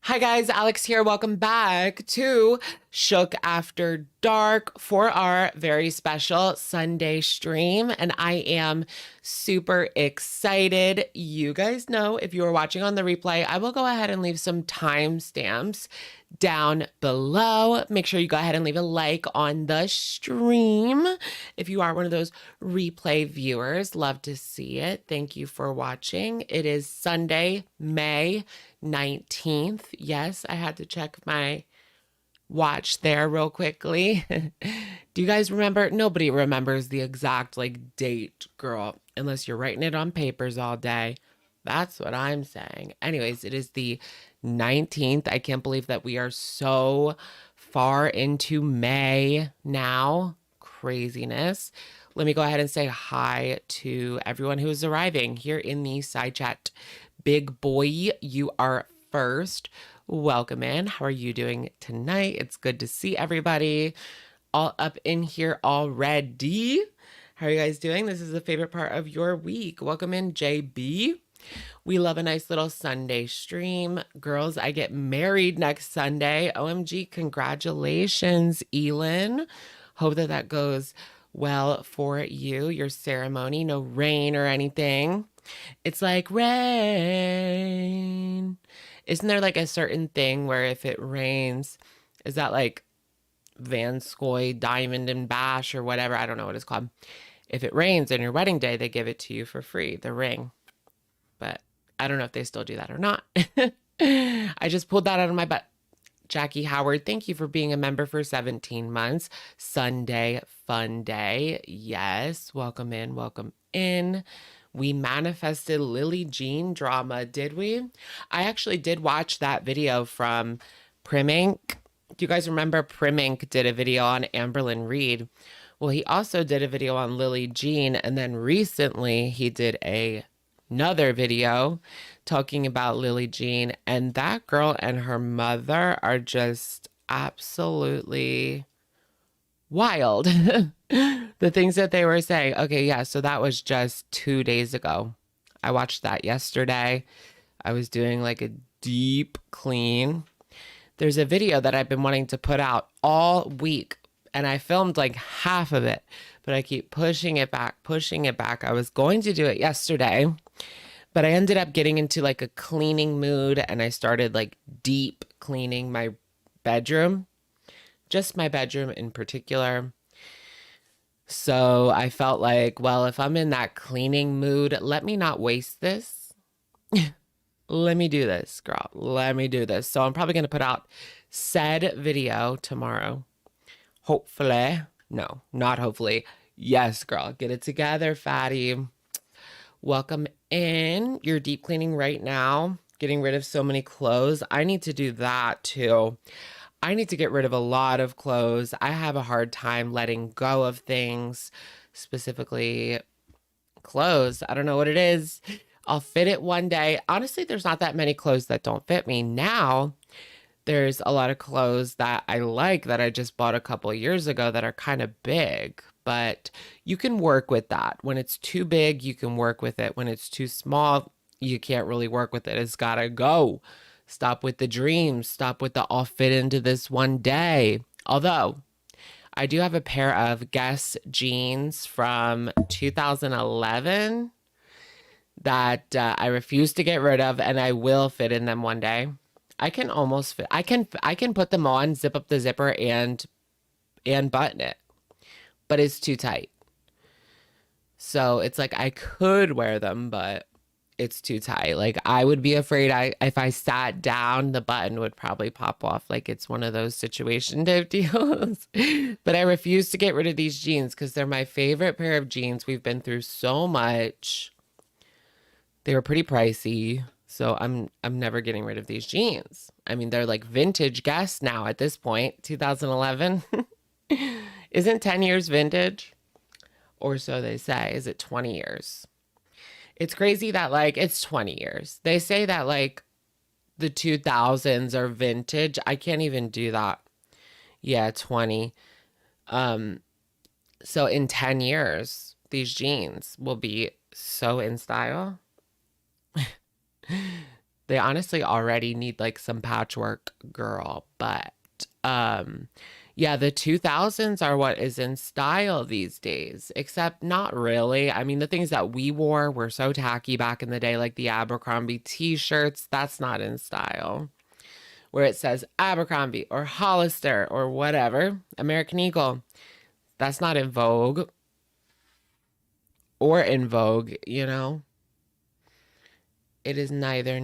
Hi guys, Alex here. Welcome back to Shook After Dark for our very special Sunday stream. And I am super excited. You guys know if you are watching on the replay, I will go ahead and leave some timestamps down below. Make sure you go ahead and leave a like on the stream. If you are one of those replay viewers, love to see it. Thank you for watching. It is Sunday, May 19th. Yes, I had to check my watch there real quickly. Do you guys remember? Nobody remembers the exact date, girl, unless you're writing it on papers all day. That's what I'm saying. Anyways, it is the 19th. I can't believe that we are so far into May now. Craziness. Let me go ahead and say hi to everyone who is arriving here in the side chat. Big boy, you are first. Welcome in. How are you doing tonight? It's good to see everybody all up in here already. How are you guys doing? This is the favorite part of your week. Welcome in, JB. We love a nice little Sunday stream. Girls, I get married next Sunday. OMG, congratulations, Elin. Hope that that goes well for you, your ceremony. No rain or anything. It's like rain. Isn't there a certain thing where if it rains, is that like Van Scoy, Diamond and Bash or whatever? I don't know what it's called. If it rains on your wedding day, they give it to you for free, the ring. But I don't know if they still do that or not. I just pulled that out of my butt. Jackie Howard, thank you for being a member for 17 months. Sunday fun day. Yes, welcome in, welcome in. We manifested Lily Jean drama, did we? I actually did watch that video from Primink. Do you guys remember Primink did a video on Amberlyn Reed? Well, he also did a video on Lily Jean, and then recently he did another video talking about Lily Jean, and that girl and her mother are just absolutely wild. The things that they were saying. Okay, yeah, so that was just 2 days ago. I watched that yesterday. I was doing a deep clean. There's a video that I've been wanting to put out all week, and I filmed half of it, but I keep pushing it back, pushing it back. I was going to do it yesterday, but I ended up getting into a cleaning mood, and I started deep cleaning my bedroom, just my bedroom in particular. So I felt well, if I'm in that cleaning mood, let me not waste this. Let me do this, girl. Let me do this. So I'm probably going to put out said video tomorrow. Hopefully. No, not hopefully. Yes, girl. Get it together, fatty. Welcome in. You're deep cleaning right now. Getting rid of so many clothes. I need to do that too. I need to get rid of a lot of clothes. I have a hard time letting go of things, specifically clothes. I don't know what it is. I'll fit it one day. Honestly, there's not that many clothes that don't fit me. Now, there's a lot of clothes that I like that I just bought a couple of years ago that are kind of big, but you can work with that. When it's too big, you can work with it. When it's too small, you can't really work with it. It's gotta go. Stop with the dreams. Stop with the I'll fit into this one day. Although, I do have a pair of Guess jeans from 2011 that I refuse to get rid of, and I will fit in them one day. I can almost fit. I can put them on, zip up the zipper, and button it, but it's too tight. So it's I could wear them, but it's too tight. I would be afraid if I sat down, the button would probably pop off. It's one of those situation type deals. But I refuse to get rid of these jeans because they're my favorite pair of jeans. We've been through so much. They were pretty pricey, so I'm never getting rid of these jeans. I mean, they're vintage Guess now at this point, 2011. Isn't 10 years vintage? Or so they say. Is it 20 years? It's crazy that it's 20 years. They say that the 2000s are vintage. I can't even do that. Yeah, 20. So in 10 years, these jeans will be so in style. They honestly already need like some patchwork, girl. But yeah, the 2000s are what is in style these days, except not really. I mean, the things that we wore were so tacky back in the day, like the Abercrombie t-shirts. That's not in style. Where it says Abercrombie or Hollister or whatever, American Eagle. That's not in vogue or in vogue, you know? It is neither.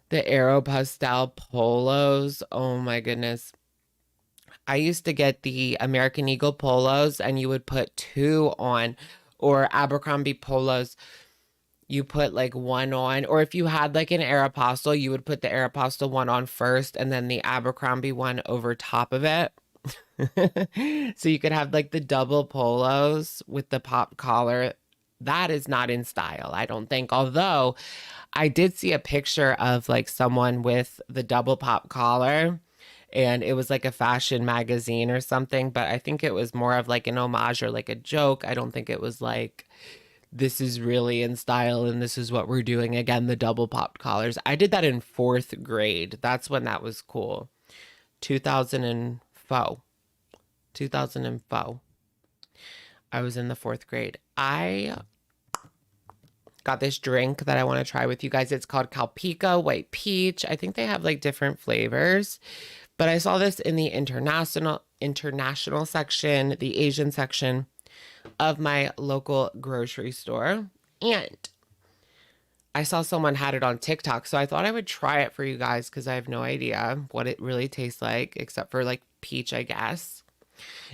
The Aeropostale polos. Oh my goodness. I used to get the American Eagle polos and you would put two on, or Abercrombie polos. You put like one on, or if you had like an Aeropostale, you would put the Aeropostale one on first and then the Abercrombie one over top of it. So you could have like the double polos with the pop collar. That is not in style, I don't think. Although I did see a picture of like someone with the double pop collar and it was like a fashion magazine or something, but I think it was more of like an homage or like a joke. I don't think it was like, this is really in style and this is what we're doing again, the double popped collars. I did that in 4th grade. That's when that was cool. 2004. 2004. I was in the 4th grade. I got this drink that I want to try with you guys. It's called Calpico White Peach. I think they have like different flavors, but I saw this in the international section, the Asian section of my local grocery store. And I saw someone had it on TikTok, so I thought I would try it for you guys because I have no idea what it really tastes like, except for like peach, I guess.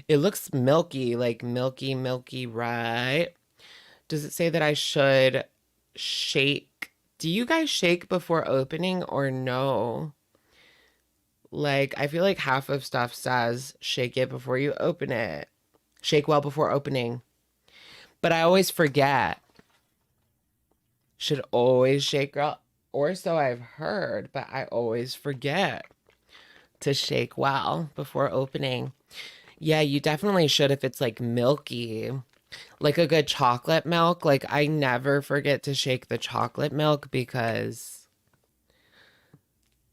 It looks milky, like milky, right? Does it say that I should shake? Do you guys shake before opening or no? Like, I feel like half of stuff says shake it before you open it. Shake well before opening. But I always forget. Should always shake, girl. Or so I've heard, but I always forget to shake well before opening. Yeah, you definitely should if it's like milky. Like a good chocolate milk. Like I never forget to shake the chocolate milk because,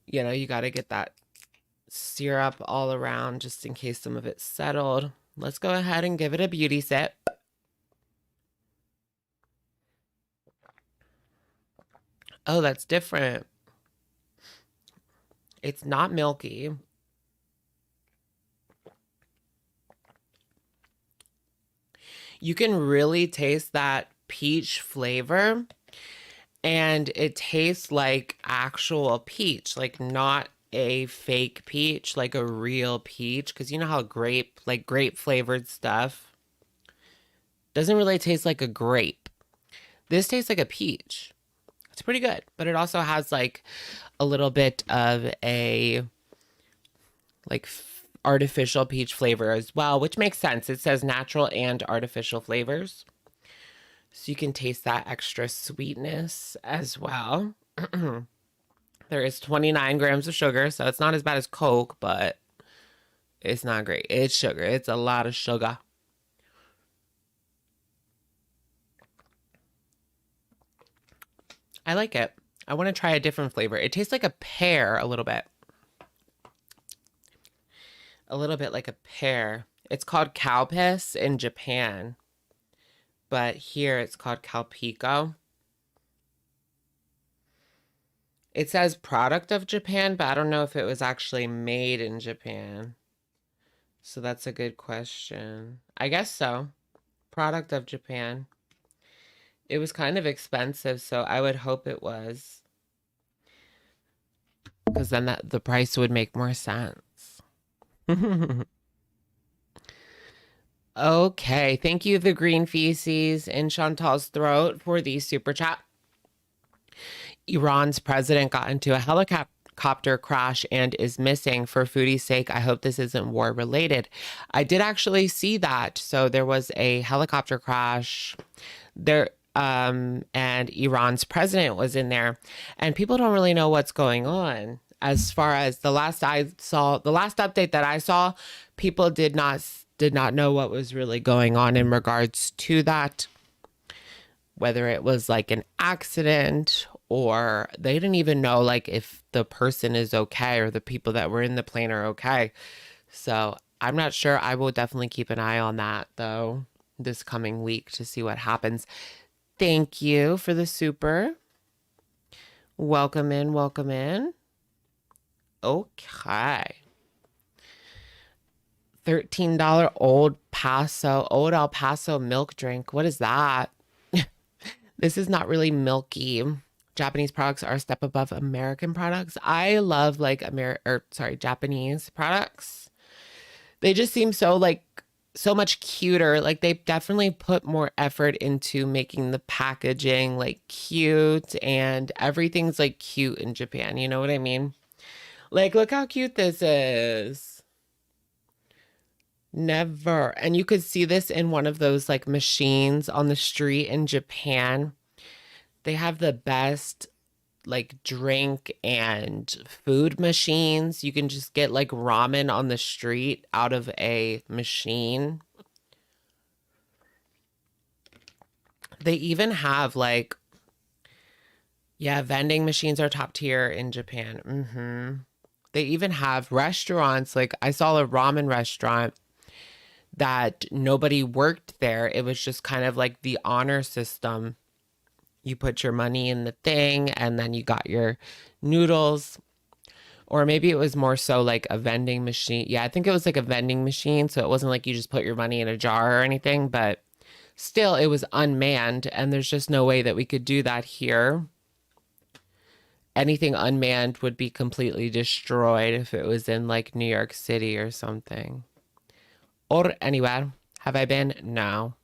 you know, you got to get that syrup all around just in case some of it's settled. Let's go ahead and give it a beauty sip. Oh, that's different. It's not milky. You can really taste that peach flavor, and it tastes like actual peach, like not a fake peach, like a real peach. Because you know how grape flavored stuff doesn't really taste like a grape. This tastes like a peach. It's pretty good, but it also has like a little bit of a like artificial peach flavor as well, which makes sense. It says natural and artificial flavors. So you can taste that extra sweetness as well. There is 29 grams of sugar, so it's not as bad as Coke, but it's not great. It's sugar. It's a lot of sugar. I like it. I want to try a different flavor. It tastes like a pear a little bit. A little bit like a pear. It's called cow piss in Japan, but here it's called Calpico. It says product of Japan, but I don't know if it was actually made in Japan. So that's a good question. I guess so. Product of Japan. It was kind of expensive, so I would hope it was. Because then the price would make more sense. Okay, thank you, the green feces in Chantal's throat, for the super chat. Iran's president got into a helicopter crash and is missing. For foodie's sake, I hope this isn't war related. I did actually see that. So there was a helicopter crash there, and Iran's president was in there, and people don't really know what's going on. As far as the last update that I saw, people did not know what was really going on in regards to that, whether it was like an accident or they didn't even know like if the person is okay or the people that were in the plane are okay. So I'm not sure. I will definitely keep an eye on that though this coming week to see what happens. Thank you for the super. Welcome in, welcome in. Okay. $13 Old El Paso milk drink. What is that? This is not really milky. Japanese products are a step above American products. I love like Japanese products. They just seem so like so much cuter. Like they definitely put more effort into making the packaging like cute, and everything's like cute in Japan. You know what I mean? Like, look how cute this is. Never. And you could see this in one of those like machines on the street in Japan. They have the best like drink and food machines. You can just get like ramen on the street out of a machine. They even have like, yeah, vending machines are top tier in Japan. They even have restaurants. Like I saw a ramen restaurant that nobody worked there. It was just kind of like the honor system. You put your money in the thing and then you got your noodles. Or maybe it was more so like a vending machine. Yeah, I think it was like a vending machine. So it wasn't like you just put your money in a jar or anything, but still it was unmanned. And there's just no way that we could do that here. Anything unmanned would be completely destroyed if it was in like New York City or something. Or anywhere. Have I been? No.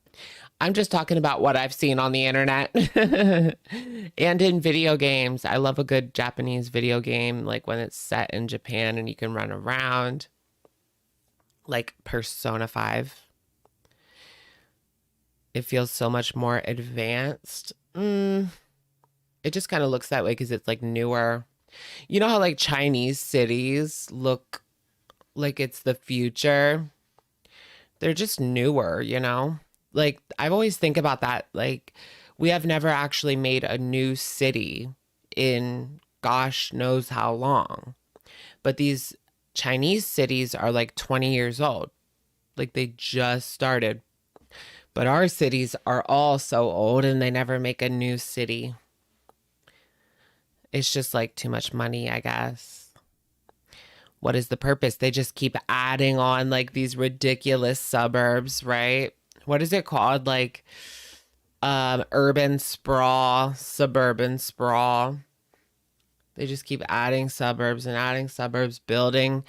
I'm just talking about what I've seen on the internet and in video games. I love a good Japanese video game, like when it's set in Japan and you can run around, like Persona 5. It feels so much more advanced. It just kind of looks that way because it's like newer. You know how like Chinese cities look like it's the future? They're just newer, you know? Like I've always think about that. Like we have never actually made a new city in gosh knows how long. But these Chinese cities are like 20 years old. Like they just started. But our cities are all so old and they never make a new city. It's just like too much money, I guess. What is the purpose? They just keep adding on like these ridiculous suburbs, right? What is it called? Like urban sprawl, suburban sprawl. They just keep adding suburbs, building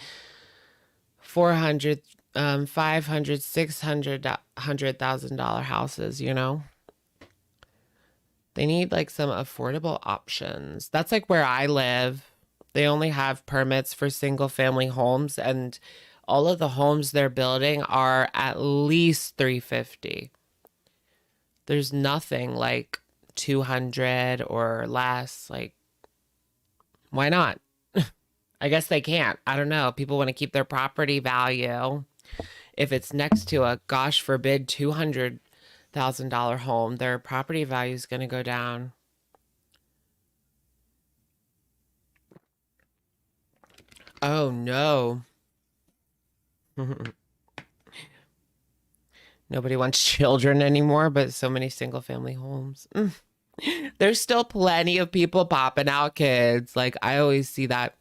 400, 500, 600, $100,000 houses, you know? They need like some affordable options. That's like where I live. They only have permits for single family homes, and all of the homes they're building are at least 350. There's nothing like 200 or less. Like, why not? I guess they can't. I don't know. People want to keep their property value. If it's next to a, gosh forbid, $200,000 home, their property value is going to go down. Oh no. Nobody wants children anymore, but so many single family homes. There's still plenty of people popping out kids. Like I always see that.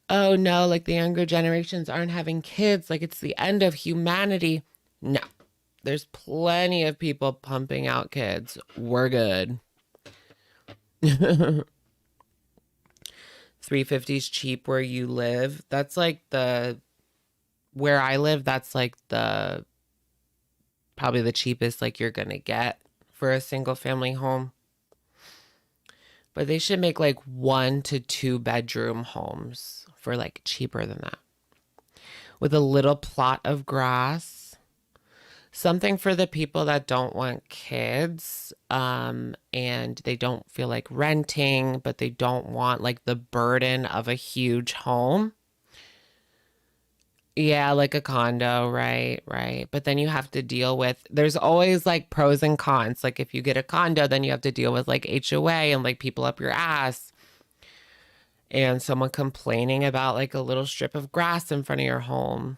Oh no, like the younger generations aren't having kids. Like it's the end of humanity. No, there's plenty of people pumping out kids. We're good. 350 is cheap where you live. That's like where I live, that's like probably the cheapest like you're gonna get for a single family home. But they should make like 1 to 2 bedroom homes for like cheaper than that. With a little plot of grass. Something for the people that don't want kids, and they don't feel like renting, but they don't want like the burden of a huge home. Yeah, like a condo, right, right. But then you have to deal with, there's always like pros and cons. Like if you get a condo, then you have to deal with like HOA and like people up your ass and someone complaining about like a little strip of grass in front of your home.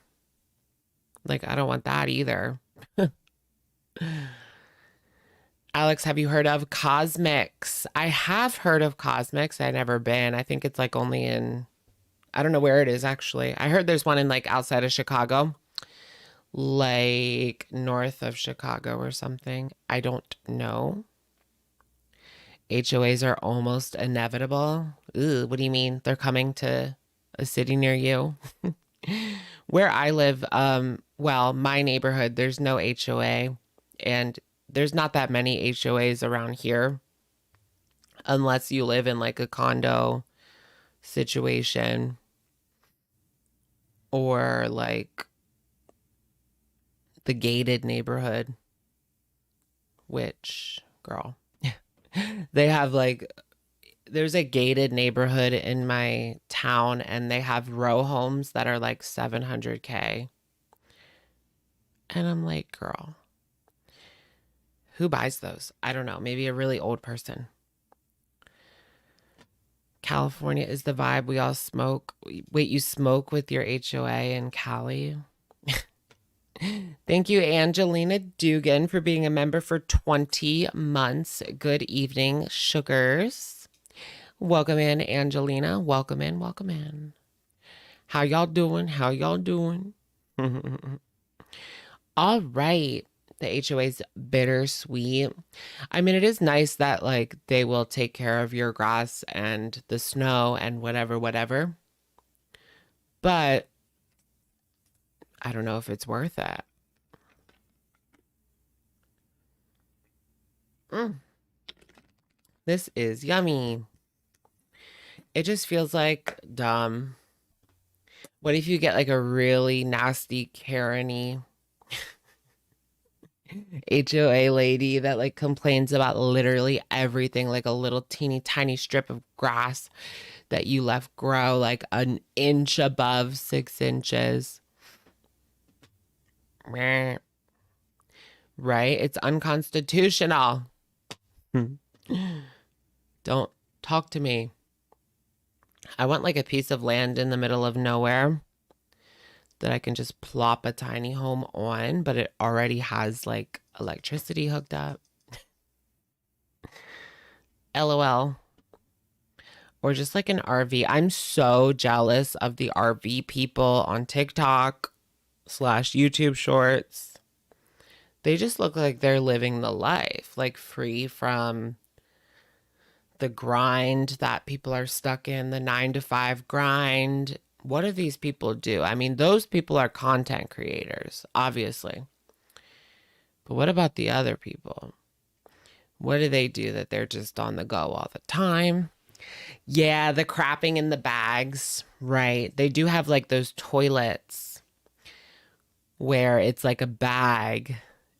Like I don't want that either. Alex, have you heard of Cosmics? I have heard of Cosmics. I've never been. I think it's like only in, I don't know where it is actually. I heard there's one in like outside of Chicago, like north of Chicago or something. I don't know. HOAs are almost inevitable. Ooh, what do you mean? They're coming to a city near you? Where I live, well, my neighborhood, there's no HOA, and there's not that many HOAs around here unless you live in like a condo situation or like the gated neighborhood, which, girl, they have like, there's a gated neighborhood in my town and they have row homes that are like 700K. And I'm like, girl, who buys those? I don't know. Maybe a really old person. California is the vibe. We all smoke. Wait, you smoke with your HOA in Cali? Thank you, Angelina Dugan, for being a member for 20 months. Good evening, sugars. Welcome in, Angelina. Welcome in, welcome in. How y'all doing? How y'all doing? All right. The HOA's bittersweet. I mean, it is nice that like they will take care of your grass and the snow and whatever, whatever. But I don't know if it's worth it. Mm, this is yummy. It just feels like dumb. What if you get like a really nasty Karen-y HOA lady that like complains about literally everything, like a little teeny tiny strip of grass that you left grow like an inch above 6 inches. Right? It's unconstitutional. Don't talk to me. I want like a piece of land in the middle of nowhere that I can just plop a tiny home on, but it already has like electricity hooked up. LOL. Or just like an RV. I'm so jealous of the RV people on TikTok / YouTube shorts. They just look like they're living the life, like free from the grind that people are stuck in, the 9 to 5 grind. What do these people do? I mean, those people are content creators, obviously. But what about the other people? What do they do that they're just on the go all the time? Yeah, the crapping in the bags, right? They do have like those toilets where it's like a bag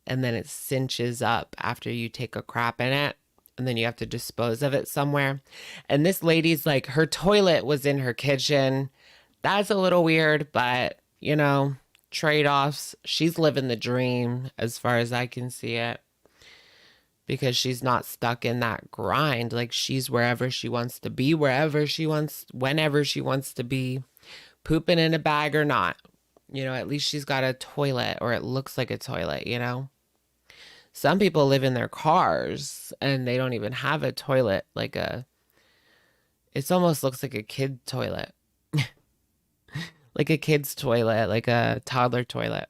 and then it cinches up after you take a crap in it and then you have to dispose of it somewhere. And this lady's like, her toilet was in her kitchen. That's a little weird, but you know, trade-offs. She's living the dream as far as I can see it because she's not stuck in that grind. Like she's wherever she wants to be, wherever she wants, whenever she wants to be, pooping in a bag or not. You know, at least she's got a toilet or it looks like a toilet, you know? Some people live in their cars and they don't even have a toilet, like it almost looks like a kid toilet. Like a kid's toilet, like a toddler toilet.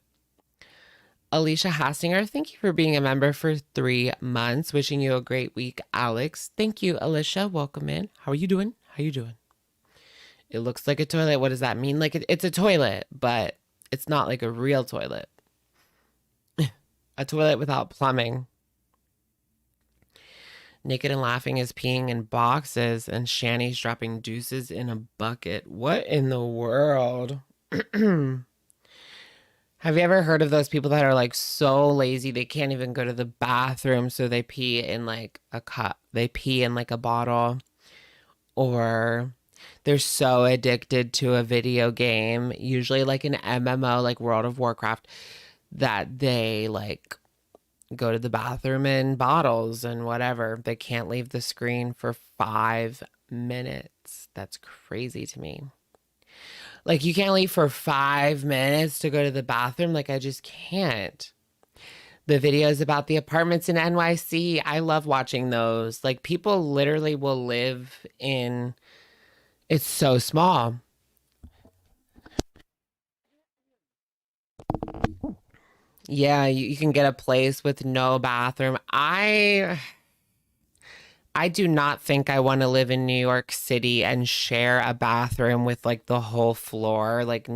Alicia Hastinger, thank you for being a member for 3 months. Wishing you a great week, Alex. Thank you, Alicia. Welcome in. How are you doing? How you doing? It looks like a toilet. What does that mean? Like it's a toilet, but it's not like a real toilet. A toilet without plumbing. Naked and Laughing is peeing in boxes and Shani's dropping deuces in a bucket. What in the world? Have you ever heard of those people that are like so lazy they can't even go to the bathroom, so they pee in like a cup? They pee in like a bottle. Or They're so addicted to a video game, usually like an MMO, like World of Warcraft, that they like go to the bathroom in bottles and whatever. They can't leave the screen for 5 minutes. That's crazy to me. Like, you can't leave for 5 minutes to go to the bathroom. Like, I just can't. The videos about the apartments in NYC, I love watching those. Like, people literally will live in, it's so small. Yeah, you can get a place with no bathroom. I do not think I want to live in New York City and share a bathroom with like the whole floor. Like,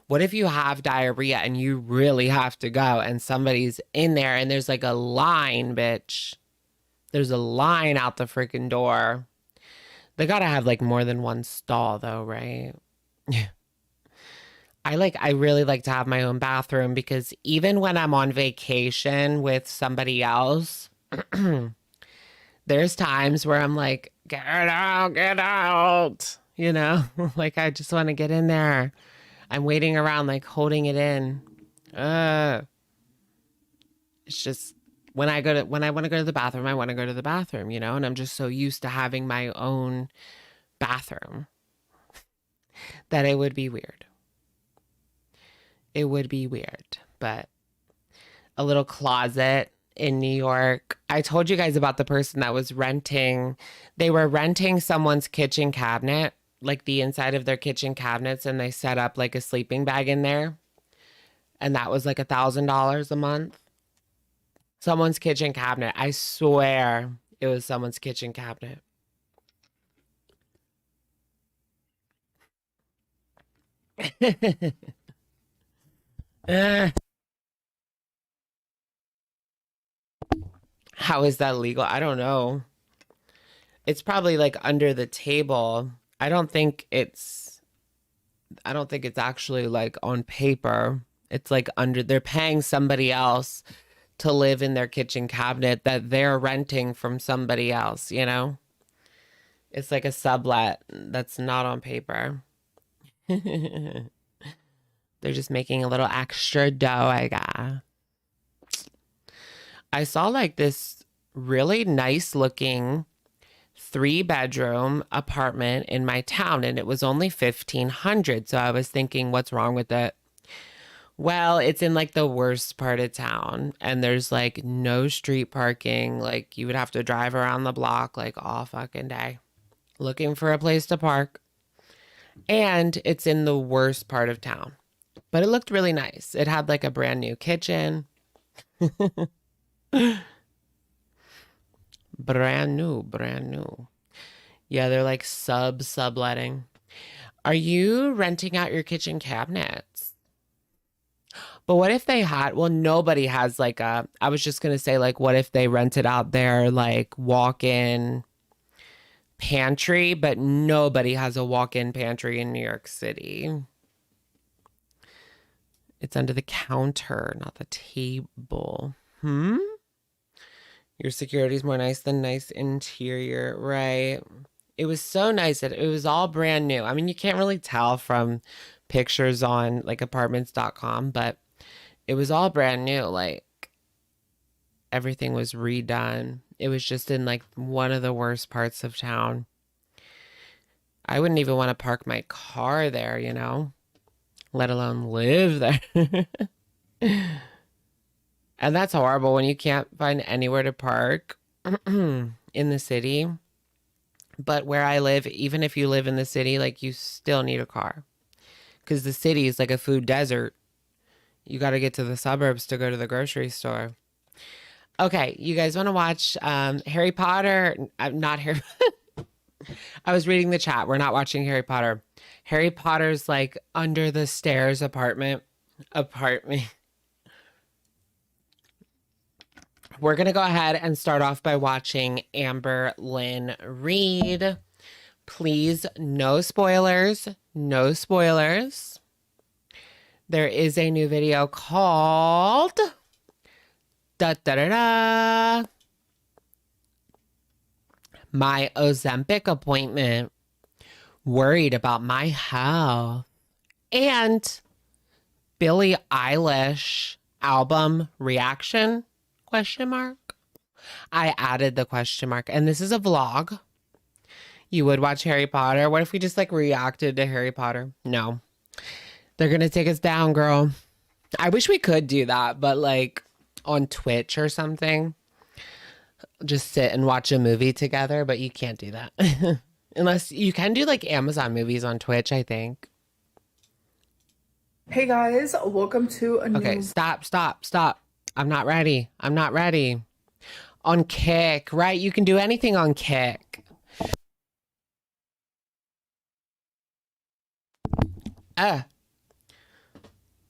what if you have diarrhea and you really have to go and somebody's in there and there's like a line, bitch? There's a line out the freaking door. They gotta have like more than one stall though, right? I really like to have my own bathroom because even when I'm on vacation with somebody else, there's times where I'm like, get out, get out. You know, like I just want to get in there. I'm waiting around, like holding it in. Uh, it's just when I want to go to the bathroom, I want to go to the bathroom, you know, and I'm just so used to having my own bathroom that it would be weird. It would be weird, but a little closet in New York. I told you guys about the person that was renting. They were renting someone's kitchen cabinet, like the inside of their kitchen cabinets, and they set up like a sleeping bag in there. And that was like $1,000 a month. Someone's kitchen cabinet. I swear it was someone's kitchen cabinet. Eh, how is that legal? I don't know. It's probably like under the table. I don't think it's actually like on paper. It's like under, they're paying somebody else to live in their kitchen cabinet that they're renting from somebody else, you know? It's like a sublet that's not on paper. They're just making a little extra dough, I guess. I saw like this really nice looking 3-bedroom apartment in my town and it was only 1,500. So I was thinking, what's wrong with it? Well, it's in like the worst part of town and there's like no street parking. Like you would have to drive around the block like all fucking day looking for a place to park. And it's in the worst part of town. But it looked really nice. It had like a brand new kitchen. Brand new, brand new. Yeah, they're like subletting. Are you renting out your kitchen cabinets? But what if they had, well, nobody has like I was just gonna say, like, what if they rented out their like walk-in pantry, but nobody has a walk-in pantry in New York City. It's under the counter, not the table. Your security is more nice than nice interior, right? It was so nice that it was all brand new. I mean, you can't really tell from pictures on like apartments.com, but it was all brand new. Like everything was redone. It was just in like one of the worst parts of town. I wouldn't even want to park my car there, you know, let alone live there. And that's horrible when you can't find anywhere to park in the city. But where I live, even if you live in the city, like you still need a car because the city is like a food desert. You got to get to the suburbs to go to the grocery store. Okay, you guys want to watch Harry Potter? Not Harry. I was reading the chat. We're not watching Harry Potter. Harry Potter's like under the stairs apartment. We're going to go ahead and start off by watching Amber Lynn read. Please, no spoilers. No spoilers. There is a new video called da da da da. My Ozempic appointment. worried about my health. And Billie Eilish album reaction? Question mark. I added the question mark. And this is a vlog. You would watch Harry Potter. What if we just like reacted to Harry Potter? No. They're going to take us down, girl. I wish we could do that, but like on Twitch or something. Just sit and watch a movie together, but you can't do that. Unless you can do like Amazon movies on Twitch, I think. Hey guys, welcome to a new... Okay, stop. I'm not ready. On Kick, right? You can do anything on Kick.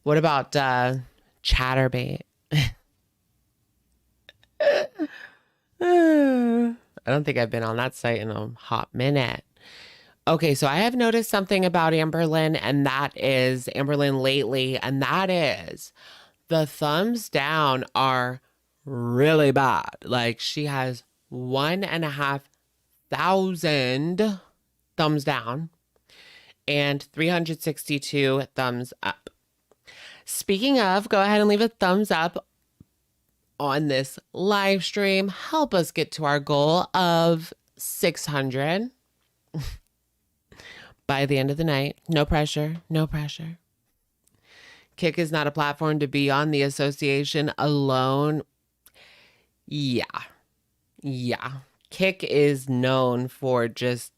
What about Chatterbait? I don't think I've been on that site in a hot minute. Okay, so I have noticed something about Amberlynn, and that is Amberlynn lately, and that is the thumbs down are really bad. Like she has 1,500 thumbs down and 362 thumbs up. Speaking of, go ahead and leave a thumbs up on this live stream. Help us get to our goal of 600 by the end of the night. No pressure. Kick is not a platform to be on. The association alone. Yeah. Kick is known for just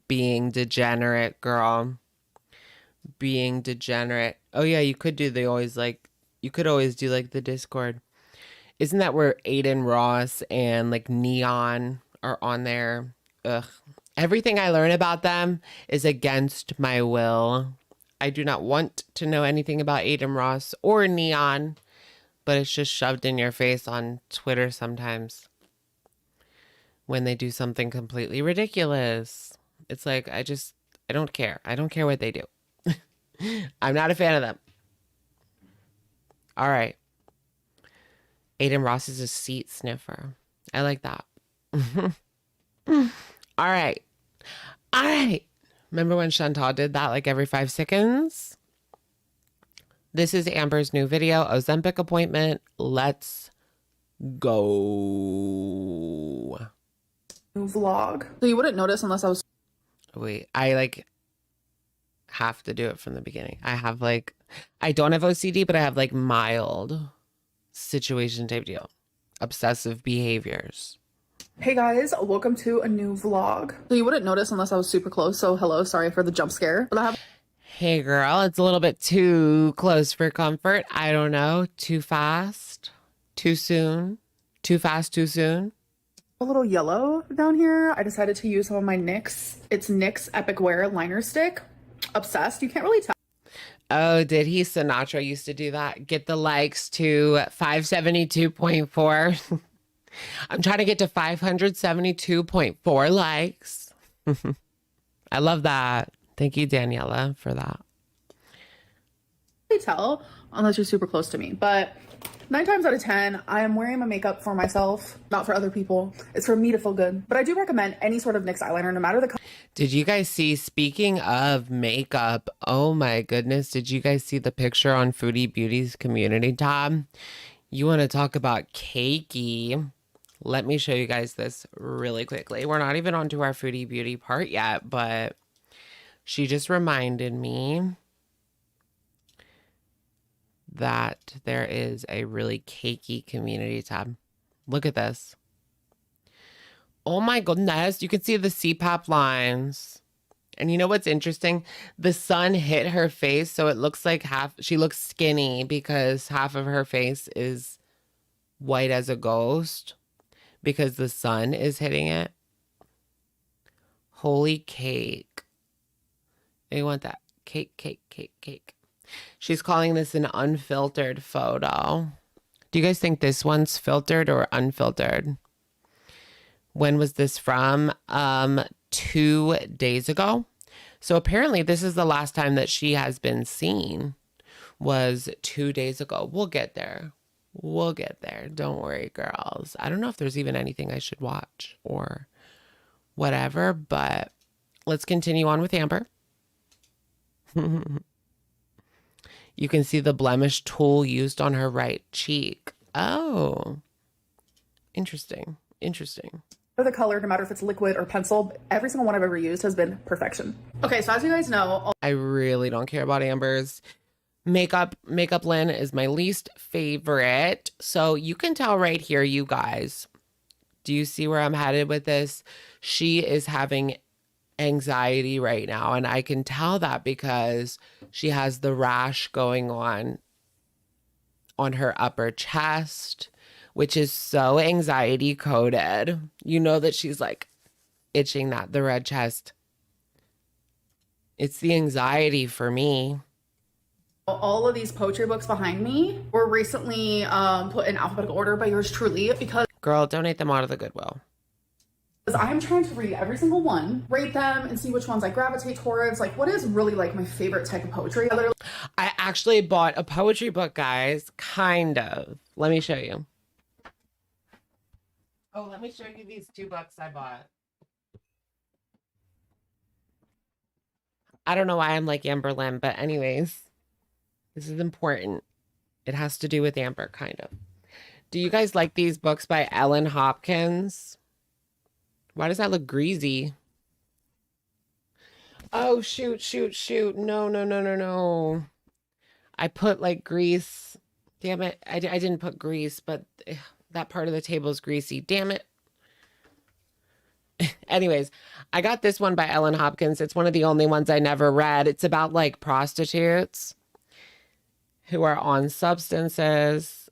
being degenerate, girl. Being degenerate. Oh yeah, you could do always do like the Discord. Isn't that where Aiden Ross and like Neon are on there? Ugh. Everything I learn about them is against my will. I do not want to know anything about Aiden Ross or Neon, but it's just shoved in your face on Twitter sometimes when they do something completely ridiculous. It's like, I don't care. I don't care what they do. I'm not a fan of them. All right. Aiden Ross is a seat sniffer. I like that. All right. Remember when Chantal did that like every 5 seconds? This is Amber's new video, Zempic appointment. Let's go. New vlog. So you wouldn't notice unless I was... Wait, I like have to do it from the beginning. I don't have OCD, but I have like mild situation type deal. Obsessive behaviors. Hey guys, welcome to a new vlog. So you wouldn't notice unless I was super close. So hello, sorry for the jump scare. But I have... Hey girl, it's a little bit too close for comfort. I don't know. Too fast, too soon, too fast, too soon. A little yellow down here. I decided to use some of my NYX. It's NYX Epic Wear liner stick. Obsessed. You can't really tell. Oh, did he? Sinatra used to do that. Get the likes to 572.4. I'm trying to get to 572.4 likes. I love that. Thank you, Daniela, for that. Tell unless you're super close to me, but 9 times out of 10 I am wearing my makeup for myself, not for other people. It's for me to feel good, but I do recommend any sort of NYX eyeliner, no matter the color. Did you guys see, speaking of makeup, oh my goodness, did you guys see the picture on Foodie Beauty's community tab? You want to talk about cakey? Let me show you guys this really quickly. We're not even onto our Foodie Beauty part yet, but she just reminded me that there is a really cakey community tab. Look at this. Oh my goodness. You can see the CPAP lines. And you know what's interesting? The sun hit her face, so it looks like she looks skinny because half of her face is white as a ghost because the sun is hitting it. Holy cake. You want that? Cake. She's calling this an unfiltered photo. Do you guys think this one's filtered or unfiltered? When was this from? 2 days ago. So apparently this is the last time that she has been seen, was 2 days ago. We'll get there. Don't worry, girls. I don't know if there's even anything I should watch or whatever, but Let's continue on with Amber. You can see the blemish tool used on her right cheek. Oh, interesting. Interesting. For the color, no matter if it's liquid or pencil, every single one I've ever used has been perfection. Okay, so as you guys know, I really don't care about Amber's makeup. Makeup Lynn is my least favorite. So you can tell right here, you guys. Do you see where I'm headed with this? She is having anxiety right now, and I can tell that because she has the rash going on her upper chest, which is so anxiety coded. You know that she's like itching the red chest. It's the anxiety for me. all of these poetry books behind me were recently put in alphabetical order by yours truly because Girl, donate them out of the Goodwill. I'm trying to read every single one, rate them, and see which ones I gravitate towards. Like, what is really like my favorite type of poetry? I actually bought a poetry book, guys. Kind of. Let me show you. Oh, let me show you these 2 books I bought. I don't know why I'm like Amber Lynn, but anyways, this is important. It has to do with Amber, kind of. Do you guys like these books by Ellen Hopkins? Why does that look greasy? Oh, shoot. No. I put like grease. Damn it. I didn't put grease, but that part of the table is greasy. Damn it. Anyways, I got this one by Ellen Hopkins. It's one of the only ones I never read. It's about like prostitutes who are on substances.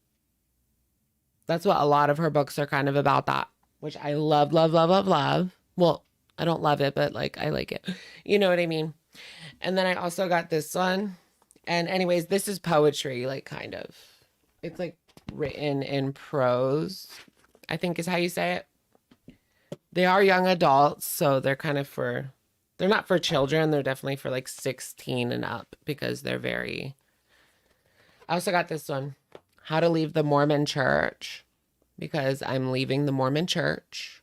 That's what a lot of her books are kind of about, that, which I love. Well, I don't love it, but like I like it. You know what I mean? And then I also got this one. And anyways, this is poetry, like kind of. It's like written in prose, I think is how you say it. They are young adults, so they're kind of they're not for children. They're definitely for like 16 and up because they're very. I also got this one, How to Leave the Mormon Church, because I'm leaving the Mormon Church.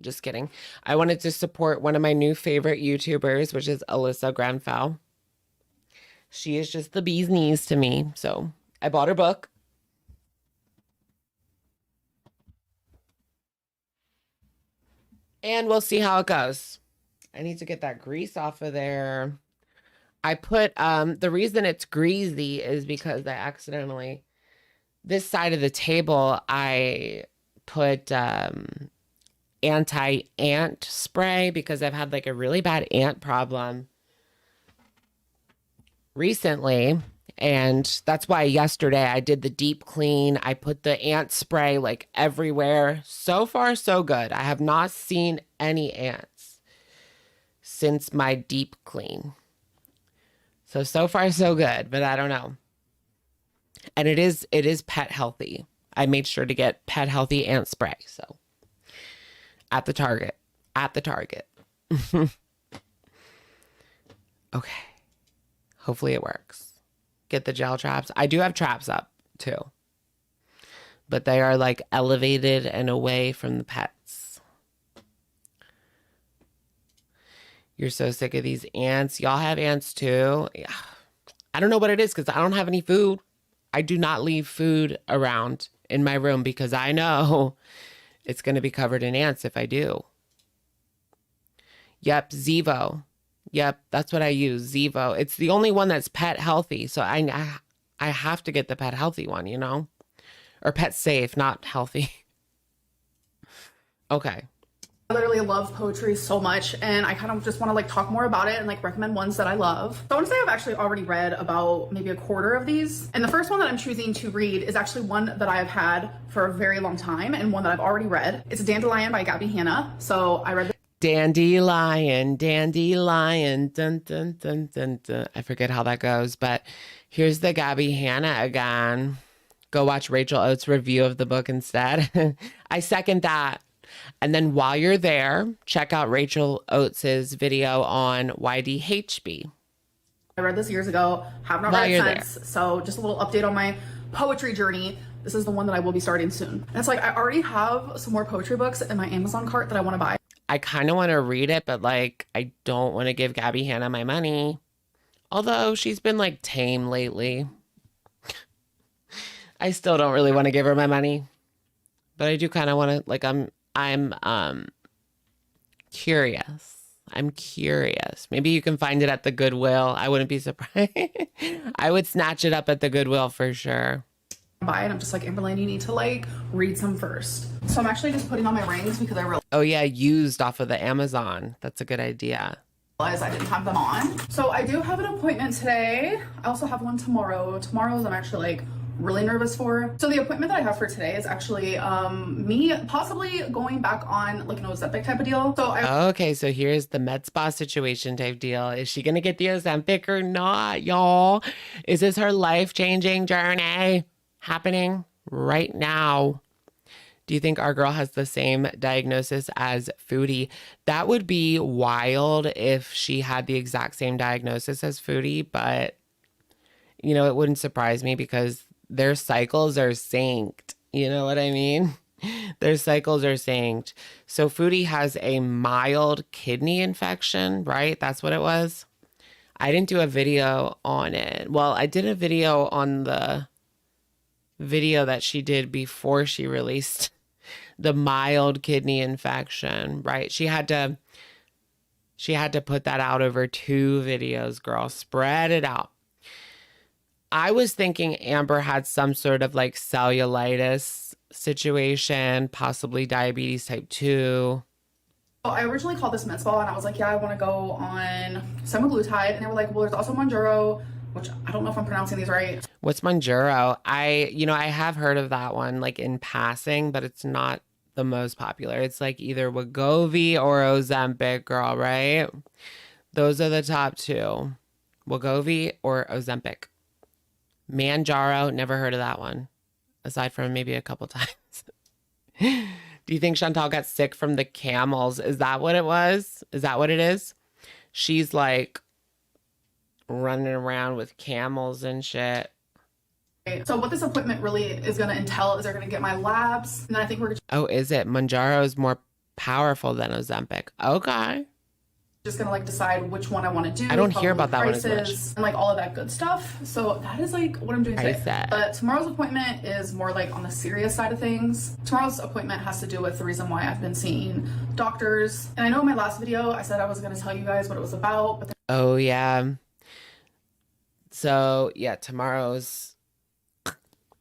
Just kidding. I wanted to support one of my new favorite YouTubers, which is Alyssa Grenfell. She is just the bee's knees to me. So I bought her book. And we'll see how it goes. I need to get that grease off of there. I put, the reason it's greasy is because I accidentally, this side of the table, I put anti-ant spray because I've had like a really bad ant problem recently. And that's why yesterday I did the deep clean. I put the ant spray like everywhere. So far, so good. I have not seen any ants since my deep clean. So far, so good, but I don't know. And it is pet healthy. I made sure to get pet healthy ant spray. So at the Target. Okay. Hopefully it works. Get the gel traps. I do have traps up too, but they are like elevated and away from the pets. You're so sick of these ants. Y'all have ants too. Yeah. I don't know what it is because I don't have any food. I do not leave food around in my room because I know it's going to be covered in ants if I do. Yep, Zevo. Yep, that's what I use, Zevo. It's the only one that's pet healthy, so I have to get the pet healthy one, you know? Or pet safe, not healthy. Okay. I literally love poetry so much, and I kind of just want to like talk more about it and like recommend ones that I love. So I want to say I've actually already read about maybe a quarter of these, and the first one that I'm choosing to read is actually one that I have had for a very long time and one that I've already read. It's Dandelion by Gabby Hanna. So I read Dandelion, dun, dun, dun, dun. I forget how that goes, but here's the Gabby Hanna again. Go watch Rachel Oates' review of the book instead. I second that. And then while you're there, check out Rachel Oates' video on YDHB. I read this years ago, have not read it since. So just a little update on my poetry journey. This is the one that I will be starting soon. And it's like, I already have some more poetry books in my Amazon cart that I want to buy. I kind of want to read it, but like, I don't want to give Gabby Hanna my money. Although she's been like tame lately. I still don't really want to give her my money, but I do kind of want to, like, I'm curious. I'm curious. Maybe you can find it at the Goodwill. I wouldn't be surprised. I would snatch it up at the Goodwill for sure. Buy it. I'm just like, Amberlynn, you need to like read some first. So I'm actually just putting on my rings because I Oh yeah, used off of the Amazon. That's a good idea. realized I didn't have them on. So I do have an appointment today. I also have one tomorrow. Tomorrow's I'm actually like really nervous for. So the appointment that I have for today is actually me possibly going back on like an Ozempic type of deal. So okay, so here's the med spa situation type deal. Is she gonna get the Ozempic or not, y'all? Is this her life-changing journey happening right now? Do you think our girl has the same diagnosis as Foodie? That would be wild if she had the exact same diagnosis as Foodie, but you know, it wouldn't surprise me because their cycles are synced. You know what I mean? Their cycles are synced. So Foodie has a mild kidney infection, right? That's what it was. I didn't do a video on it. Well, I did a video on the video that she did before she released the mild kidney infection, right? She had to put that out over 2 videos, girl. Spread it out. I was thinking Amber had some sort of like cellulitis situation, possibly diabetes type 2. I originally called this med spa and I was like, yeah, I want to go on semaglutide. And they were like, well, there's also Mounjaro, which I don't know if I'm pronouncing these right. What's Mounjaro? I have heard of that one like in passing, but it's not the most popular. It's like either Wegovy or Ozempic, girl, right? Those are the top 2. Wegovy or Ozempic. Mounjaro, never heard of that one, aside from maybe a couple times. Do you think Chantal got sick from the camels? Is that what it was? Is that what it is? She's like running around with camels and shit. So what this appointment really is going to entail is they're going to get my labs, and then I think we're Oh, is it? Mounjaro is more powerful than Ozempic. Okay. just gonna like decide which one I want to do. I don't hear about that one as much. And like all of that good stuff. So that is like what I'm doing today. But tomorrow's appointment is more like on the serious side of things. Tomorrow's appointment has to do with the reason why I've been seeing doctors. And I know in my last video I said I was gonna tell you guys what it was about. But oh yeah. So yeah, tomorrow's.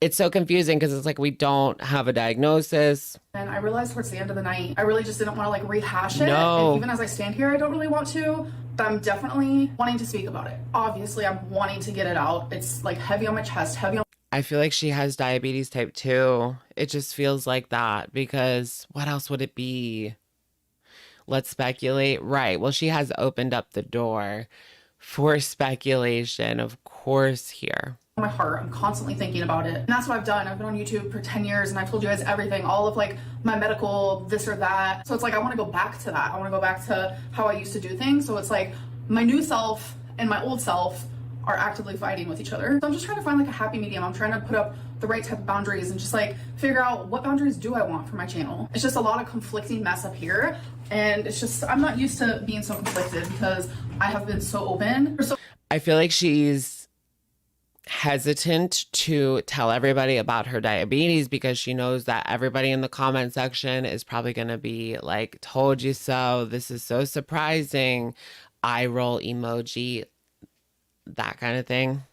It's so confusing because it's like we don't have a diagnosis. And I realized towards the end of the night, I really just didn't want to like rehash it. No. And even as I stand here, I don't really want to, but I'm definitely wanting to speak about it. Obviously, I'm wanting to get it out. It's like heavy on my chest, heavy on. I feel like she has diabetes type 2. It just feels like that because what else would it be? Let's speculate. Right. Well, she has opened up the door for speculation, of course, here. My heart, I'm constantly thinking about it, and that's what I've done. I've been on YouTube for 10 years and I've told you guys everything, all of like my medical this or that. So it's like I want to go back to that. I want to go back to how I used to do things. So it's like my new self and my old self are actively fighting with each other. So I'm just trying to find like a happy medium. I'm trying to put up the right type of boundaries and just like figure out what boundaries do I want for my channel. It's just a lot of conflicting mess up here, and it's just I'm not used to being so conflicted because I have been so open. I feel like she's hesitant to tell everybody about her diabetes because she knows that everybody in the comment section is probably going to be like, told you so, this is so surprising, eye roll emoji, that kind of thing.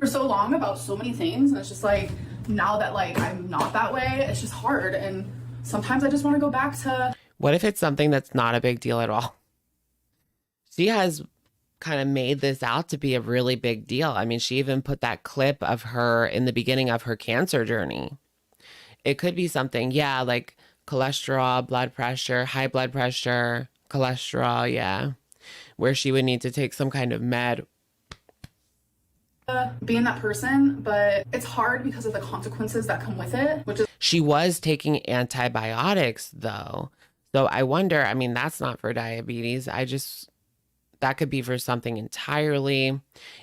For so long about so many things, and it's just like now that like I'm not that way, it's just hard, and sometimes I just want to go back to. What if it's something that's not a big deal at all? She has kind of made this out to be a really big deal. I mean, she even put that clip of her in the beginning of her cancer journey. It could be something, yeah, like cholesterol, blood pressure, high blood pressure, cholesterol, yeah, where she would need to take some kind of med. Being that person, but it's hard because of the consequences that come with it, which is. She was taking antibiotics though. So I wonder, I mean, that's not for diabetes. That could be for something entirely.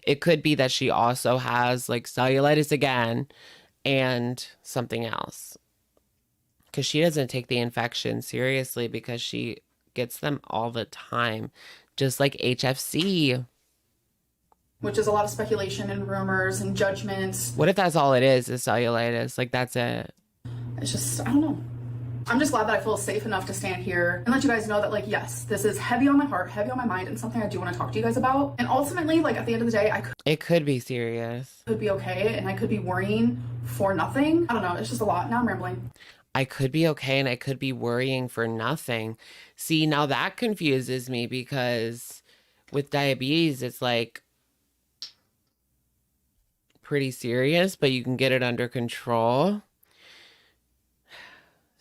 It could be that she also has like cellulitis again and something else. Because she doesn't take the infection seriously because she gets them all the time, just like HFC. Which is a lot of speculation and rumors and judgments. What if that's all it is cellulitis? Like, that's it. It's just, I don't know. I'm just glad that I feel safe enough to stand here and let you guys know that, like, yes, this is heavy on my heart, heavy on my mind, and something I do want to talk to you guys about. And ultimately, like, at the end of the day, it could be serious. Could be okay, and I could be worrying for nothing. I don't know. It's just a lot. Now I'm rambling. I could be okay, and I could be worrying for nothing. See, now that confuses me, because with diabetes, it's like pretty serious, but you can get it under control.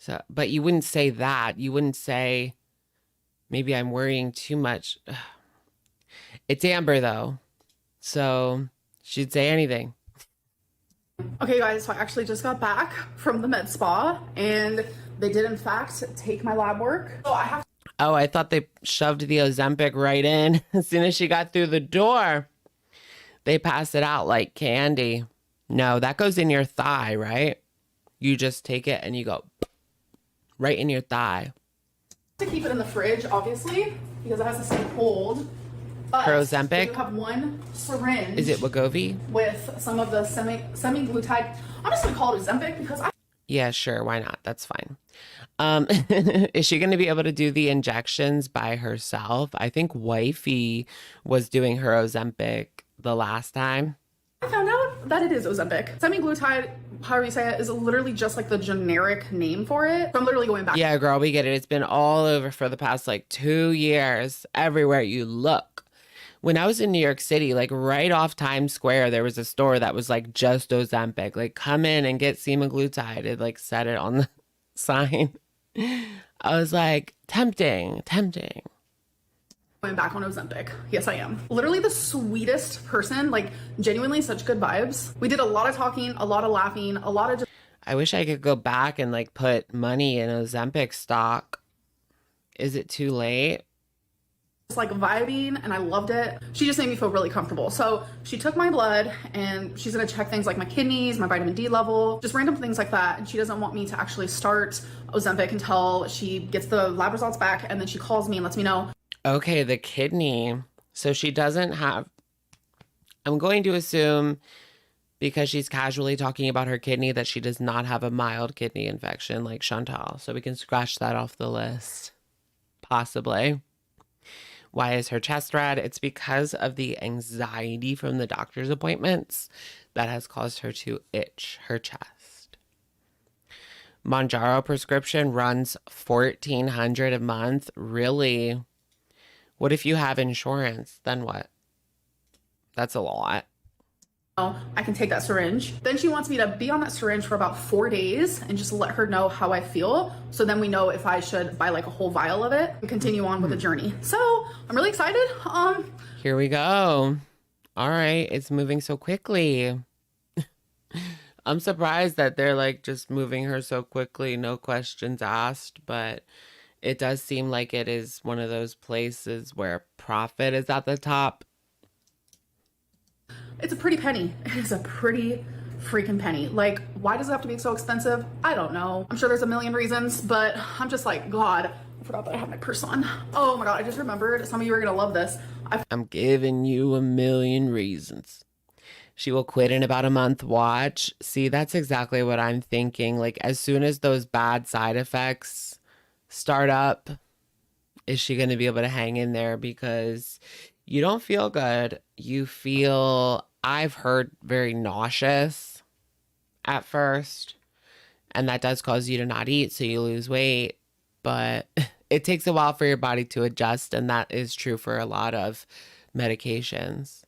So, but you wouldn't say that. You wouldn't say, maybe I'm worrying too much. It's Amber, though, so she'd say anything. Okay, guys, so I actually just got back from the med spa, and they did, in fact, take my lab work. So I have. Oh, I thought they shoved the Ozempic right in. As soon as she got through the door, they pass it out like candy. No, that goes in your thigh, right? You just take it and you go right in your thigh. To keep it in the fridge, obviously, because it has to stay cold. But her Ozempic? You have one syringe. Is it Wegovy? With some of the semi-glutide. I'm just going to call it Ozempic because Yeah, sure. Why not? That's fine. Is she going to be able to do the injections by herself? I think Wifey was doing her Ozempic the last time. I found out that it is Ozempic. Semi-glutide, however you say it, is literally just like the generic name for it. So I'm literally going back. Yeah, girl, we get it. It's been all over for the past like 2 years. Everywhere you look. When I was in New York City, like right off Times Square, there was a store that was like just Ozempic. Like, come in and get semaglutide. It like said it on the sign. I was like, tempting. Going back on Ozempic. Yes, I am. Literally the sweetest person, like genuinely such good vibes. We did a lot of talking, a lot of laughing, a lot of just. I wish I could go back and like put money in Ozempic stock. Is it too late? Just like vibing, and I loved it. She just made me feel really comfortable. So she took my blood and she's gonna check things like my kidneys, my vitamin D level, just random things like that. And she doesn't want me to actually start Ozempic until she gets the lab results back, and then she calls me and lets me know. Okay, the kidney. So she doesn't have, I'm going to assume, because she's casually talking about her kidney, that she does not have a mild kidney infection like Chantal. So we can scratch that off the list. Possibly. Why is her chest red? It's because of the anxiety from the doctor's appointments that has caused her to itch her chest. Mounjaro prescription runs $1,400 a month. Really? What if you have insurance? Then what? That's a lot. I can take that syringe. Then she wants me to be on that syringe for about 4 days and just let her know how I feel. So then we know if I should buy like a whole vial of it and continue on with the journey. So I'm really excited. Here we go. All right. It's moving so quickly. I'm surprised that they're like just moving her so quickly. No questions asked, but it does seem like it is one of those places where profit is at the top. It's a pretty penny. It is a pretty freaking penny. Like, why does it have to be so expensive? I don't know. I'm sure there's a million reasons, but I'm just like, God, I forgot that I have my purse on. Oh my God, I just remembered. Some of you are going to love this. I'm giving you a million reasons. She will quit in about a month. Watch. See, that's exactly what I'm thinking. Like, as soon as those bad side effects start up, is she going to be able to hang in there? Because you don't feel good. You feel, I've heard, very nauseous at first. And that does cause you to not eat, so you lose weight. But it takes a while for your body to adjust, and that is true for a lot of medications.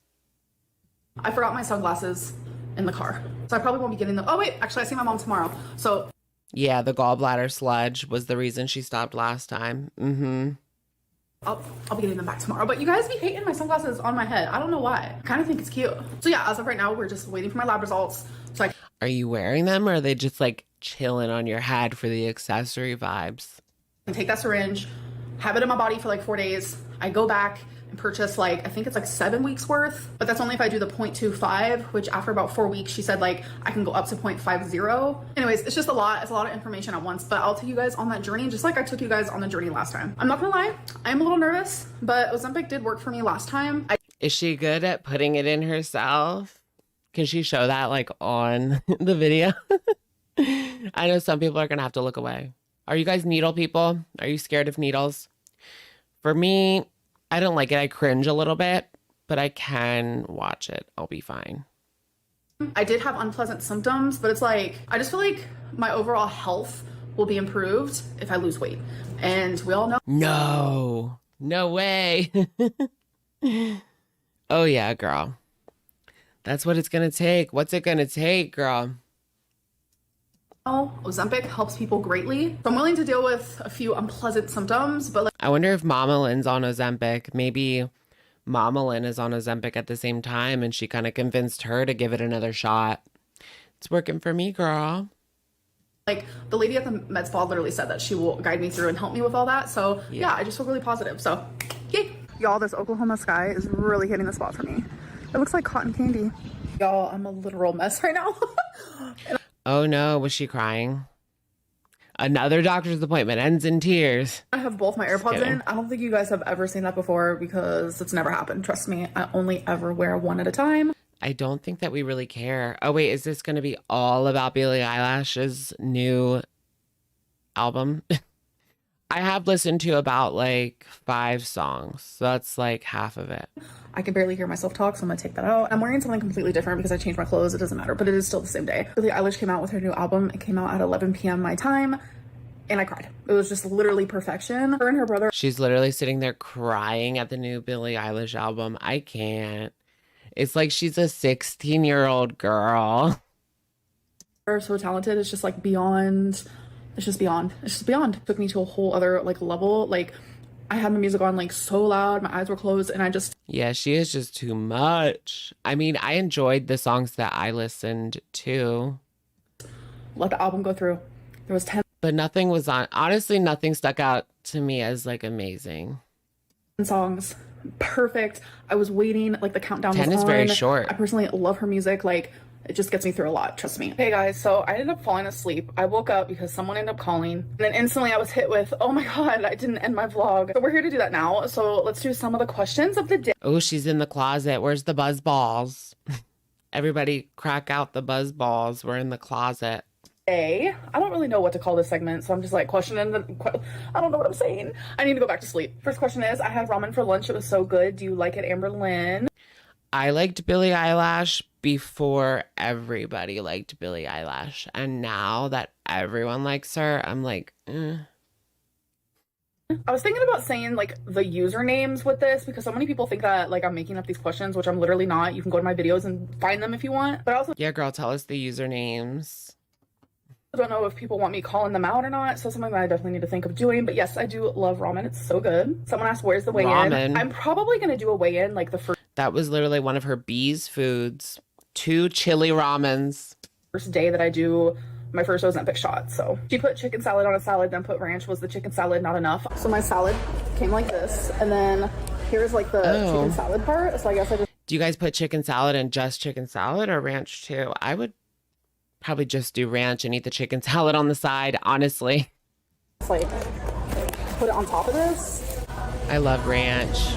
I forgot my sunglasses in the car, so I probably won't be getting them. Oh wait, actually I see my mom tomorrow. So yeah, the gallbladder sludge was the reason she stopped last time. I'll be getting them back tomorrow. But you guys be hating my sunglasses on my head. I don't know why. I kind of think it's cute. So yeah, as of right now, we're just waiting for my lab results. So are you wearing them, or are they just like chilling on your head for the accessory vibes? I take that syringe, have it in my body for like 4 days. I go back and purchase like, I think it's like 7 weeks worth, but that's only if I do the 0.25, which after about 4 weeks, she said like I can go up to 0.50. Anyways, it's just a lot. It's a lot of information at once, but I'll take you guys on that journey just like I took you guys on the journey last time. I'm not gonna lie, I am a little nervous, but Ozempic did work for me last time. Is she good at putting it in herself? Can she show that like on the video? I know some people are gonna have to look away. Are you guys needle people? Are you scared of needles? For me, I don't like it. I cringe a little bit, but I can watch it. I'll be fine. I did have unpleasant symptoms, but it's like, I just feel like my overall health will be improved if I lose weight. And we all know. No way. Oh yeah, girl. That's what it's going to take. What's it going to take, girl? Ozempic helps people greatly. So I'm willing to deal with a few unpleasant symptoms, but like, I wonder if Mama Lynn's on Ozempic. Maybe Mama Lynn is on Ozempic at the same time and she kind of convinced her to give it another shot. It's working for me, girl. Like the lady at the med spa literally said that she will guide me through and help me with all that. So yeah, I just feel really positive. So yay. Y'all, this Oklahoma sky is really hitting the spot for me. It looks like cotton candy. Y'all, I'm a literal mess right now. Oh no, was she crying? Another doctor's appointment ends in tears. I have both my AirPods in. I don't think you guys have ever seen that before because it's never happened. Trust me, I only ever wear one at a time. I don't think that we really care. Oh wait, is this going to be all about Billie Eilish's new album? I have listened to about like 5 songs, so that's like half of it. I can barely hear myself talk, so I'm gonna take that out. I'm wearing something completely different because I changed my clothes. It doesn't matter, but it is still the same day. Billie Eilish came out with her new album. It came out at 11 p.m. my time, and I cried. It was just literally perfection. Her and her brother. She's literally sitting there crying at the new Billie Eilish album. I can't. It's like she's a 16-year-old girl. They're so talented. It's just like beyond. It's just beyond. It's just beyond. It took me to a whole other like level. Like I had my music on like so loud, my eyes were closed, and I just. Yeah, she is just too much. I mean, I enjoyed the songs that I listened to. Let the album go through. There was 10. But nothing was on. Honestly, nothing stuck out to me as like amazing. Songs. Perfect. I was waiting, like the countdown 10 was is on. very short. I personally love her music. Like it just gets me through a lot, trust me. Hey guys, so I ended up falling asleep. I woke up because someone ended up calling. And then instantly I was hit with, oh my God, I didn't end my vlog. So we're here to do that now. So let's do some of the questions of the day. Oh, she's in the closet. Where's the buzz balls? Everybody crack out the buzz balls. We're in the closet. I don't really know what to call this segment, so I'm just like questioning I don't know what I'm saying. I need to go back to sleep. First question is, I had ramen for lunch. It was so good. Do you like it, Amber Lynn? I liked Billie Eilish before everybody liked Billie Eilish. And now that everyone likes her, I'm like, I was thinking about saying like the usernames with this because so many people think that like I'm making up these questions, which I'm literally not. You can go to my videos and find them if you want. But I also yeah, girl, tell us the usernames. I don't know if people want me calling them out or not, so something that I definitely need to think of doing. But yes, I do love ramen. It's so good. Someone asked, where's the weigh-in? I'm probably going to do a weigh-in like the That was literally one of her bee's foods. 2 chili ramens. first day that I do my first Ozempic shot. So she put chicken salad on a salad, then put ranch. Was the chicken salad not enough? So my salad came like this. And then here's like the chicken salad part. So I guess I just... Do you guys put chicken salad and just chicken salad or ranch too? I would probably just do ranch and eat the chicken salad on the side, honestly. like put it on top of this. I love ranch.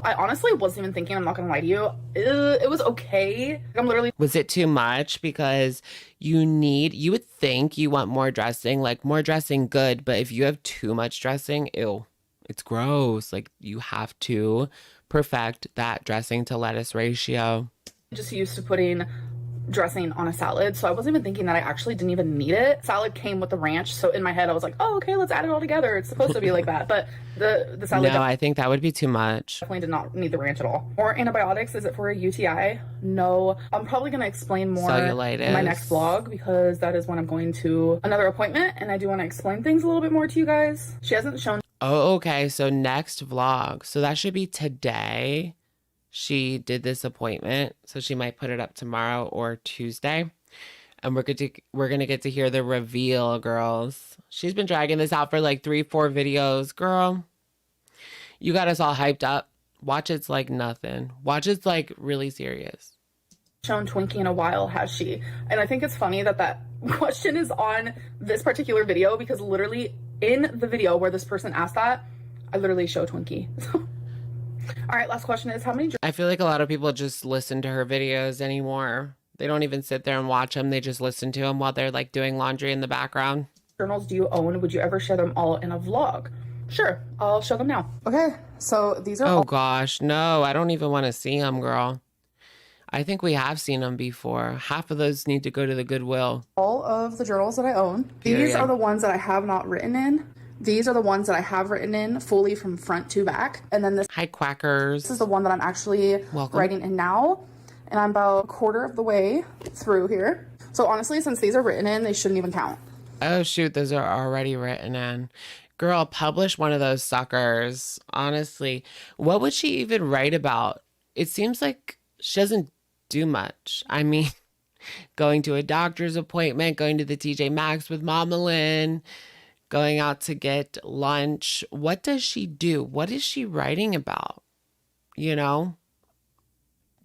I honestly wasn't even thinking, I'm not gonna lie to you. It was okay. I'm literally... Was it too much? Because you would think you want more dressing, like more dressing good, but if you have too much dressing, ew, it's gross. Like you have to perfect that dressing to lettuce ratio. Just used to putting dressing on a salad, so I wasn't even thinking that I actually didn't even need it. Salad came with the ranch, so in my head I was like, oh, okay, let's add it all together. It's supposed to be like that. But the salad... No, I think that would be too much. Definitely did not need the ranch at all. More antibiotics. Is it for a UTI? No. I'm probably going to explain more Cellulitis. in my next vlog because that is when I'm going to another appointment, and I do want to explain things a little bit more to you guys. She hasn't shown... Oh, okay, so next vlog. So that should be today. She did this appointment, so she might put it up tomorrow or Tuesday. And we're gonna get to hear the reveal, girls. She's been dragging this out for like 3-4 videos, girl. You got us all hyped up. Watch it's like nothing. Watch it's like really serious. Shown Twinkie in a while, has she? And I think it's funny that that question is on this particular video because literally in the video where this person asked that, I literally show Twinkie. All right, last question is how many... I feel like a lot of people just listen to her videos anymore. They don't even sit there and watch them. They just listen to them while they're like doing laundry in the background. Journals do you own? Would you ever share them all in a vlog? Sure, I'll show them now. Okay, so these are... Oh gosh, no, I don't even want to see them, girl. I think we have seen them before. Half of those need to go to the Goodwill. All of the journals that I own. Period. These are the ones that I have not written in. These are the ones that I have written in fully from front to back. And then this... Hi, quackers. This is the one that I'm actually writing in now. And I'm about a quarter of the way through here. So honestly, since these are written in, they shouldn't even count. Oh shoot, those are already written in. Girl, publish one of those suckers. Honestly, what would she even write about? It seems like she doesn't do much. I mean, going to a doctor's appointment, going to the TJ Maxx with Mama Lynn, going out to get lunch. What does she do? What is she writing about? You know?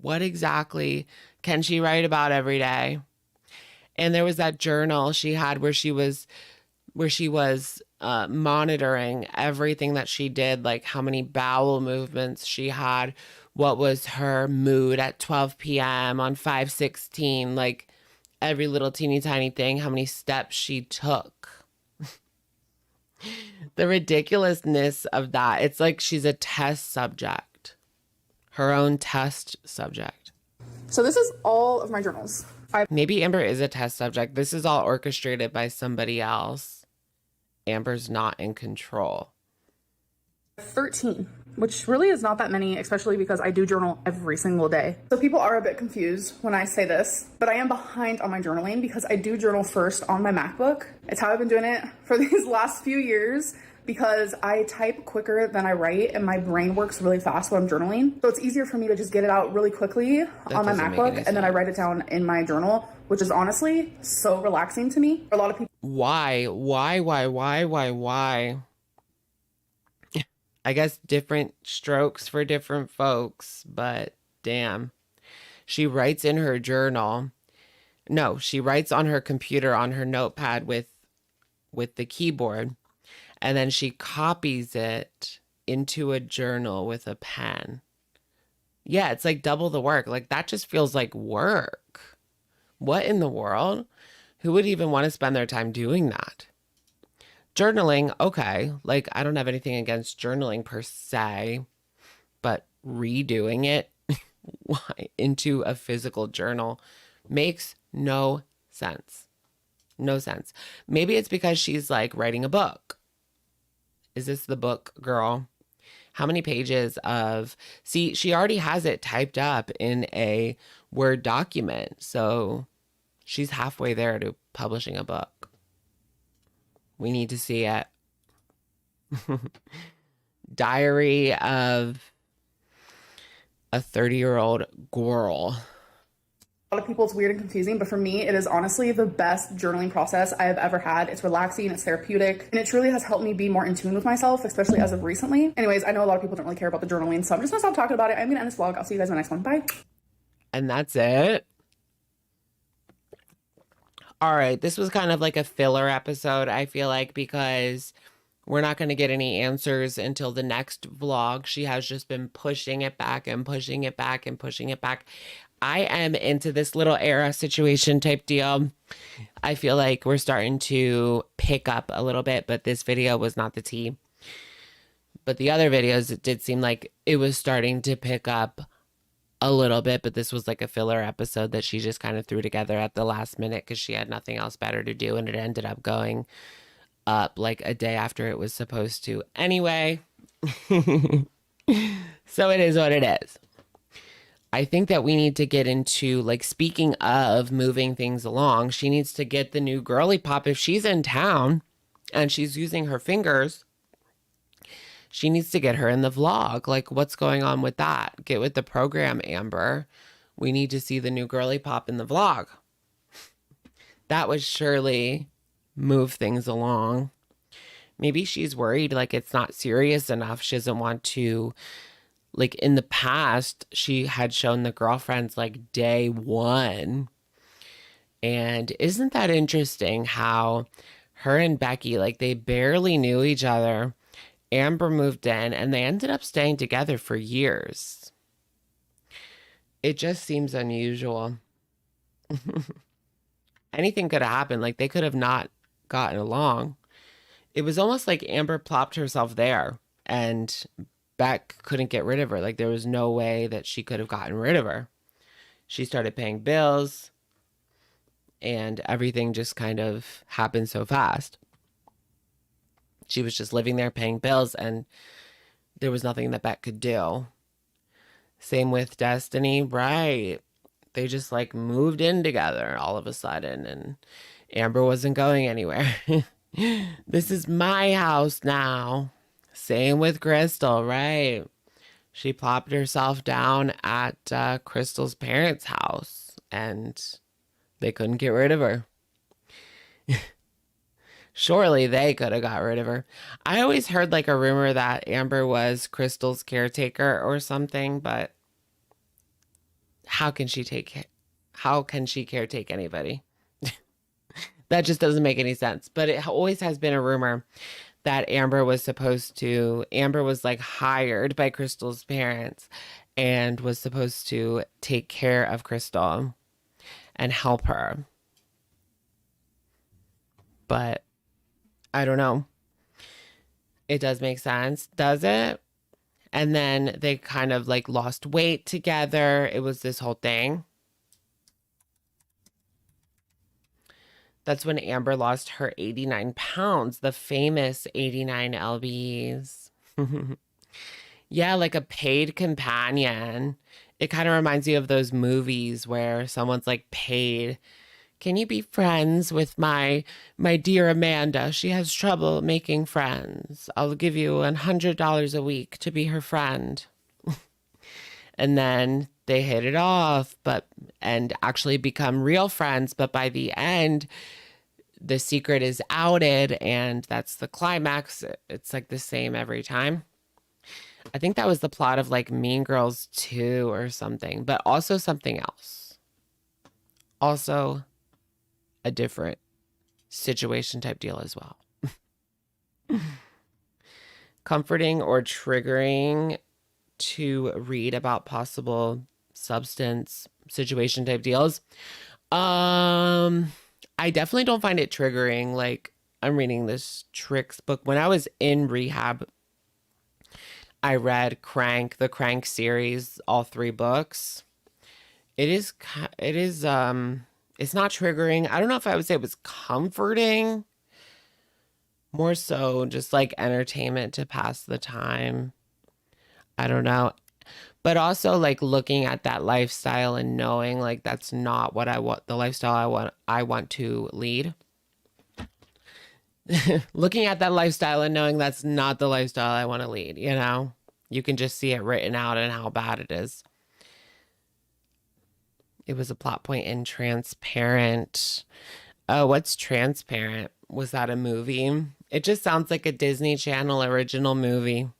What exactly can she write about every day? And there was that journal she had where she was monitoring everything that she did, like how many bowel movements she had, what was her mood at 12 p.m. on 5/16, like every little teeny tiny thing, how many steps she took. The ridiculousness of that. It's like she's a test subject, her own test subject. So this is all of my journals. Maybe Amber is a test subject. This is all orchestrated by somebody else. Amber's not in control. 13, which really is not that many, especially because I do journal every single day. So people are a bit confused when I say this, but I am behind on my journaling because I do journal first on my MacBook. It's how I've been doing it for these last few years because I type quicker than I write and my brain works really fast when I'm journaling. So it's easier for me to just get it out really quickly on my MacBook and then I write it down in my journal, which is honestly so relaxing to me. A lot of people... Why? I guess different strokes for different folks, but damn. She writes in her journal. No, she writes on her computer, on her notepad with the keyboard, and then she copies it into a journal with a pen. Yeah, it's like double the work. Like that just feels like work. What in the world? Who would even want to spend their time doing that? Journaling, okay. Like, I don't have anything against journaling per se, but redoing it into a physical journal makes no sense. No sense. Maybe it's because she's like writing a book. Is this the book, girl? How many pages of... See, she already has it typed up in a Word document. So she's halfway there to publishing a book. We need to see it. Diary of a 30-year-old gorl. A lot of people, it's weird and confusing, but for me, it is honestly the best journaling process I have ever had. It's relaxing, it's therapeutic, and it truly has helped me be more in tune with myself, especially as of recently. Anyways, I know a lot of people don't really care about the journaling, so I'm just gonna stop talking about it. I'm gonna end this vlog. I'll see you guys in the next one. Bye. And that's it. All right, this was kind of like a filler episode, I feel like, because we're not going to get any answers until the next vlog. She has just been pushing it back and pushing it back and pushing it back. I am into this little era situation type deal. I feel like we're starting to pick up a little bit, but this video was not the tea. But the other videos, it did seem like it was starting to pick up a little bit, but this was like a filler episode that she just kind of threw together at the last minute because she had nothing else better to do, and it ended up going up like a day after it was supposed to. Anyway, so it is what it is. I think that we need to get into, like, speaking of moving things along, she needs to get the new girly pop. If she's in town and she's using her fingers, she needs to get her in the vlog. Like, what's going on with that? Get with the program, Amber. We need to see the new girly pop in the vlog. That would surely move things along. Maybe she's worried like it's not serious enough. She doesn't want to, like in the past, she had shown the girlfriends like day one. And isn't that interesting how her and Becky, like they barely knew each other. Amber moved in and they ended up staying together for years. It just seems unusual. Anything could have happened. Like they could have not gotten along. It was almost like Amber plopped herself there and Beck couldn't get rid of her. Like there was no way that she could have gotten rid of her. She started paying bills and everything just kind of happened so fast. She was just living there paying bills and there was nothing that Beck could do. Same with Destiny, right? They just like moved in together all of a sudden and Amber wasn't going anywhere. This is my house now. Same with Crystal, right? She plopped herself down at Crystal's parents' house and they couldn't get rid of her. Surely they could have got rid of her. I always heard like a rumor that Amber was Crystal's caretaker or something, but how can she caretake anybody? That just doesn't make any sense. But it always has been a rumor that Amber was like hired by Crystal's parents and was supposed to take care of Crystal and help her. But I don't know. It does make sense, does it? And then they kind of like lost weight together. It was this whole thing. That's when Amber lost her 89 pounds, the famous 89 lbs. Yeah, like a paid companion. It kind of reminds you of those movies where someone's like paid. Can you be friends with my dear Amanda? She has trouble making friends. I'll give you $100 a week to be her friend. And then they hit it off, and actually become real friends. But by the end, the secret is outed, and that's the climax. It's like the same every time. I think that was the plot of like Mean Girls 2 or something, but also something else. Also a different situation type deal as well. Comforting or triggering to read about possible substance situation type deals. I definitely don't find it triggering. Like I'm reading this tricks book. When I was in rehab, I read the Crank series, all 3 books. It's not triggering. I don't know if I would say it was comforting. More so just like entertainment to pass the time. I don't know. But also like looking at that lifestyle and knowing like that's not what I want, the lifestyle I want to lead. Looking at that lifestyle and knowing that's not the lifestyle I want to lead, you know? You can just see it written out and how bad it is. It was a plot point in Transparent. Oh, what's Transparent? Was that a movie? It just sounds like a Disney Channel original movie.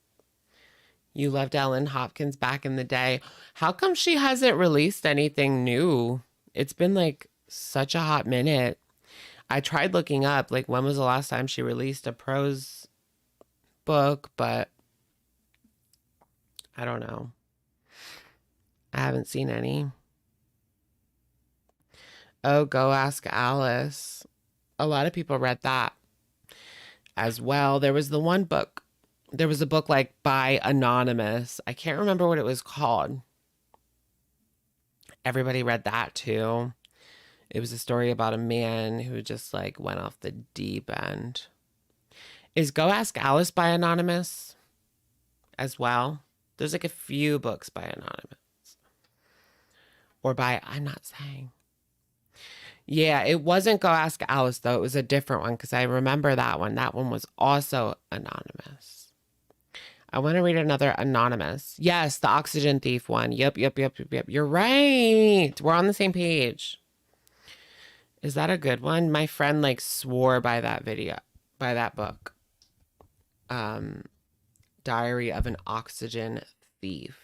You loved Ellen Hopkins back in the day. How come she hasn't released anything new? It's been like such a hot minute. I tried looking up, like, when was the last time she released a prose book, but I don't know. I haven't seen any. Oh, Go Ask Alice. A lot of people read that as well. There was a book like by Anonymous. I can't remember what it was called. Everybody read that too. It was a story about a man who just like went off the deep end. Is Go Ask Alice by Anonymous as well? There's like a few books by Anonymous. Or by, I'm not saying. Yeah, it wasn't Go Ask Alice though. It was a different one because I remember that one. That one was also anonymous. I want to read another anonymous. Yes, the Oxygen Thief one. Yep. You're right. We're on the same page. Is that a good one? My friend like swore by that book. Diary of an Oxygen Thief.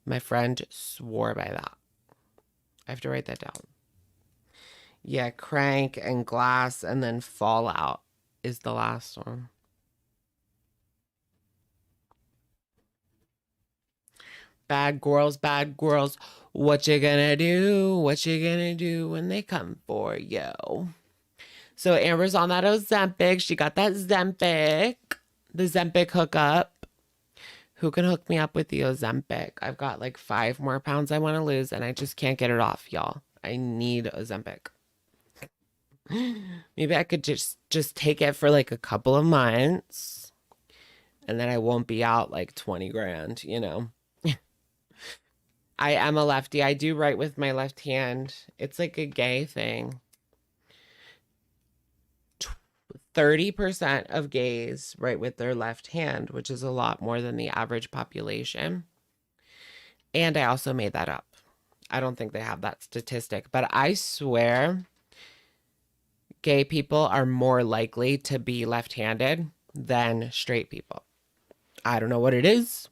My friend swore by that. I have to write that down. Yeah, Crank and Glass, and then Fallout is the last one. Bad girls, bad girls. What you gonna do? What you gonna do when they come for you? So Amber's on that Ozempic. She got that Zempic, the Zempic hookup. Who can hook me up with the Ozempic? I've got like 5 more pounds I want to lose, and I just can't get it off, y'all. I need Ozempic. Maybe I could just take it for like a couple of months, and then I won't be out like 20 grand, you know. I am a lefty. I do write with my left hand. It's like a gay thing. 30% of gays write with their left hand, which is a lot more than the average population. And I also made that up. I don't think they have that statistic, but I swear gay people are more likely to be left-handed than straight people. I don't know what it is.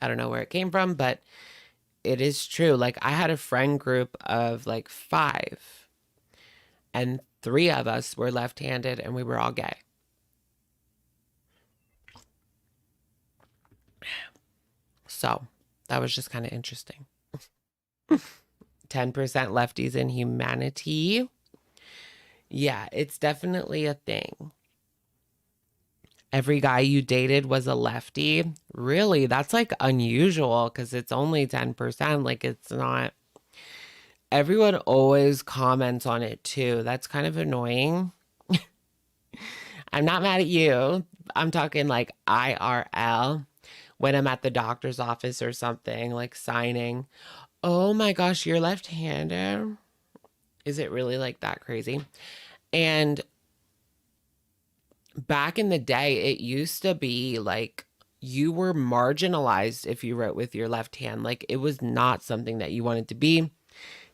I don't know where it came from, but it is true. Like, I had a friend group of like 5, and 3 of us were left-handed, and we were all gay. So that was just kind of interesting. 10% lefties in humanity. Yeah, it's definitely a thing. Every guy you dated was a lefty. Really? That's like unusual because it's only 10%. Like, it's not. Everyone always comments on it too. That's kind of annoying. I'm not mad at you. I'm talking like IRL when I'm at the doctor's office or something, like signing. Oh my gosh, you're left-handed. Is it really like that crazy? And back in the day, it used to be like you were marginalized if you wrote with your left hand. Like, it was not something that you wanted to be.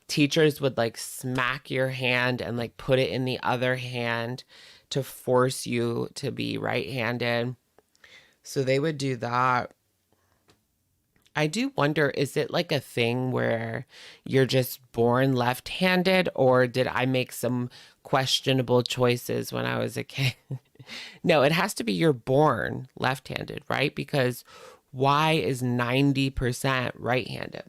Teachers would like smack your hand and like put it in the other hand to force you to be right-handed. So they would do that. I do wonder, is it like a thing where you're just born left-handed, or did I make some questionable choices when I was a kid? No, it has to be you're born left-handed, right? Because why is 90% right-handed?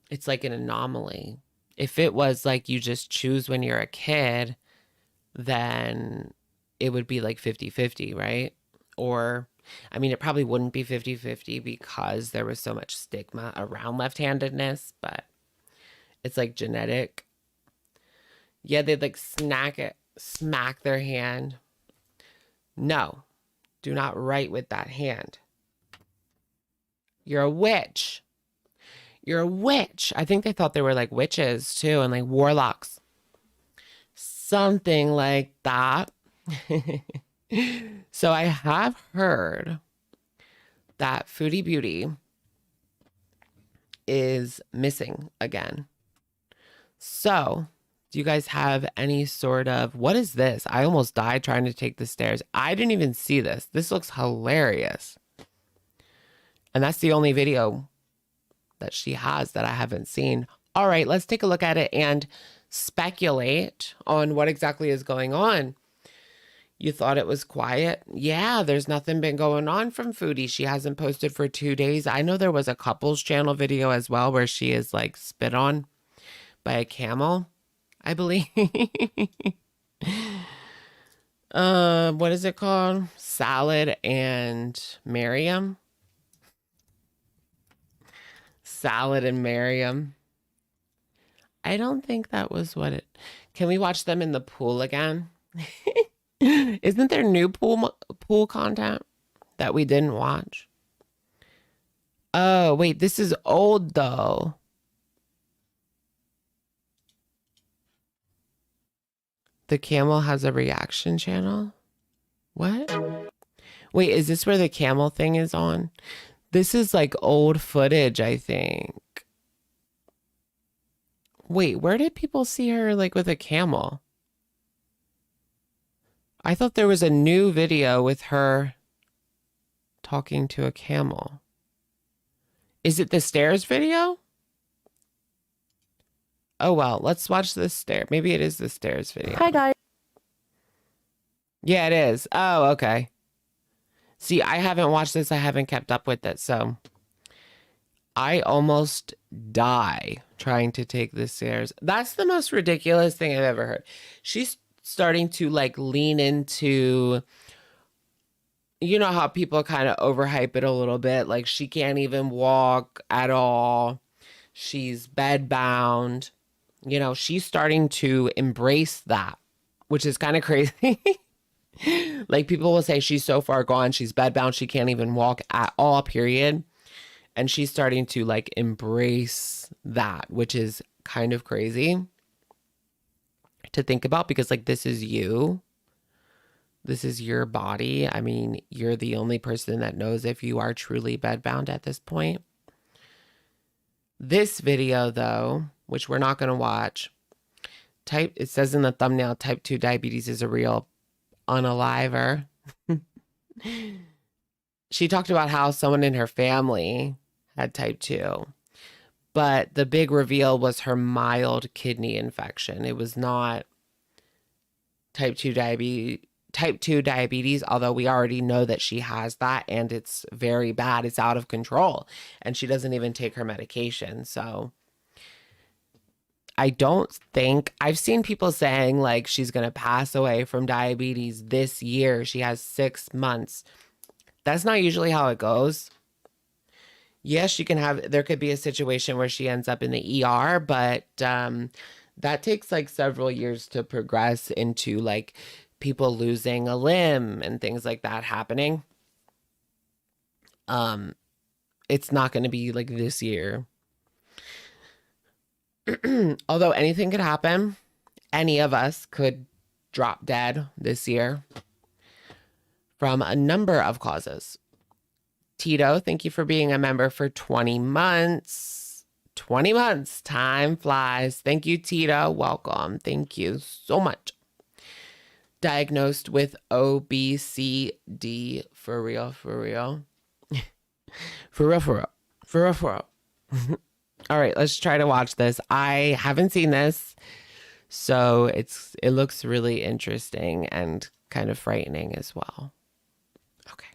It's like an anomaly. If it was like you just choose when you're a kid, then it would be like 50-50, right? Or, I mean, it probably wouldn't be 50-50 because there was so much stigma around left-handedness, but it's like genetic. Yeah, they'd like smack their hand. No, do not write with that hand. You're a witch. You're a witch. I think they thought they were like witches too, and like warlocks. Something like that. So I have heard that Foodie Beauty is missing again. So do you guys have any sort of, what is this? I almost died trying to take the stairs. I didn't even see this. This looks hilarious. And that's the only video that she has that I haven't seen. All right, let's take a look at it and speculate on what exactly is going on. You thought it was quiet? Yeah, there's nothing been going on from Foodie. She hasn't posted for 2 days. I know there was a couples channel video as well where she is like spit on by a camel, I believe. What is it called? Salad and Miriam. Salad and Miriam. I don't think that was what it... Can we watch them in the pool again? Isn't there new pool content that we didn't watch? Oh, wait, this is old though. The camel has a reaction channel? What? Wait, is this where the camel thing is on? This is like old footage, I think. Wait, where did people see her like with a camel? I thought there was a new video with her talking to a camel. Is it the stairs video? Oh, well, let's watch the stair. Maybe it is the stairs video. Hi, guys. Yeah, it is. Oh, okay. See, I haven't watched this. I haven't kept up with it. So I almost die trying to take the stairs. That's the most ridiculous thing I've ever heard. She's starting to like lean into, you know how people kind of overhype it a little bit. Like she can't even walk at all. She's bedbound. You know, she's starting to embrace that, which is kind of crazy. Like people will say she's so far gone, she's bedbound, she can't even walk at all, period. And she's starting to like embrace that, which is kind of crazy to think about because like this is you. This is your body. I mean, you're the only person that knows if you are truly bedbound at this point. This video though, which we're not going to watch, it says in the thumbnail, type 2 diabetes is a real unaliver. She talked about how someone in her family had type 2, but the big reveal was her mild kidney infection. It was not type 2 diabetes, although we already know that she has that and it's very bad. It's out of control and she doesn't even take her medication. So I don't think, I've seen people saying like she's going to pass away from diabetes this year. She has 6 months. That's not usually how it goes. Yes, there could be a situation where she ends up in the ER, but that takes like several years to progress into like people losing a limb and things like that happening. It's not going to be like this year. Although anything could happen, any of us could drop dead this year from a number of causes. Tito, thank you for being a member for 20 months. 20 months. Time flies. Thank you, Tito. Welcome. Thank you so much. Diagnosed with OBCD. For real, for real. For real, for real. For real, for real. All right, let's try to watch this. I haven't seen this, so it looks really interesting and kind of frightening as well. Okay.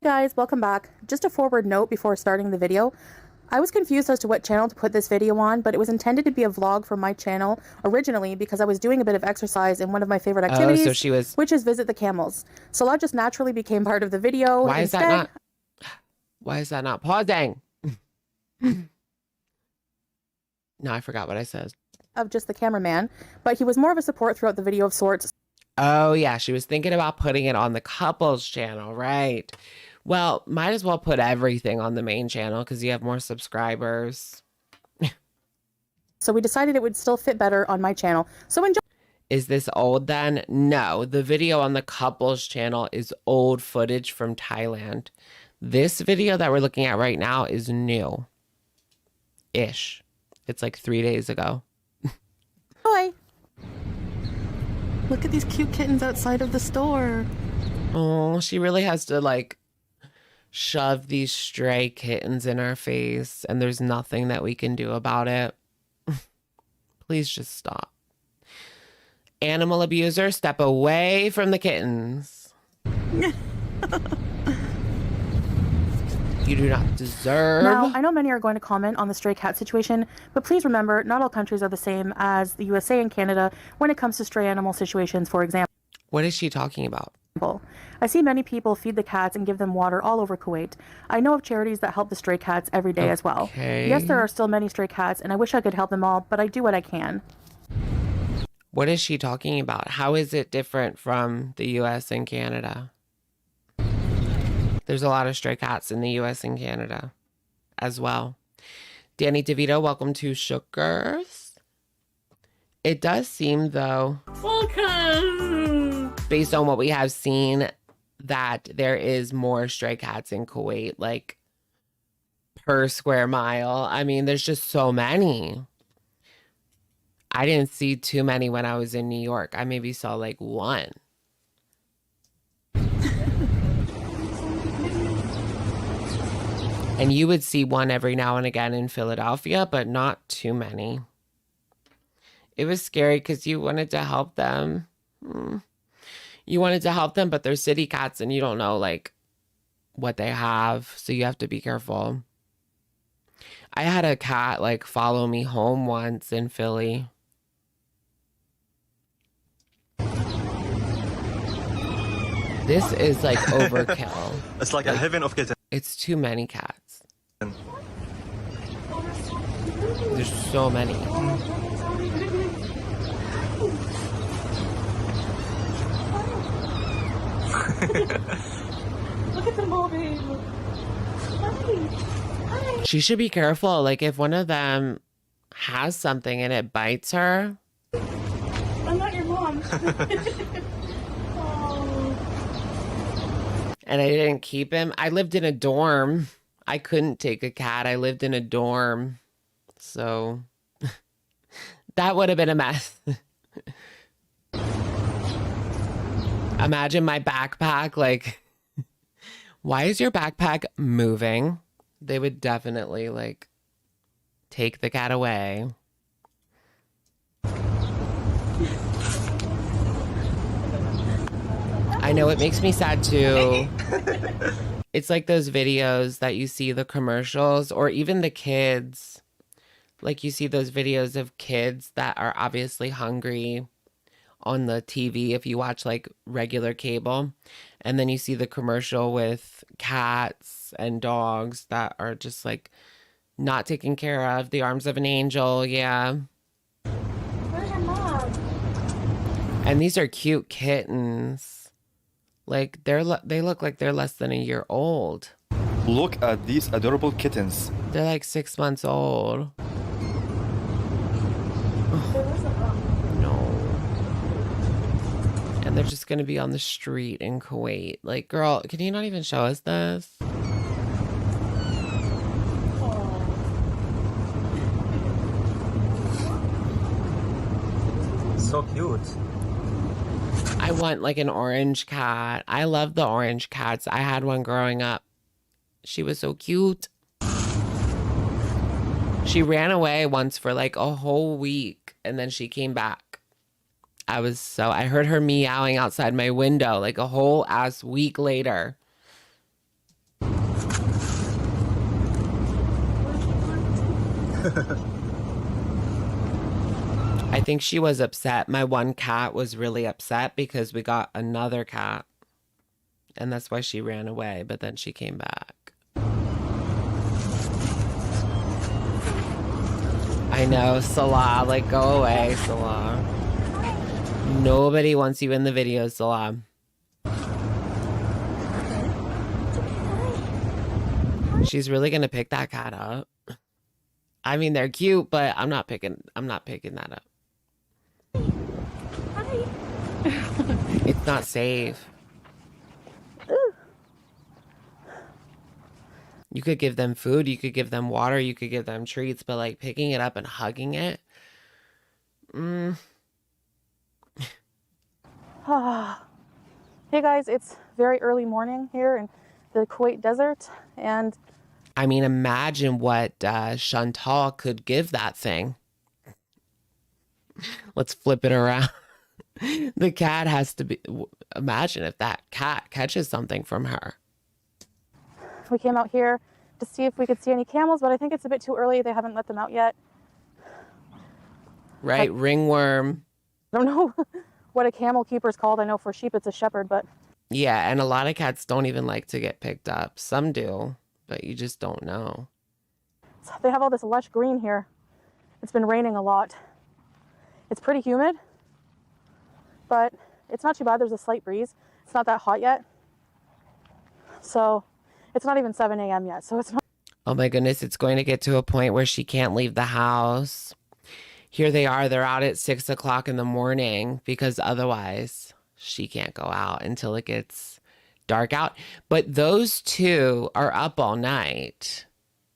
Hey guys, welcome back. Just a forward note before starting the video. I was confused as to what channel to put this video on, but it was intended to be a vlog for my channel originally because I was doing a bit of exercise in one of my favorite activities, which is visit the camels. So that just naturally became part of the video. Why is that not pausing? No, I forgot what I said. Of just the cameraman, but he was more of a support throughout the video of sorts. Oh yeah, she was thinking about putting it on the couples channel, right? Well, might as well put everything on the main channel because you have more subscribers. So we decided it would still fit better on my channel. So enjoy. Is this old then? No, the video on the couples channel is old footage from Thailand. This video that we're looking at right now is new. Ish. It's like 3 days ago. Boy. Look at these cute kittens outside of the store. Oh, she really has to like shove these stray kittens in our face and there's nothing that we can do about it. Please just stop. Animal abuser, step away from the kittens. You do not deserve. Now, I know many are going to comment on the stray cat situation, but please remember, not all countries are the same as the USA and Canada when it comes to stray animal situations, for example. What is she talking about? I see many people feed the cats and give them water all over Kuwait. I know of charities that help the stray cats every day as well. Yes, there are still many stray cats, and I wish I could help them all, but I do what I can. What is she talking about? How is it different from the US and Canada? There's a lot of stray cats in the US and Canada as well. Danny DeVito, welcome to Shookers. It does seem, though, based on what we have seen, that there is more stray cats in Kuwait, like, per square mile. I mean, there's just so many. I didn't see too many when I was in New York. I maybe saw like one. And you would see one every now and again in Philadelphia, but not too many. It was scary because you wanted to help them. You wanted to help them, but they're city cats and you don't know like what they have. So you have to be careful. I had a cat like follow me home once in Philly. This is like overkill. It's like a heaven of kittens. It's too many cats. There's so many. Look at the movie. Hi. She should be careful. Like if one of them has something and it bites her. I'm not your mom. Oh. And I didn't keep him. I lived in a dorm. I couldn't take a cat. I lived in a dorm. So that would have been a mess. Imagine my backpack, like, why is your backpack moving? They would definitely, like, take the cat away. I know it makes me sad, too. It's like those videos that you see, the commercials, or even the kids. Like, you see those videos of kids that are obviously hungry on the TV if you watch like regular cable, and then you see the commercial with cats and dogs that are just like not taken care of. The arms of an angel. Yeah. Where's your mom? And these are cute kittens. Like they look like they're less than a year old. Look at these adorable kittens. They're like 6 months old. And they're just going to be on the street in Kuwait. Like, girl, can you not even show us this? So cute. I want like an orange cat. I love the orange cats. I had one growing up. She was so cute. She ran away once for like a whole week and then she came back. I heard her meowing outside my window like a whole ass week later. I think she was upset. My one cat was really upset because we got another cat. And that's why she ran away, but then she came back. I know, Salah, like go away, Salah. Nobody wants you in the videos, Salah. She's really gonna pick that cat up. I mean, they're cute, but I'm not picking that up. Hi. It's not safe. You could give them food, you could give them water, you could give them treats, but like picking it up and hugging it. Hey guys, it's very early morning here in the Kuwait desert, and I mean, imagine what Chantal could give that thing. Let's flip it around. The cat has to be, imagine if that cat catches something from her. we came out here to see if we could see any camels, but I think it's a bit too early. They haven't let them out yet. Right, ringworm. I don't know what a camel keeper is called. I know for sheep it's a shepherd, but Yeah, and a lot of cats don't even like to get picked up. Some do, but you just don't know. they have all this lush green here. It's been raining a lot. It's pretty humid, but it's not too bad. There's a slight breeze. It's not that hot yet. So it's not even 7 a.m. yet. So it's not. Oh my goodness, it's going to get to a point where she can't leave the house. Here they are. They're out at 6 o'clock in the morning because otherwise she can't go out until it gets dark out. But those two are up all night.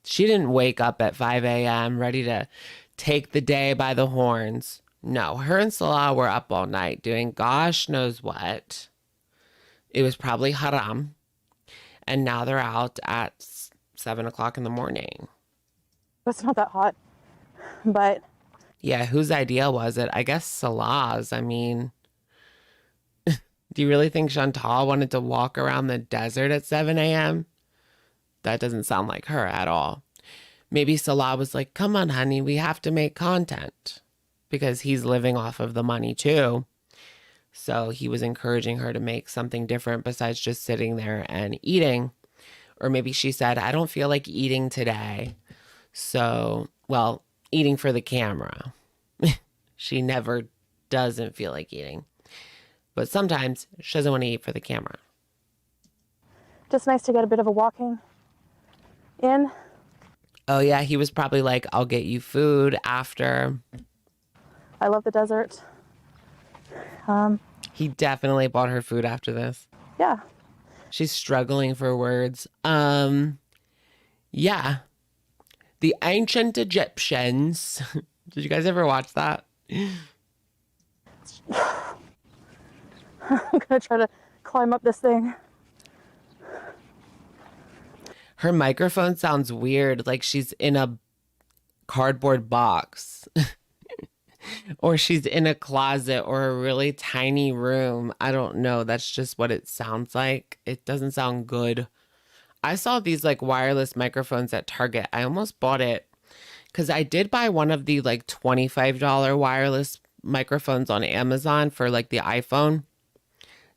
She didn't wake up at 5 a.m. ready to take the day by the horns. No, her and Salah were up all night doing gosh knows what. It was probably haram. And now they're out at 7 o'clock in the morning. It's not that hot, but... Yeah, whose idea was it? I guess Salah's. I mean, do you really think Chantal wanted to walk around the desert at 7 a.m.? That doesn't sound like her at all. Maybe Salah was like, come on, honey, we have to make content. Because he's living off of the money too. So he was encouraging her to make something different besides just sitting there and eating. Or maybe she said, I don't feel like eating today. So, well, eating for the camera. She never doesn't feel like eating. But sometimes she doesn't want to eat for the camera. Just nice to get a bit of a walking in. Oh, yeah, he was probably like, I'll get you food after. I love the desert. He definitely bought her food after this. Yeah. She's struggling for words. Yeah. The ancient Egyptians. Did you guys ever watch that? I'm gonna try to climb up this thing. Her microphone sounds weird, like she's in a cardboard box. Or she's in a closet or a really tiny room. I don't know. That's just what it sounds like. It doesn't sound good. I saw these like wireless microphones at Target. I almost bought it because I did buy one of the like $25 wireless microphones on Amazon for like the iPhone.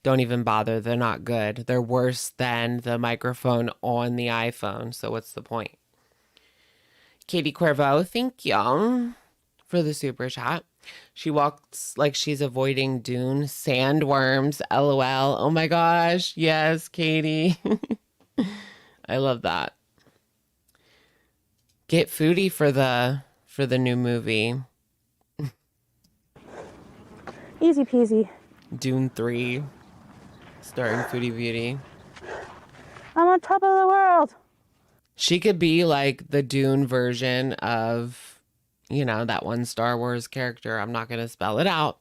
Don't even bother. They're not good. They're worse than the microphone on the iPhone. So what's the point? Katie Cuervo, thank you for the super chat. She walks like she's avoiding dune sandworms. LOL. Oh my gosh. Yes, Katie. I love that. Get foodie for the new movie. Easy peasy. Dune 3 starring Foodie Beauty. I'm on top of the world. She could be like the Dune version of, you know, that one Star Wars character. I'm not going to spell it out.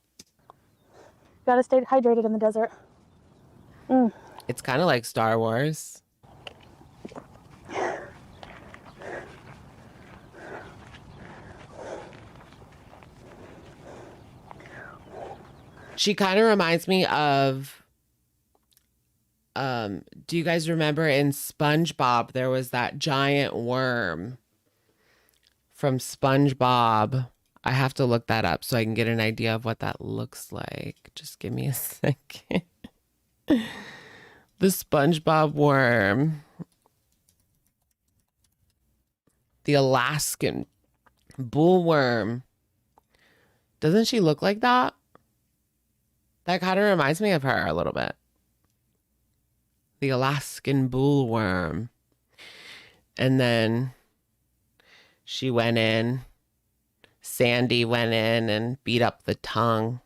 Gotta stay hydrated in the desert. It's kind of like Star Wars. She kind of reminds me of, do you guys remember in SpongeBob, there was that giant worm from SpongeBob. I have to look that up so I can get an idea of what that looks like. Just give me a second. The SpongeBob worm. The Alaskan bullworm. Doesn't she look like that? That kind of reminds me of her a little bit. The Alaskan bullworm. And then she went in. Sandy went in and beat up the tongue.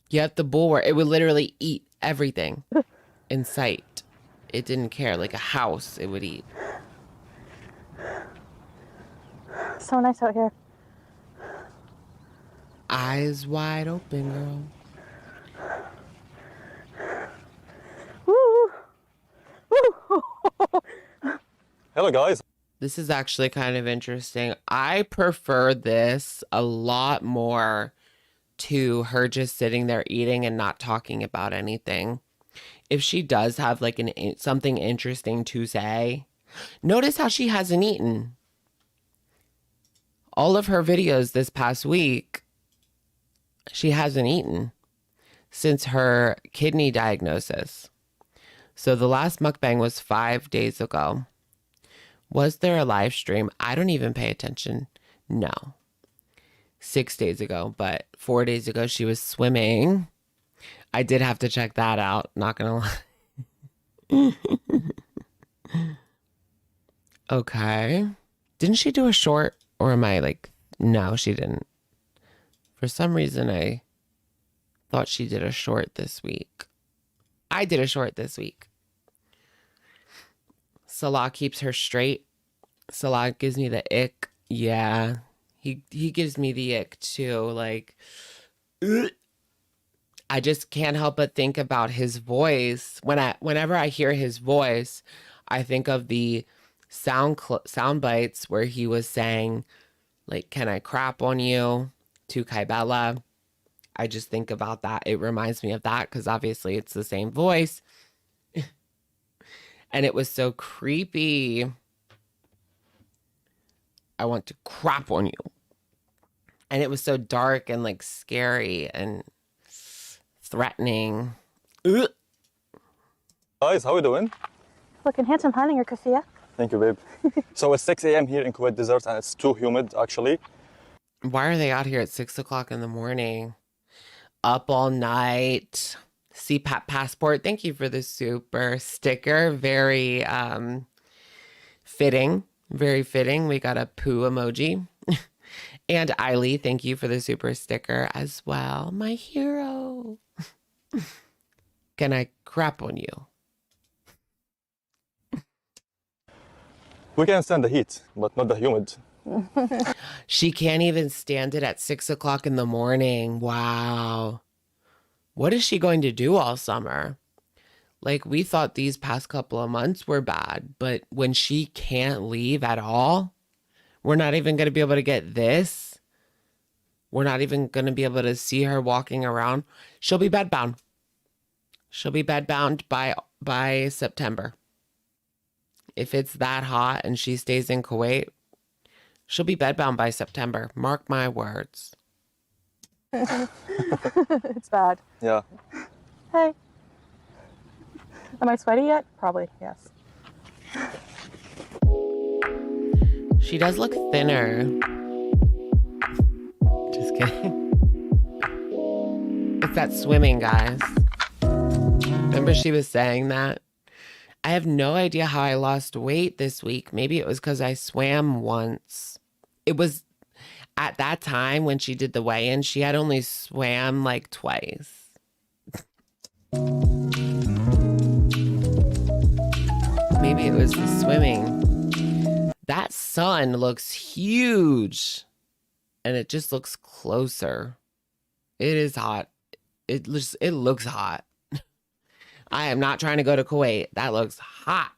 Yep, the bullworm. It would literally eat everything in sight. It didn't care. Like a house, it would eat. So nice out here. Eyes wide open, girl. Woo! Woo! Hello, guys. This is actually kind of interesting. I prefer this a lot more to her just sitting there eating and not talking about anything. If she does have like something interesting to say, notice how she hasn't eaten. All of her videos this past week, she hasn't eaten since her kidney diagnosis. So the last mukbang was 5 days ago. Was there a live stream? I don't even pay attention. No. 6 days ago, but 4 days ago she was swimming. I did have to check that out, not gonna lie. Okay. Didn't she do a short? Or am I like, no, she didn't. For some reason, I thought she did a short this week. I did a short this week. Salah keeps her straight Salah gives me the ick. Yeah. He gives me the ick too. Like, ugh. I just can't help but think about his voice. Whenever I hear his voice, I think of the sound bites where he was saying, like, "Can I crap on you?" to Kybella. I just think about that. It reminds me of that because obviously it's the same voice. And it was so creepy. I want to crap on you. And it was so dark and like scary and threatening. Ugh. Guys, how are you doing? Looking handsome, honey, your kafia. Thank you, babe. So it's 6 a.m. here in Kuwait Desert and it's too humid actually. Why are they out here at 6 o'clock in the morning? Up all night. CPAP passport. Thank you for the super sticker. Very fitting. Very fitting. We got a poo emoji. And eerily, thank you for the super sticker as well. My hero. Can I crap on you? We can stand the heat, but not the humid. She can't even stand it at 6 o'clock in the morning. Wow. What is she going to do all summer? Like, we thought these past couple of months were bad, but when she can't leave at all, we're not even going to be able to get this. We're not even going to be able to see her walking around. She'll be bedbound. She'll be bedbound by September. If it's that hot and she stays in Kuwait, she'll be bedbound by September. Mark my words. It's bad. Yeah. Hey. Am I sweaty yet? Probably, yes. She does look thinner. Just kidding. It's that swimming, guys. Remember she was saying that? I have no idea how I lost weight this week. Maybe it was because I swam once. It was at that time when she did the weigh-in, she had only swam like twice. Maybe it was the swimming. That sun looks huge. And it just looks closer. It is hot. It looks hot. I am not trying to go to Kuwait. That looks hot.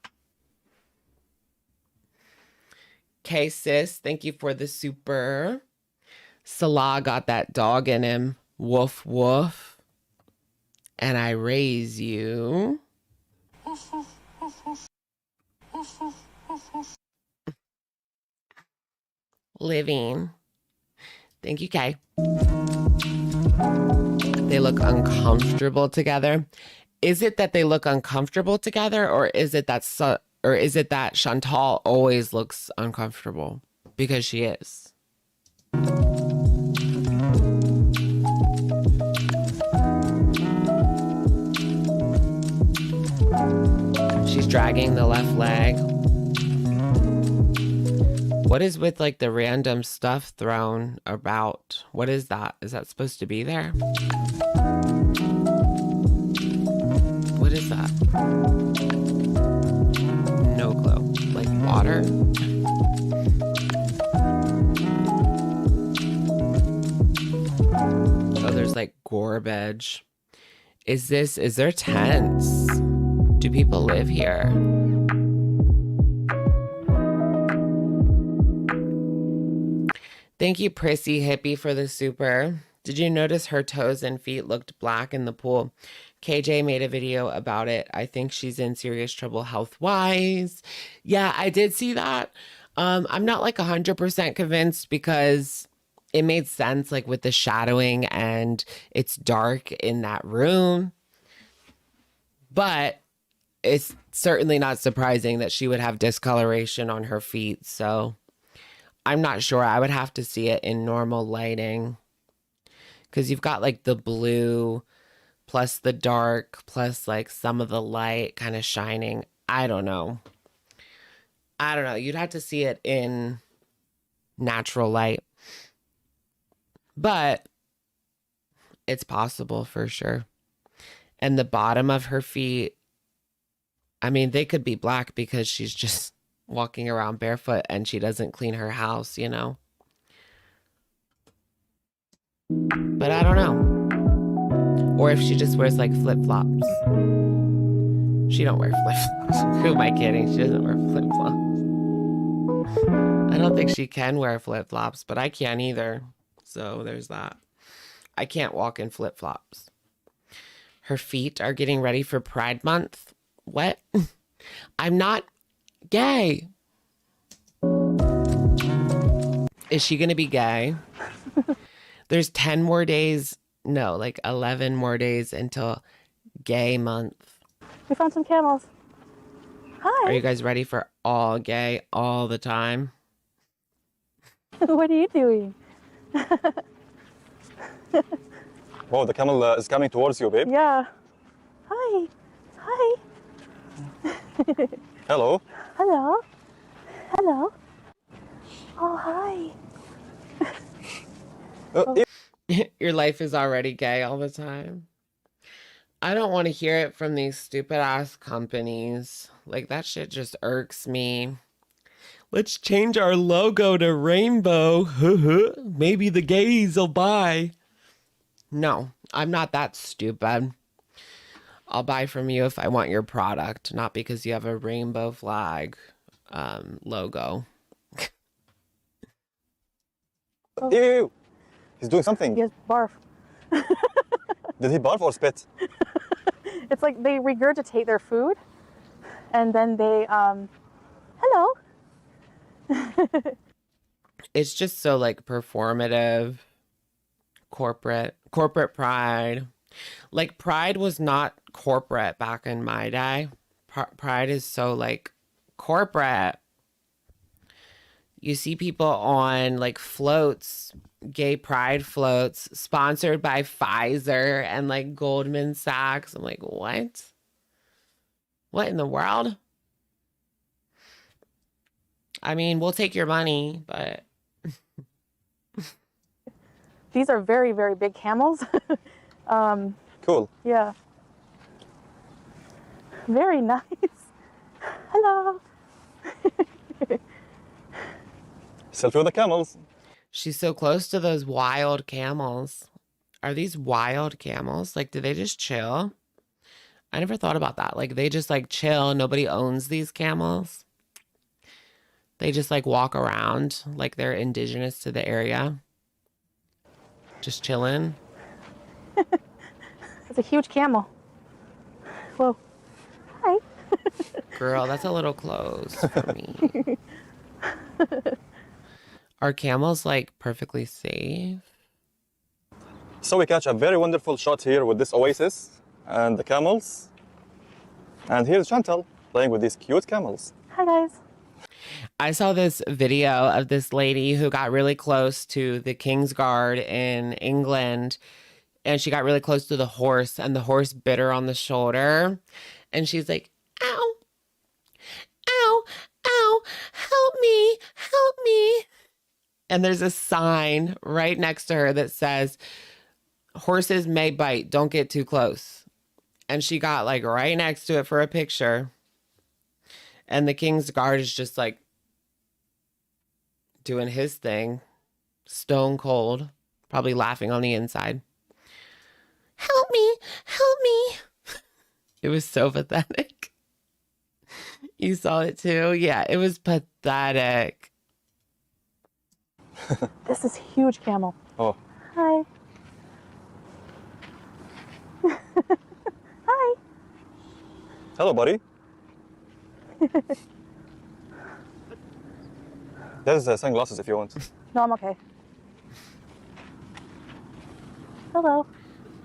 Okay, sis. Thank you for the super. Salah got that dog in him. Woof, woof. And I raise you. Living. Thank you, Kay. They look uncomfortable together. Is it that they look uncomfortable together, or is it that Chantal always looks uncomfortable? Because she is. She's dragging the left leg. What is with like the random stuff thrown about? What is that? Is that supposed to be there? What is that? No clue. Like water? Oh, there's like garbage. Is there tents? Do people live here? Thank you, Prissy Hippie, for the super. Did you notice her toes and feet looked black in the pool? KJ made a video about it. I think she's in serious trouble health-wise. Yeah, I did see that. I'm not like 100% convinced because it made sense like with the shadowing and it's dark in that room. But it's certainly not surprising that she would have discoloration on her feet. So I'm not sure. I would have to see it in normal lighting. Because you've got like the blue plus the dark plus like some of the light kind of shining. I don't know. You'd have to see it in natural light. But it's possible for sure. And the bottom of her feet, I mean, they could be black because she's just walking around barefoot and she doesn't clean her house, you know? But I don't know. Or if she just wears like flip-flops. She don't wear flip-flops. Who am I kidding? She doesn't wear flip-flops. I don't think she can wear flip-flops, but I can't either. So there's that. I can't walk in flip-flops. Her feet are getting ready for Pride Month. What? I'm not gay. Is she going to be gay? There's 10 more days. No, like 11 more days until gay month. We found some camels. Hi. Are you guys ready for all gay all the time? What are you doing? Whoa, the camel is coming towards you, babe. Yeah. Hi. Hi. Hello. Hello. Hello. Oh, hi. Your life is already gay all the time. I don't want to hear it from these stupid ass companies. Like, that shit just irks me. Let's change our logo to rainbow. Maybe the gays will buy. No, I'm not that stupid. I'll buy from you if I want your product, not because you have a rainbow flag logo. Oh. Ew. He's doing something. He has barf. Did he barf or spit? It's like they regurgitate their food and then they, hello. It's just so like performative, corporate pride. Like, pride was not corporate back in my day. Pride is so like corporate. You see people on like floats, gay pride floats, sponsored by Pfizer and like Goldman Sachs. I'm like, what? What in the world? I mean, we'll take your money, but... These are very, very big camels. Cool. Yeah. Very nice. Hello. Selfie with the camels. She's so close to those wild camels. Are these wild camels? Like, do they just chill? I never thought about that. Like, they just like chill. Nobody owns these camels. They just like walk around like they're indigenous to the area. Just chilling. It's a huge camel. Whoa. Hi. Girl, that's a little close for me. Are camels like perfectly safe? So we catch a very wonderful shot here with this oasis and the camels. And here's Chantal playing with these cute camels. Hi, guys. I saw this video of this lady who got really close to the King's Guard in England, and she got really close to the horse, and the horse bit her on the shoulder, and she's like, ow, ow, ow, help me, help me. And there's a sign right next to her that says, horses may bite, don't get too close. And she got like right next to it for a picture. And the King's Guard is just like doing his thing, stone cold, probably laughing on the inside. Help me, help me. It was so pathetic. You saw it too? Yeah, it was pathetic. This is huge camel. Oh. Hi. Hi. Hello, buddy. There's sunglasses if you want. No, I'm okay. Hello.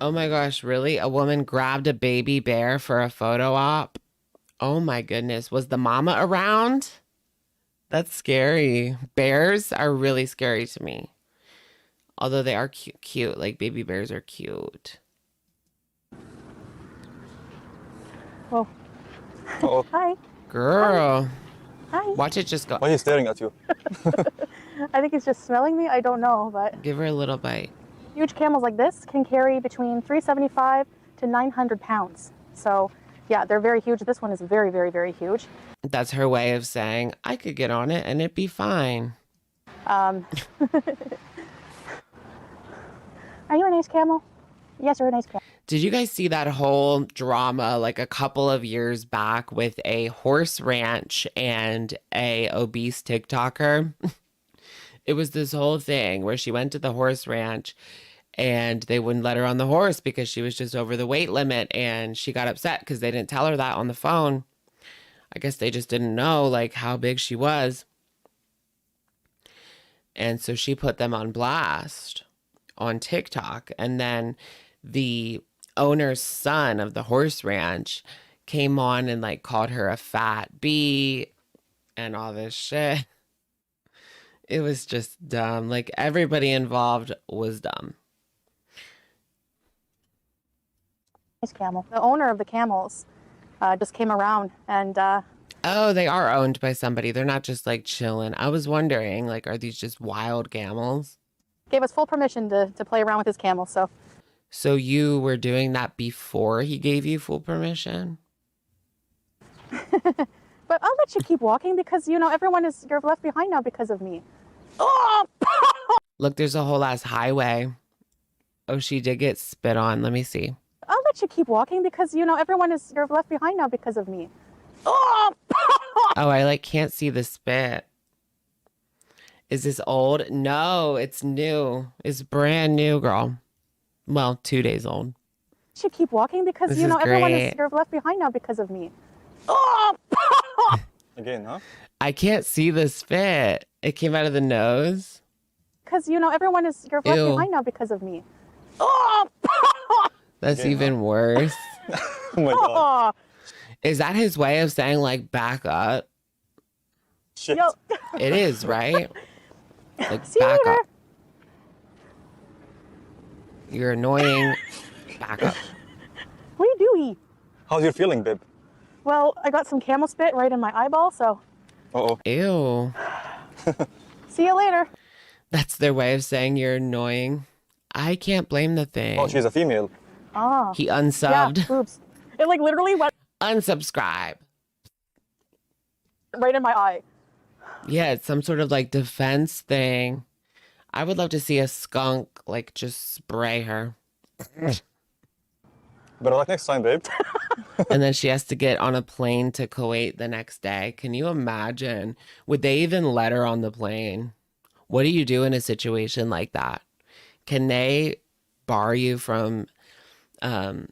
Oh my gosh, really? A woman grabbed a baby bear for a photo op? Oh my goodness. Was the mama around? That's scary. Bears are really scary to me. Although they are cute. Like, baby bears are cute. Whoa. Uh-oh. Hi. Girl. Hi. Watch it just go. Why are you staring at you? I think he's just smelling me. I don't know, but Give her a little bite. huge camels like this can carry between 375 to 900 pounds. So Yeah, they're very huge. This one is very, very, very huge. That's her way of saying, I could get on it and it'd be fine. Are you a nice camel? Yes, you're a nice camel. Did you guys see that whole drama like a couple of years back with a horse ranch and a obese TikToker? It was this whole thing where she went to the horse ranch and they wouldn't let her on the horse because she was just over the weight limit, and she got upset because they didn't tell her that on the phone. I guess they just didn't know like how big she was. And so she put them on blast on TikTok, and then the owner's son of the horse ranch came on and like called her a fat bee and all this shit. It was just dumb. Like everybody involved was dumb. Nice camel. The owner of the camels just came around and oh, they are owned by somebody. They're not just like chilling. I was wondering, like, are these just wild camels? gave us full permission to play around with his camels. So you were doing that before he gave you full permission? But I'll let you keep walking because, you know, you're left behind now because of me. Oh! Look, there's a whole ass highway. Oh, she did get spit on. Let me see. I'll let you keep walking because, you know, you're left behind now because of me. Oh! Oh, I like can't see the spit. Is this old? No, it's new. It's brand new, girl. Well, 2 days old. You keep walking because, This you know, is you're left behind now because of me. Oh! Again, huh? I can't see the spit. It came out of the nose. Because, you know, you're left Ew. behind now because of me. Oh! That's Again, even worse. Oh my god. Is that his way of saying, like, back up? Shit. Yo. It is, right? Like, See you back later. up. You're annoying. Back up. What are you doing? How's your feeling, babe? Well, I got some camel spit right in my eyeball, so Uh-oh. Ew. see you later. That's their way of saying you're annoying. I can't blame the thing. Oh, she's a female. Ah. He Yeah, unsubbed. oops. It like literally went Unsubscribe. right in my eye. Yeah, it's some sort of like defense thing. I would love to see a skunk like just spray her. Better luck next time, babe. And then she has to get on a plane to Kuwait the next day. Can you imagine? Would they even let her on the plane? What do you do in a situation like that? Can they bar you from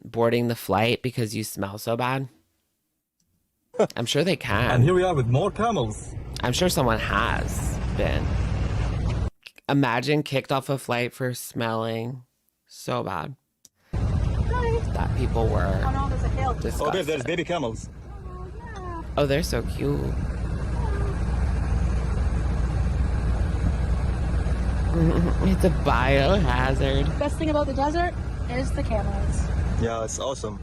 boarding the flight because you smell so bad? I'm sure they can. And here we are with more camels. I'm sure someone has been. Imagine kicked off a flight for smelling so bad. That people were no, there's a hill. Oh, babe, disgusted. there's baby camels. Oh, they're so cute. It's a biohazard. Best thing about the desert is the camels. Yeah, it's awesome.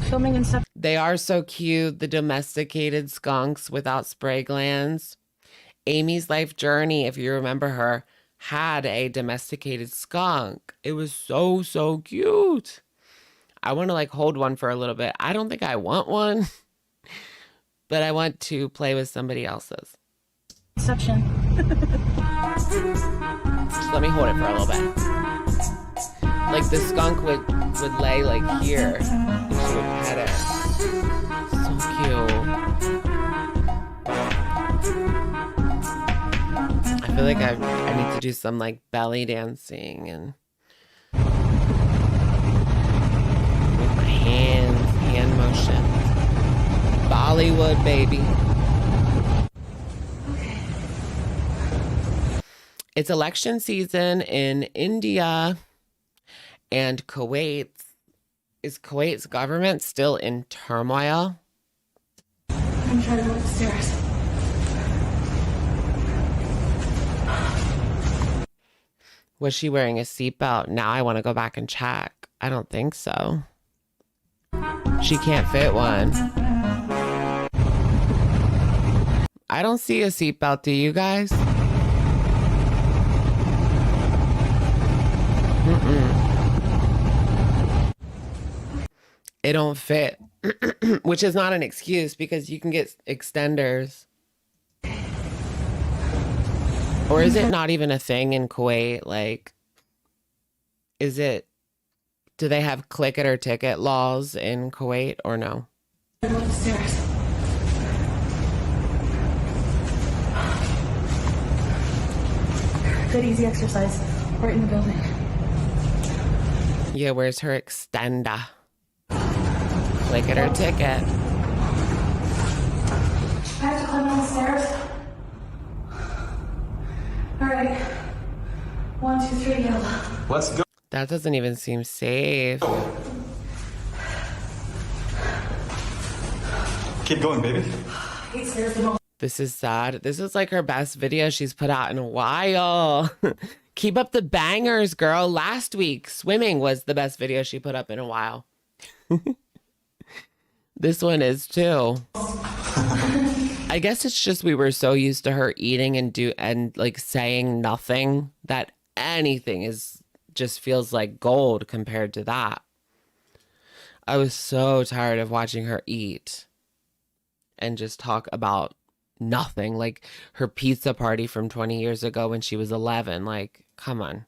Filming and stuff. They are so cute, the domesticated skunks without spray glands. Amy's life journey, if you remember her, had a domesticated skunk. It was so, so cute. I want to like hold one for a little bit. I don't think I want one, but I want to play with somebody else's. Inception. Let me hold it for a little bit. Like the skunk would lay like here. And she would pet it. So cute. I feel like I need to do some like belly dancing and with my hands, hand motions. Bollywood, baby. It's election season in India and Kuwait. Is Kuwait's government still in turmoil? I'm trying to go upstairs. Was she wearing a seatbelt? Now I want to go back and check. I don't think so. She can't fit one. I don't see a seatbelt, do you guys? Mm-mm. it don't fit, which is not an excuse because you can get extenders. Or is it not even a thing in Kuwait? Like, do they have click it or ticket laws in Kuwait or no? Go upstairs. Good easy exercise right in the building. Yeah, where's her extender? Click it or ticket. I have to climb down the stairs. All right. 1, 2, 3, go. Let's go. That doesn't even seem safe. Keep going, baby. I hate stairs the most. This is sad. This is like her best video she's put out in a while. Keep up the bangers, girl. Last week, swimming was the best video she put up in a while. This one is too. I guess it's just we were so used to her eating and like saying nothing that anything just feels like gold compared to that. I was so tired of watching her eat and just talk about nothing, like her pizza party from 20 years ago when she was 11. Like, come on.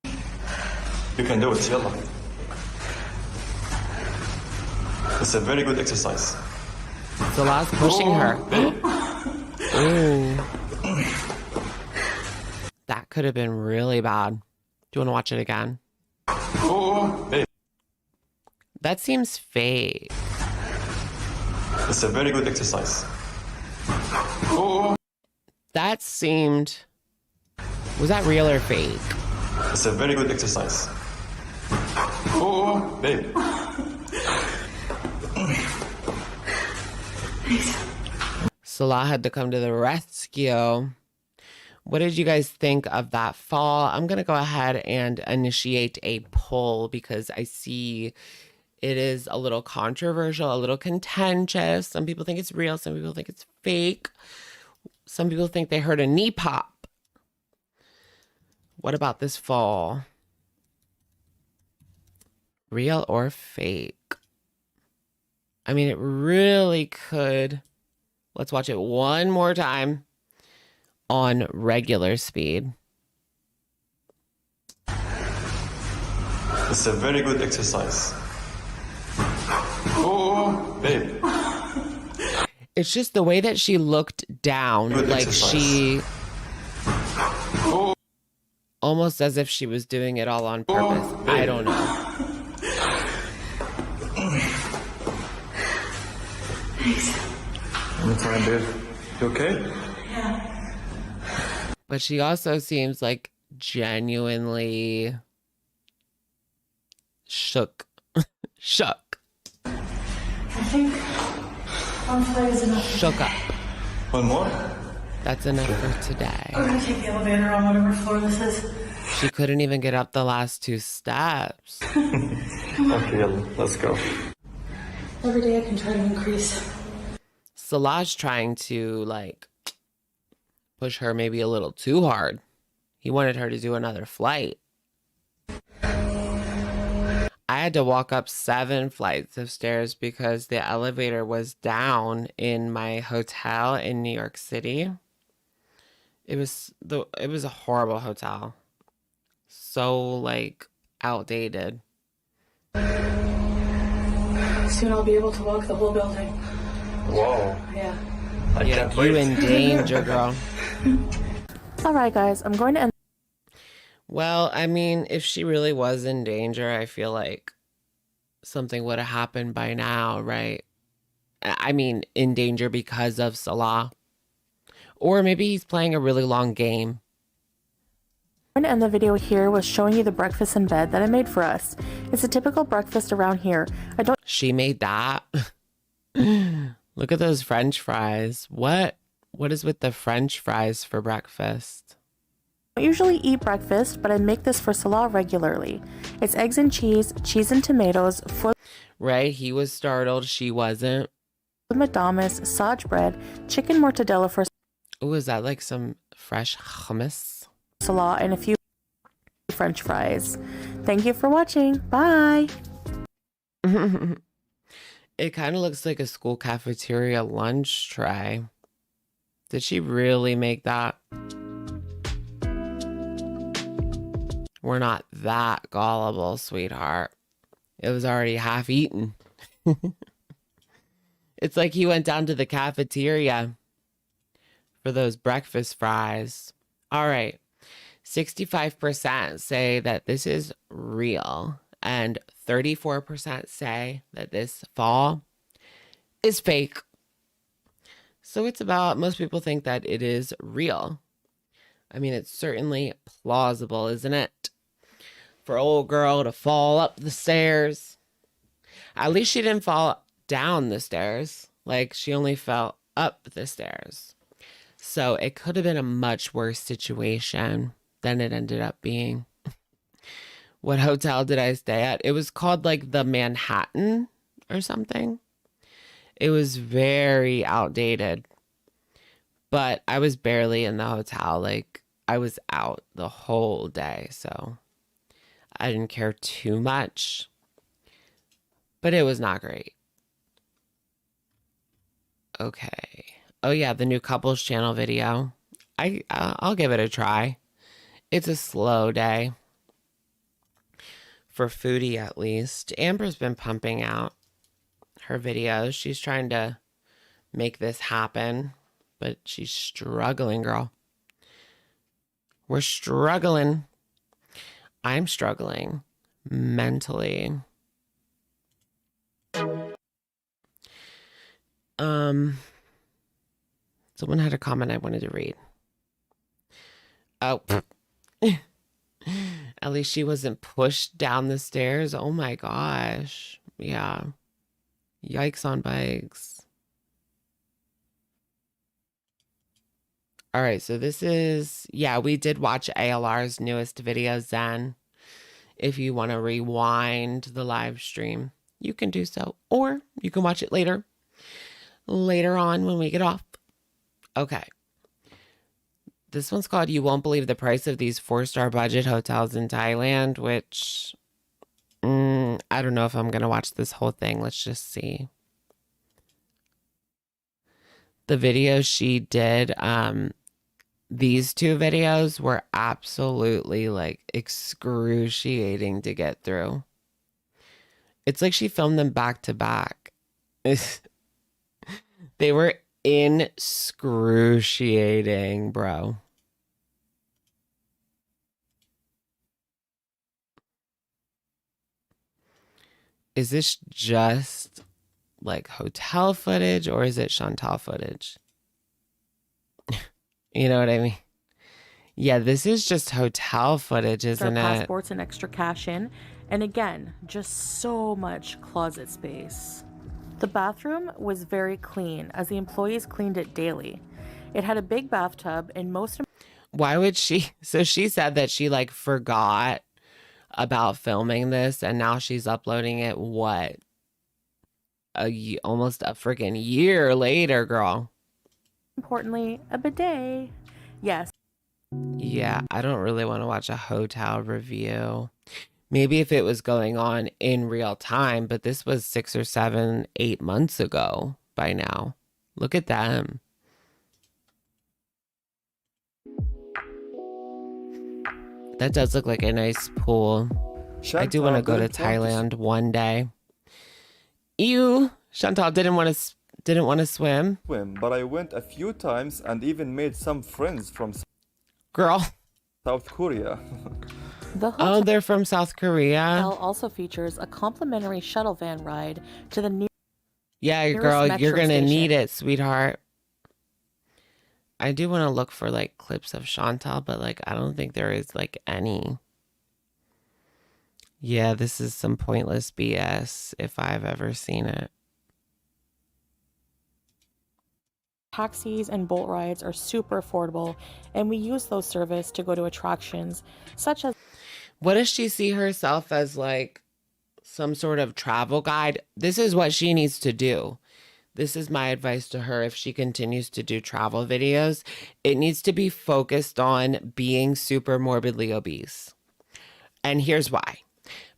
You can do it, yalla. It's a very good exercise. Salah's pushing her. Ooh. That could have been really bad. Do you want to watch it again? Oh, babe. That seems fake. It's a very good exercise. That seemed... Was that real or fake? It's a very good exercise. Oh, babe. Salah had to come to the rescue. What did you guys think of that fall? I'm going to go ahead and initiate a poll because I see it is a little controversial, a little contentious. Some people think it's real. Some people think it's fake. Some people think they heard a knee pop. What about this fall? Real or fake? I mean, it really could. Let's watch it one more time on regular speed. It's a very good exercise. Oh, babe. It's just the way that she looked down, Good like exercise. she almost as if she was doing it all on purpose. I don't know. Anytime, babe. You okay? Yeah. But she also seems like genuinely shook. Shook. I think one flight is enough. Shook up. One more? That's enough for today. We're gonna take the elevator on whatever floor this is. She couldn't even get up the last 2 steps. Okay, yalla. Let's go. Every day I can try to increase. Salah's trying to like push her maybe a little too hard. He wanted her to do another flight. I had to walk up 7 flights of stairs because the elevator was down in my hotel in New York City. It was a horrible hotel. So like outdated. Soon I'll be able to walk the whole building. Wow. Yeah. I Yeah, can't you wait. in danger, girl. Alright guys, I'm going to end. Well, I mean, if she really was in danger, I feel like something would have happened by now, right? I mean, in danger because of Salah. Or maybe he's playing a really long game. I'm going to end the video here with showing you the breakfast in bed that I made for us. It's a typical breakfast around here. I don't She made that. Look at those French fries. What is with the French fries for breakfast? usually eat breakfast, but I make this for Salah regularly. It's eggs and cheese and tomatoes, full Right? He was startled. She wasn't. of madames, Saj bread, chicken mortadella for Oh, is that like some fresh hummus? Salah, and a few French fries. Thank you for watching. Bye! It kind of looks like a school cafeteria lunch tray. Did she really make that? We're not that gullible, sweetheart. It was already half eaten. It's like he went down to the cafeteria for those breakfast fries. All right. 65% say that this is real, and 34% say that this fall is fake. So it's about, most people think that it is real. I mean, it's certainly plausible, isn't it? For old girl to fall up the stairs. At least she didn't fall down the stairs. Like, she only fell up the stairs. So it could have been a much worse situation than it ended up being. What hotel did I stay at? It was called like the Manhattan or something. It was very outdated. But I was barely in the hotel. Like, I was out the whole day. So I didn't care too much. But it was not great. Okay. Oh yeah, the new couples channel video. I'll give it a try. It's a slow day. For foodie, at least. Amber's been pumping out her videos. She's trying to make this happen, but she's struggling, girl. We're struggling. I'm struggling mentally. Someone had a comment I wanted to read. Oh. At least she wasn't pushed down the stairs. Oh my gosh. Yeah. Yikes on bikes. All right, so this is, yeah, we did watch ALR's newest video, Zen. If you want to rewind the live stream, you can do so. Or you can watch it later on when we get off. Okay. This one's called You Won't Believe the Price of These 4-Star Budget Hotels in Thailand, which I don't know if I'm going to watch this whole thing. Let's just see. The videos she did, these two videos were absolutely like excruciating to get through. It's like she filmed them back to back. They were excruciating, bro. Is this just like hotel footage or is it Chantal footage? You know what I mean? Yeah, this is just hotel footage, isn't it? Passports and extra cash in. And again, just so much closet space. The bathroom was very clean as the employees cleaned it daily. It had a big bathtub and most... Why would she? So she said that she like forgot about filming this and now she's uploading it, what? Almost a freaking year later, girl. Importantly, a bidet. Yes. Yeah, I don't really want to watch a hotel review. Maybe if it was going on in real time, but this was 6 or 7, 8 months ago by now. Look at them. That does look like a nice pool. I do want to go to Thailand one day. Ew, Chantal didn't want to swim. But I went a few times and even made some friends from Girl. South Korea. The hotel they're from South Korea. also features a complimentary shuttle van ride to the nearest girl, metro you're gonna station. need it, sweetheart. I do want to look for like clips of Chantal, but like I don't think there is like any. Yeah, this is some pointless BS if I've ever seen it. Taxis and boat rides are super affordable, and we use those services to go to attractions such as... What does she see herself as, like some sort of travel guide? This is what she needs to do. This is my advice to her if she continues to do travel videos. It needs to be focused on being super morbidly obese. And here's why.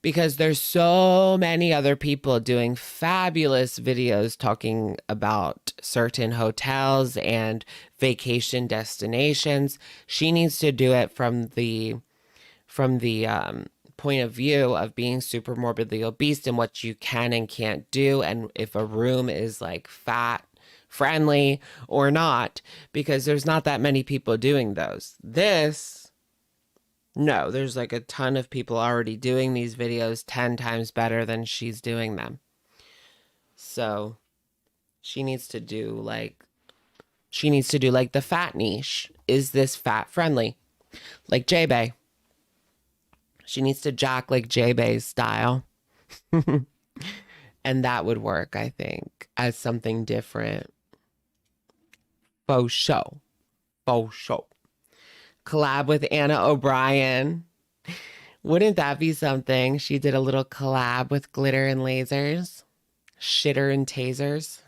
because there's so many other people doing fabulous videos talking about certain hotels and vacation destinations. She needs to do it from the point of view of being super morbidly obese and what you can and can't do, and if a room is like fat friendly or not, because there's not that many people doing those. No, there's like a ton of people already doing these videos 10 times better than she's doing them. So she needs to do like the fat niche. Is this fat friendly? Like J-Bay. She needs to jack like J-Bay's style. And that would work, I think, as something different. Faux show. Faux show. Collab with Anna O'Brien. Wouldn't that be something? She did a little collab with glitter and lasers. Shitter and tasers.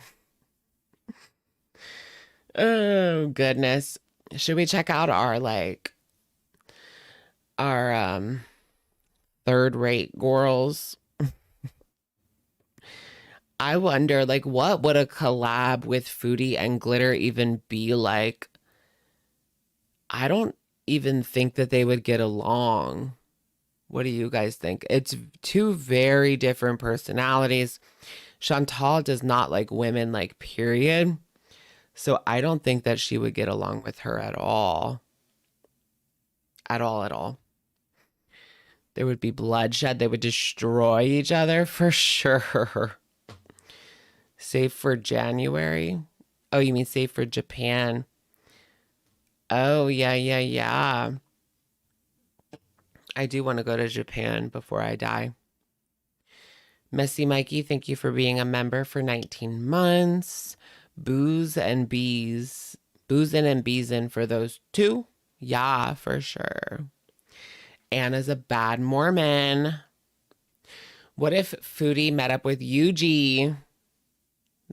Oh, goodness. Should we check out our third-rate gorls? I wonder, like, what would a collab with Foodie and Glitter even be like? I don't even think that they would get along. What do you guys think? It's two very different personalities. Chantal does not like women, like, period. So I don't think that she would get along with her at all. At all. There would be bloodshed. They would destroy each other for sure. Save for January? Oh, you mean save for Japan? Oh, yeah. I do want to go to Japan before I die. Messy Mikey, thank you for being a member for 19 months. Boozin' and Beezin' for those two. Yeah, for sure. Anna's a bad Mormon. What if Foodie met up with UG?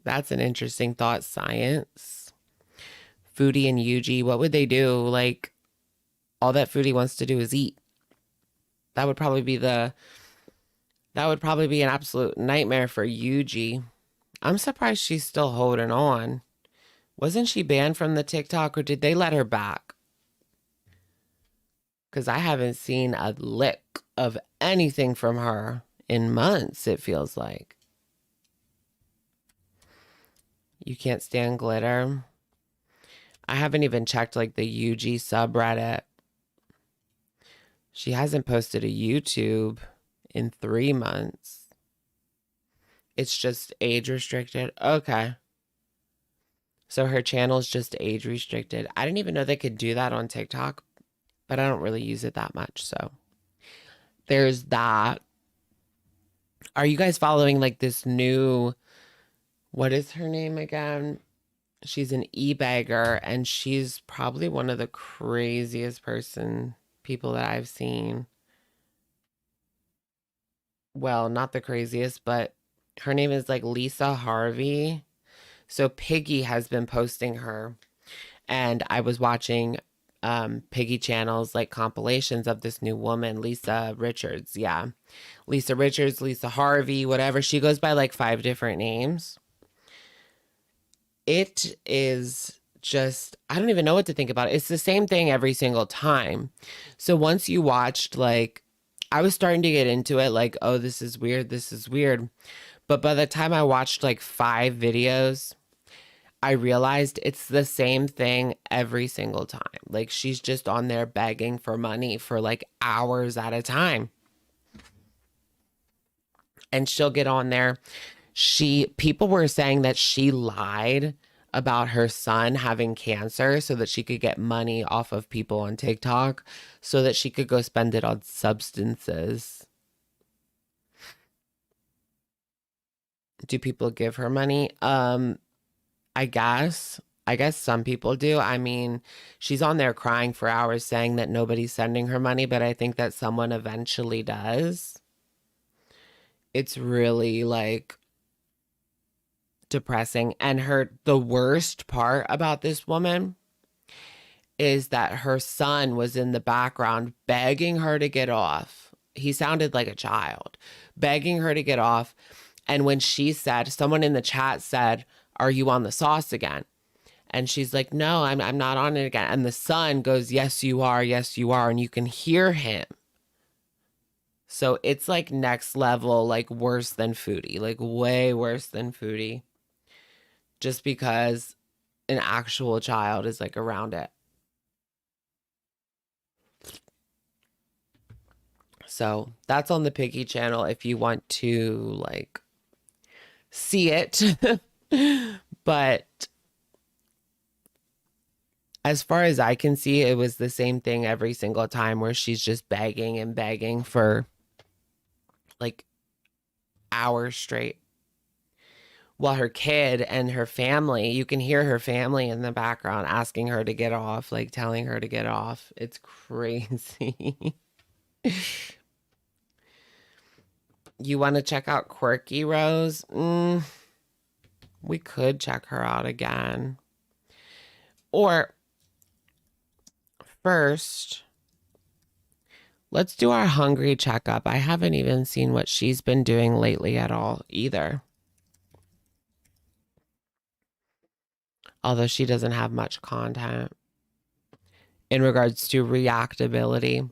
That's an interesting thought, science. Foodie and UG, what would they do? Like, all that Foodie wants to do is eat. That would probably be an absolute nightmare for UG. I'm surprised she's still holding on. Wasn't she banned from the TikTok, or did they let her back? Because I haven't seen a lick of anything from her in months, it feels like. You can't stand glitter. I haven't even checked like the UG subreddit. She hasn't posted a YouTube in 3 months. It's just age restricted. Okay. So her channel's just age restricted. I didn't even know they could do that on TikTok, but I don't really use it that much. So there's that. Are you guys following like this new, what is her name again? She's an e-bagger, and she's probably one of the craziest people that I've seen. Well, not the craziest, but her name is like Lisa Harvey. So Piggy has been posting her, and I was watching Piggy channels, like compilations of this new woman, Lisa Richards. Yeah. Lisa Richards, Lisa Harvey, whatever. She goes by like 5 different names. It is just, I don't even know what to think about it. It's the same thing every single time. So once you watched, like, I was starting to get into it, like, oh, this is weird. But by the time I watched like 5 videos, I realized it's the same thing every single time. Like, she's just on there begging for money for like hours at a time. And she'll get on there. People were saying that she lied about her son having cancer so that she could get money off of people on TikTok so that she could go spend it on substances. Do people give her money? I guess some people do. I mean, she's on there crying for hours saying that nobody's sending her money, but I think that someone eventually does. It's really like depressing. And the worst part about this woman is that her son was in the background begging her to get off. he sounded like a child, begging her to get off. And when she said, someone in the chat said, "Are you on the sauce again?" And she's like, "No, I'm not on it again." And the son goes, "Yes, you are. Yes, you are." And you can hear him. So it's like next level, like worse than foodie, like way worse than foodie. Just because an actual child is like around it. So that's on the Piggy channel if you want to like see it. But as far as I can see, it was the same thing every single time where she's just begging and begging for like hours straight. While her kid and her family, you can hear her family in the background asking her to get off, like telling her to get off. It's crazy. You want to check out Quirky Rose? We could check her out again. Or first, let's do our hungry checkup. I haven't even seen what she's been doing lately at all either. Although she doesn't have much content in regards to reactability.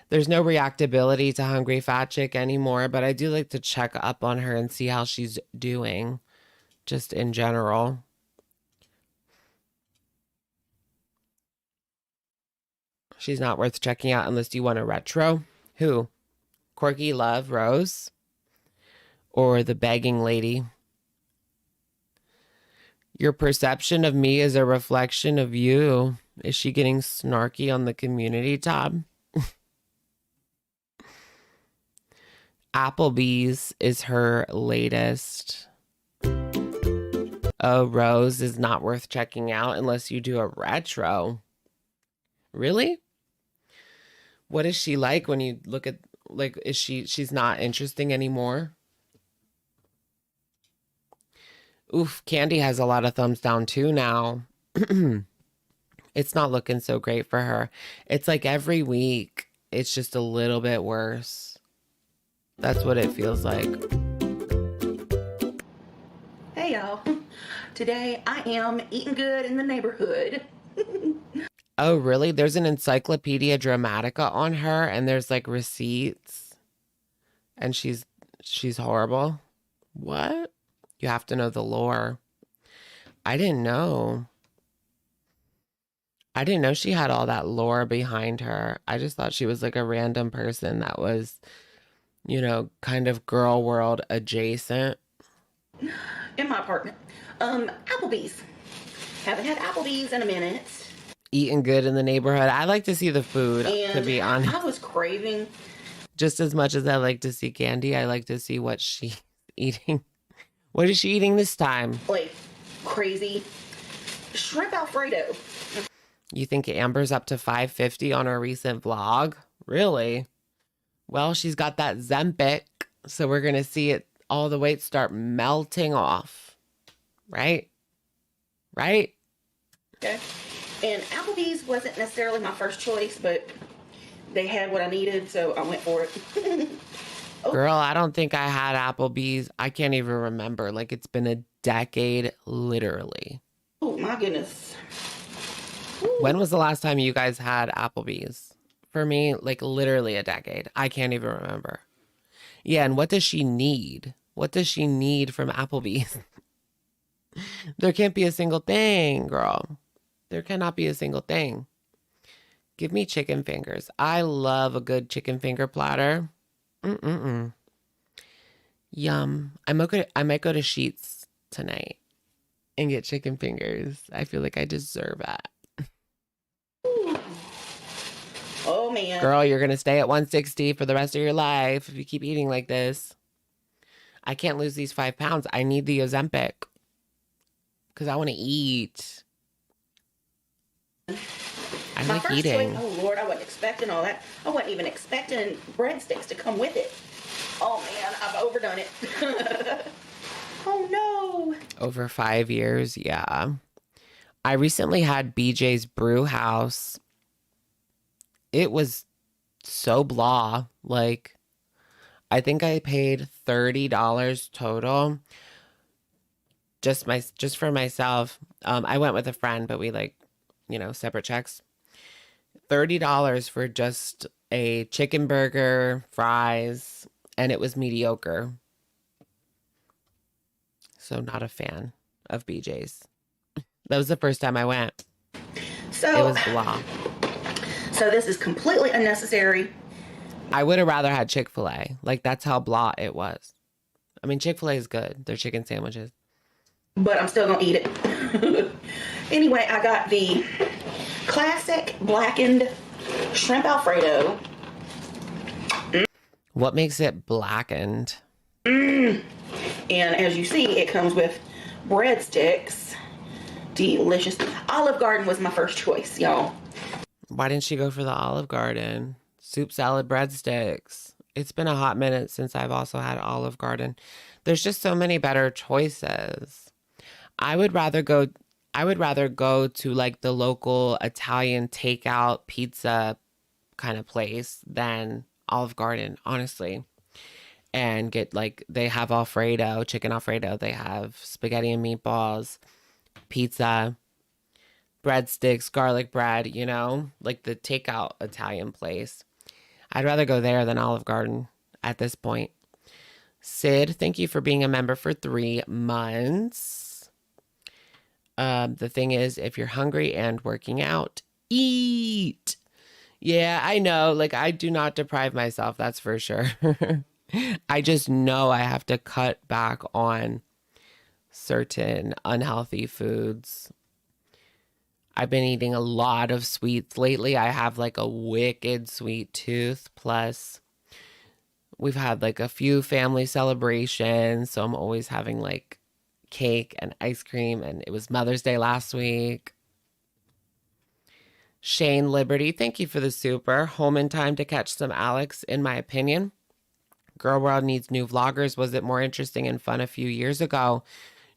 There's no reactability to Hungry Fat Chick anymore, but I do like to check up on her and see how she's doing, just in general. She's not worth checking out unless you want a retro. Who? Quirky Love Rose? Or the begging lady? Your perception of me is a reflection of you. Is she getting snarky on the community tab? Applebee's is her latest. Oh, Rose is not worth checking out unless you do a retro. Really? What is she like when you look at, like, she's not interesting anymore? Oof, Candy has a lot of thumbs down too now. It's not looking so great for her. It's like every week, it's just a little bit worse. That's what it feels like. Hey y'all. Today I am eating good in the neighborhood. Oh, really? There's an Encyclopedia Dramatica on her and there's like receipts. And she's horrible. What? You have to know the lore. I didn't know. I didn't know she had all that lore behind her. I just thought she was like a random person that was, you know, kind of girl world adjacent. In my apartment. Applebee's. Haven't had Applebee's in a minute. Eating good in the neighborhood. I like to see the food, to be honest. I was craving. Just as much as I like to see Candy, I like to see what she's eating. What is she eating this time? Like crazy shrimp Alfredo. You think Amber's up to 550 on her recent vlog? Really? Well, she's got that Zempic, so we're going to see it, all the weight start melting off. Right? Right? Okay. And Applebee's wasn't necessarily my first choice, but they had what I needed, so I went for it. Oh. Girl, I don't think I had Applebee's. I can't even remember. Like, it's been a decade, literally. Oh, my goodness. Ooh. When was the last time you guys had Applebee's? For me, like, literally a decade. I can't even remember. Yeah, and what does she need? What does she need from Applebee's? There can't be a single thing, girl. There cannot be a single thing. Give me chicken fingers. I love a good chicken finger platter. Yum. I might go to Sheets tonight and get chicken fingers. I feel like I deserve it. Oh, man. Girl, you're going to stay at 160 for the rest of your life if you keep eating like this. I can't lose these 5 pounds. I need the Ozempic because I want to eat. I My like first eating. choice, oh Lord, I wasn't expecting all that. I wasn't even expecting breadsticks to come with it. Oh man, I've overdone it. Oh no. Over 5 years, yeah. I recently had BJ's Brew House. It was so blah. Like, I think I paid $30 total. Just for myself. I went with a friend, but we like, separate checks. $30 for just a chicken burger, fries, and it was mediocre. So not a fan of BJ's. That was the first time I went. So it was blah. So this is completely unnecessary. I would have rather had Chick-fil-A. Like, that's how blah it was. I mean, Chick-fil-A is good. Their chicken sandwiches. But I'm still gonna eat it. Anyway, I got the classic blackened shrimp Alfredo. What makes it blackened? And as you see, it comes with breadsticks. Delicious. Olive Garden was my first choice, y'all. Why didn't she go for the Olive Garden? Soup, salad, breadsticks. It's been a hot minute since I've also had Olive Garden. There's just so many better choices. I would rather go to like the local Italian takeout pizza kind of place than Olive Garden, honestly. And get like, they have Alfredo, chicken Alfredo. They have spaghetti and meatballs, pizza, breadsticks, garlic bread, like the takeout Italian place. I'd rather go there than Olive Garden at this point. Sid, thank you for being a member for 3 months. The thing is, if you're hungry and working out, eat. Yeah, I know. Like, I do not deprive myself. That's for sure. I just know I have to cut back on certain unhealthy foods. I've been eating a lot of sweets lately. I have like a wicked sweet tooth. Plus, we've had like a few family celebrations. So I'm always having like cake and ice cream. And it was Mother's Day last week. Shane Liberty, thank you for the super. Home in time to catch some Alex, in my opinion. Girl World needs new vloggers. Was it more interesting and fun a few years ago?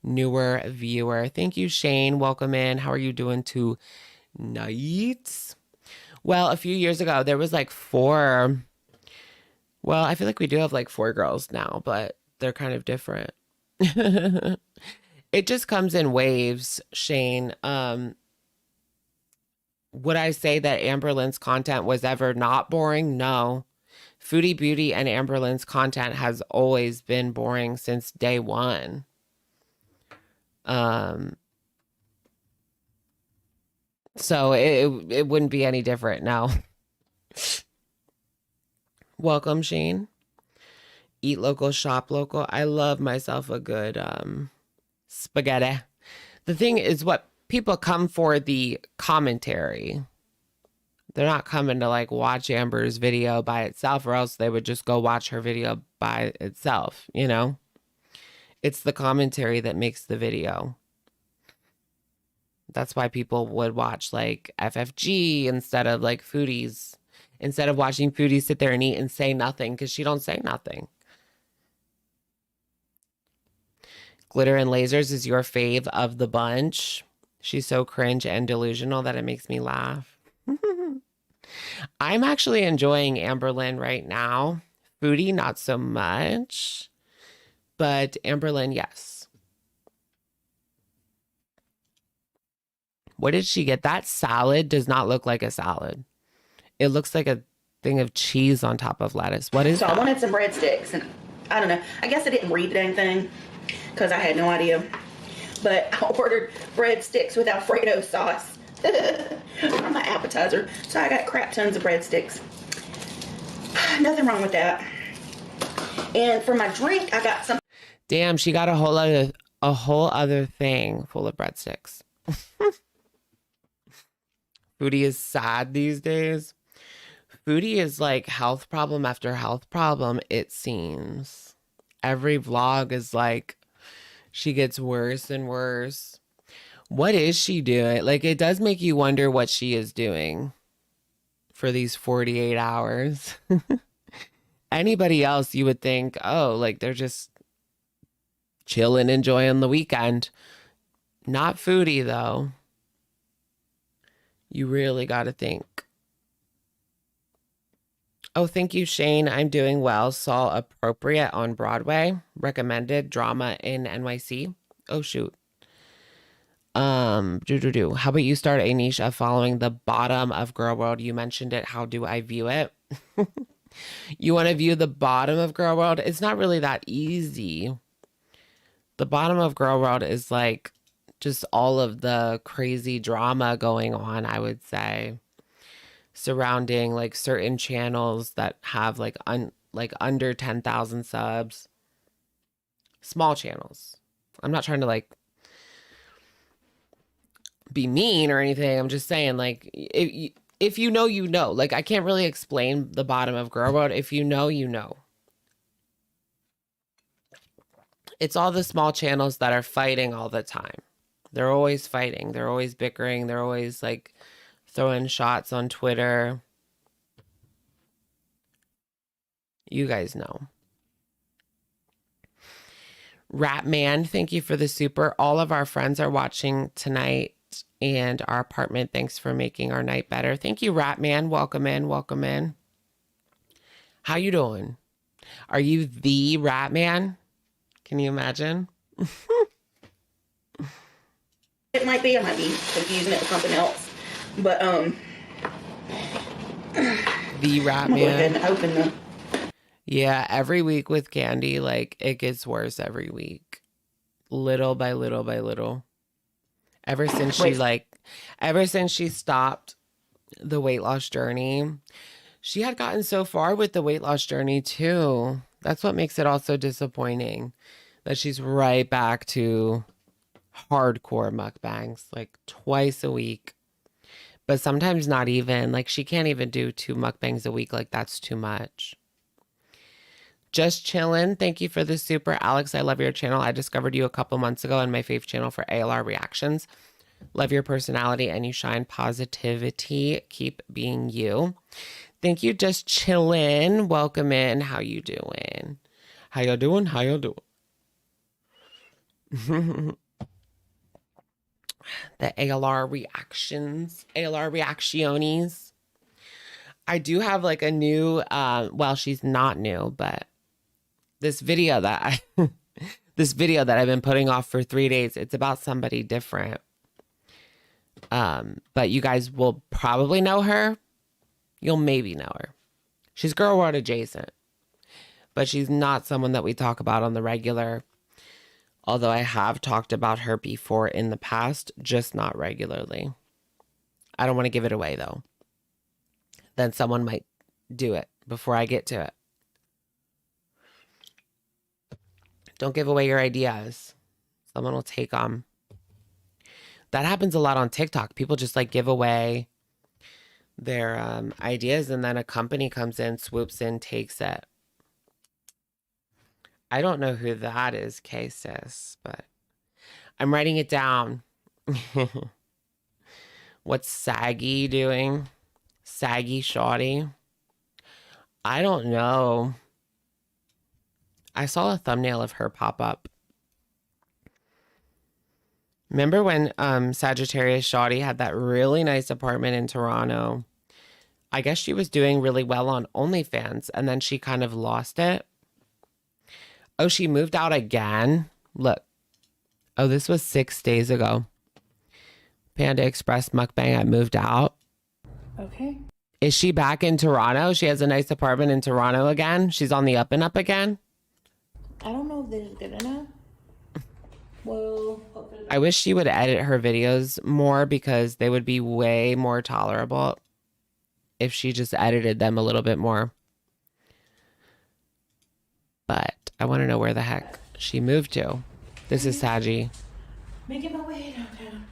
Newer viewer. Thank you, Shane. Welcome in. How are you doing tonight? Well, a few years ago, there was like 4. Well, I feel like we do have like 4 girls now, but they're kind of different. It just comes in waves, Shane. Would I say that Amberlynn's content was ever not boring? No. Foodie Beauty and Amberlynn's content has always been boring since day one. So it wouldn't be any different now. Welcome, Shane. Eat local, shop local. I love myself a good spaghetti. The thing is, what people come for the commentary. They're not coming to like watch Amber's video by itself, or else they would just go watch her video by itself, It's the commentary that makes the video. That's why people would watch like FFG instead of like foodies. Instead of watching foodies sit there and eat and say nothing, because she don't say nothing. Glitter and Lasers is your fave of the bunch. She's so cringe and delusional that it makes me laugh. I'm actually enjoying Amberlynn right now. Foodie, not so much. But Amberlynn, yes. What did she get? That salad does not look like a salad. It looks like a thing of cheese on top of lettuce. What is that? I wanted some breadsticks, and I don't know. I guess I didn't read anything because I had no idea. But I ordered breadsticks with Alfredo sauce for my appetizer. So I got crap tons of breadsticks. Nothing wrong with that. And for my drink, I got some. Damn, she got a whole other thing full of breadsticks. Foodie is sad these days. Foodie is like health problem after health problem, it seems. Every vlog is like she gets worse and worse. What is she doing? Like, it does make you wonder what she is doing for these 48 hours. Anybody else, you would think, oh, like they're just chilling, enjoying the weekend. Not Foodie, though. You really got to think. Oh, thank you, Shane. I'm doing well. Saw Appropriate on Broadway. Recommended drama in NYC. Oh, shoot. How about you start a niche of following the bottom of Girl World? You mentioned it. How do I view it? You want to view the bottom of Girl World? It's not really that easy. The bottom of Girl World is like just all of the crazy drama going on, I would say, surrounding like certain channels that have like under 10,000 subs. Small channels. I'm not trying to like be mean or anything. I'm just saying, like, if you know, you know. Like, I can't really explain the bottom of Girl World. If you know, you know. It's all the small channels that are fighting all the time. They're always fighting. They're always bickering. They're always like throwing shots on Twitter. You guys know. Ratman, thank you for the super. All of our friends are watching tonight and our apartment. Thanks for making our night better. Thank you, Ratman. Welcome in. Welcome in. How you doing? Are you the Ratman? Can you imagine? It might be. I might be confusing it with something else. But the Ratman. Open them. Yeah, every week with Candy, like it gets worse every week, little by little by little. Ever since she stopped the weight loss journey, she had gotten so far with the weight loss journey too. That's what makes it all so disappointing, that she's right back to hardcore mukbangs, like twice a week. But sometimes not even. Like she can't even do 2 mukbangs a week. Like that's too much. Just chillin'. Thank you for the super. Alex, I love your channel. I discovered you a couple months ago on my fave channel for ALR reactions. Love your personality and you shine positivity. Keep being you. Thank you. Just chillin'. Welcome in. How you doing? How you doing? How you doing? The ALR reactions. ALR reactiones. I do have like a new, well, she's not new, but this video that I've been putting off for 3 days, it's about somebody different. But you guys will probably know her. You'll maybe know her. She's Girl World adjacent, but she's not someone that we talk about on the regular. Although I have talked about her before in the past, just not regularly. I don't want to give it away though. Then someone might do it before I get to it. Don't give away your ideas. Someone will take them. That happens a lot on TikTok. People just like give away their ideas and then a company comes in, swoops in, takes it. I don't know who that is, K-Sis, but I'm writing it down. What's Saggy doing? Saggy Shawty? I don't know. I saw a thumbnail of her pop up. Remember when Sagittarius Shawty had that really nice apartment in Toronto? I guess she was doing really well on OnlyFans, and then she kind of lost it. Oh, she moved out again? Look. Oh, this was 6 days ago. Panda Express mukbang, I moved out. Okay. Is she back in Toronto? She has a nice apartment in Toronto again? She's on the up and up again? I don't know if this is good enough. Well, I wish she would edit her videos more because they would be way more tolerable if she just edited them a little bit more. But I want to know where the heck she moved to. This is Saggy. making my way downtown.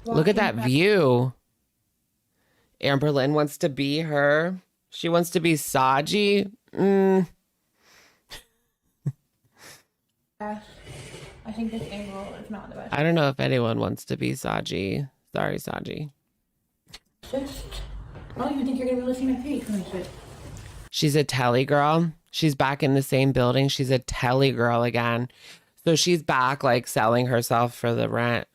Look at that view. Amberlynn wants to be her. She wants to be Saji. I think this angle is not the best. I don't know if anyone wants to be Saji. Sorry, Saji. Just, I don't even think you're gonna be listening to my face when I say. She's a telly girl. She's back in the same building. She's a telly girl again. So she's back like selling herself for the rent.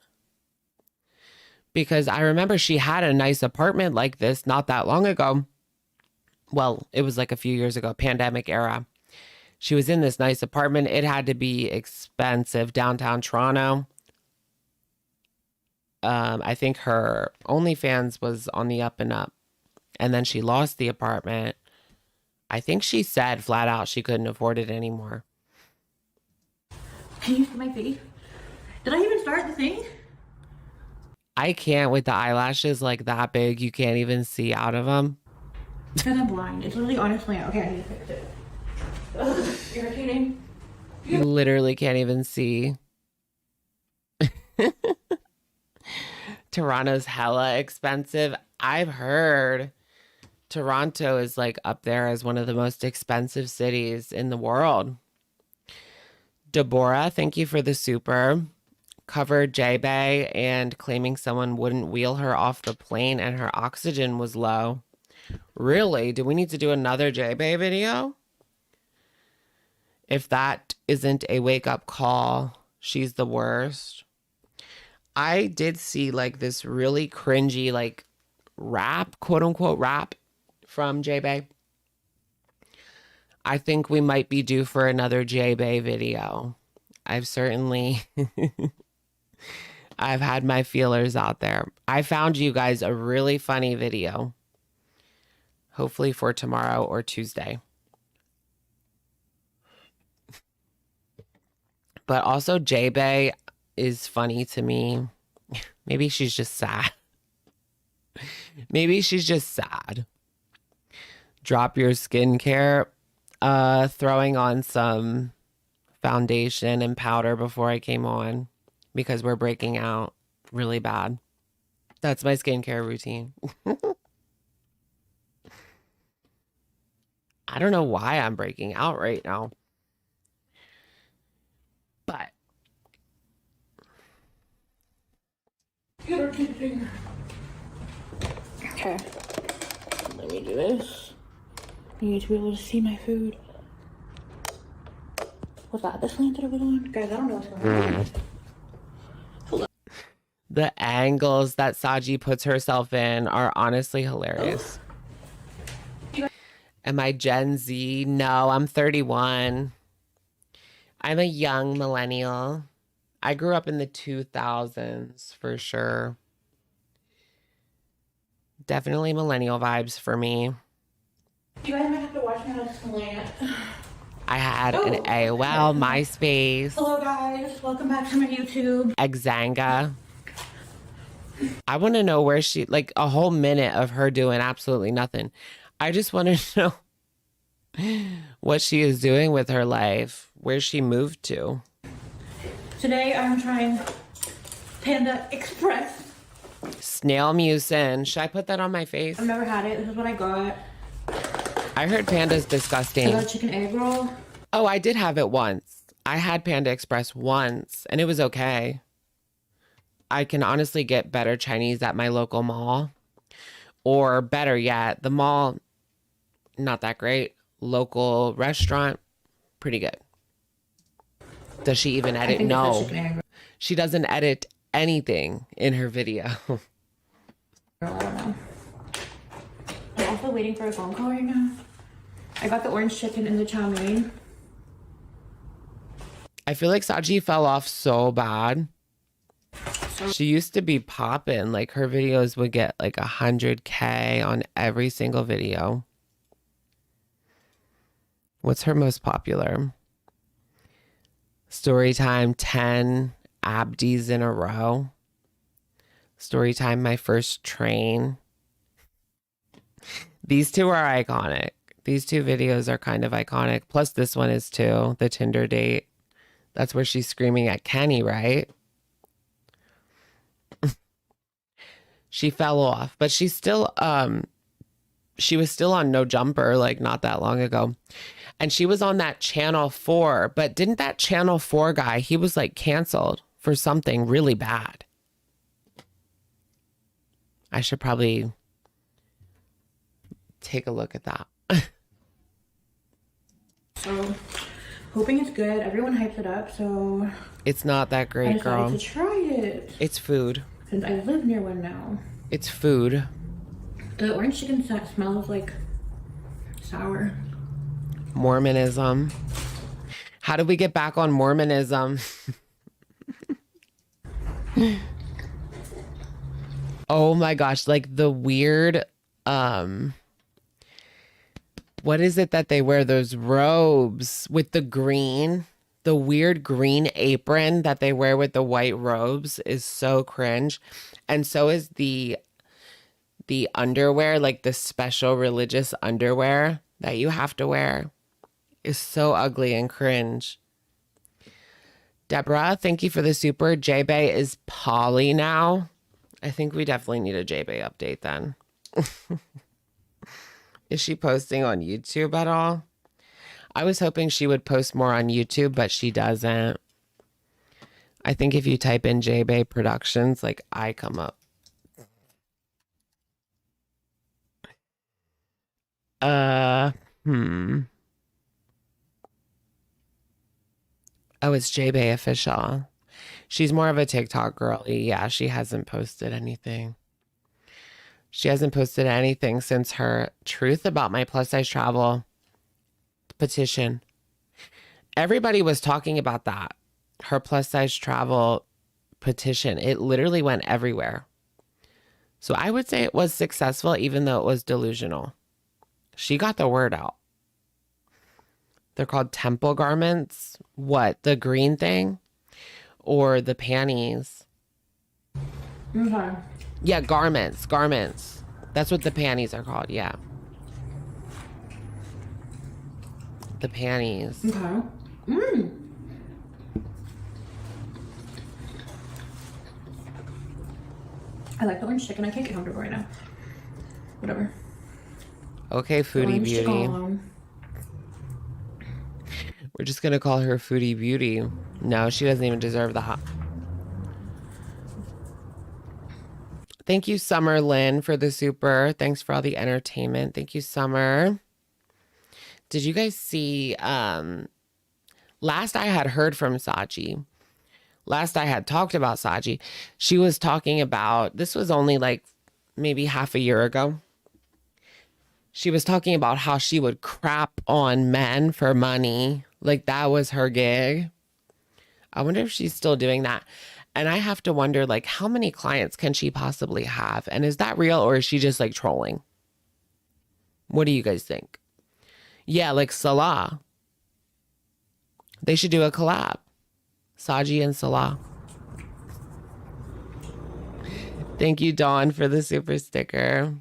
Because I remember she had a nice apartment like this not that long ago. Well, it was like a few years ago, pandemic era. She was in this nice apartment. It had to be expensive, downtown Toronto. I think her OnlyFans was on the up and up. And then she lost the apartment. I think she said flat out she couldn't afford it anymore. Can you see my face? Did I even start the thing? I can't with the eyelashes like that big. You can't even see out of them. Because I'm blind. It's literally honestly, okay, I need to fix it. Ugh, irritating. You literally can't even see. Toronto's hella expensive. I've heard Toronto is like up there as one of the most expensive cities in the world. Deborah, thank you for the super. Covered J-Bay and claiming someone wouldn't wheel her off the plane and her oxygen was low. Really? Do we need to do another J-Bay video? If that isn't a wake-up call, she's the worst. I did see like this really cringy like rap, quote-unquote rap from J-Bay. I think we might be due for another J-Bay video. I've certainly... I've had my feelers out there. I found you guys a really funny video. Hopefully for tomorrow or Tuesday. But also J-Bay is funny to me. Maybe she's just sad. Maybe she's just sad. Drop your skincare. Throwing on some foundation and powder before I came on. Because we're breaking out really bad. That's my skincare routine. I don't know why I'm breaking out right now. But. Okay. Let me do this. You need to be able to see my food. Was that the slant that it was on? Guys, I don't know what's going on. The angles that Saji puts herself in are honestly hilarious. Am I Gen Z? No, I'm 31. I'm a young millennial. I grew up in the 2000s for sure. Definitely millennial vibes for me. You guys might have to watch me how to slant. I had an AOL, MySpace. Hello guys, welcome back to my YouTube. Xanga. I want to know where she, like a whole minute of her doing absolutely nothing. I just want to know what she is doing with her life, where she moved to. Today I'm trying Panda Express. Snail mucin. Should I put that on my face? I've never had it. This is what I got. I heard Panda's disgusting. I got chicken egg roll. Oh, I did have it once. I had Panda Express once and it was okay. I can honestly get better Chinese at my local mall. Or better yet, the mall, not that great. Local restaurant, pretty good. Does she even edit? No. She doesn't edit anything in her video. I don't know. I'm also waiting for a phone call right now. I got the orange chicken and the chow mein. I feel like Saji fell off so bad. She used to be popping. Like her videos would get like 100K on every single video. What's her most popular? Storytime 10 Abdis in a row. Storytime my first train. These two are iconic. These two videos are kind of iconic. Plus this one is too. The Tinder date. That's where she's screaming at Kenny, right? She fell off, but she's still, she was still on No Jumper, like not that long ago. And she was on that Channel 4, but didn't that Channel 4 guy, he was like canceled for something really bad. I should probably take a look at that. So, hoping it's good. Everyone hypes it up, so... It's not that great, girl. I decided to try it. It's food. Since I live near one now. It's food. The orange chicken smells like sour. Mormonism. How did we get back on Mormonism? Oh my gosh, like the weird, what is it that they wear? Those robes with the weird green apron that they wear with the white robes is so cringe. And so is the underwear, like the special religious underwear that you have to wear is so ugly and cringe. Deborah, thank you for the super. J-Bay is poly now. I think we definitely need a J-Bay update then. Is she posting on YouTube at all? I was hoping she would post more on YouTube, but she doesn't. I think if you type in J-Bay Productions, like I come up. Oh, it's J-Bay Official. She's more of a TikTok girly. Yeah, she hasn't posted anything. She hasn't posted anything since her truth about my plus size travel petition. Everybody was talking about that. Her plus size travel petition. It literally went everywhere. So I would say it was successful, even though it was delusional. She got the word out. They're called temple garments. What? The green thing? Or the panties? Okay. Yeah, garments. Garments. That's what the panties are called. Yeah. The panties. Okay. I like the orange chicken. I can't get comfortable right now. Whatever. Okay, foodie Orange beauty. chicken. We're just going to call her foodie beauty. No, she doesn't even deserve the hot. Thank you, Summer Lynn, for the super. Thanks for all the entertainment. Thank you, Summer. Did you guys see, last I had heard from Saji, last I had talked about Saji, she was talking about, this was only like maybe half a year ago. She was talking about how she would crap on men for money. Like that was her gig. I wonder if she's still doing that. And I have to wonder, like, how many clients can she possibly have? And is that real, or is she just like trolling? What do you guys think? Yeah, like Salah. They should do a collab. Saji and Salah. Thank you, Dawn, for the super sticker.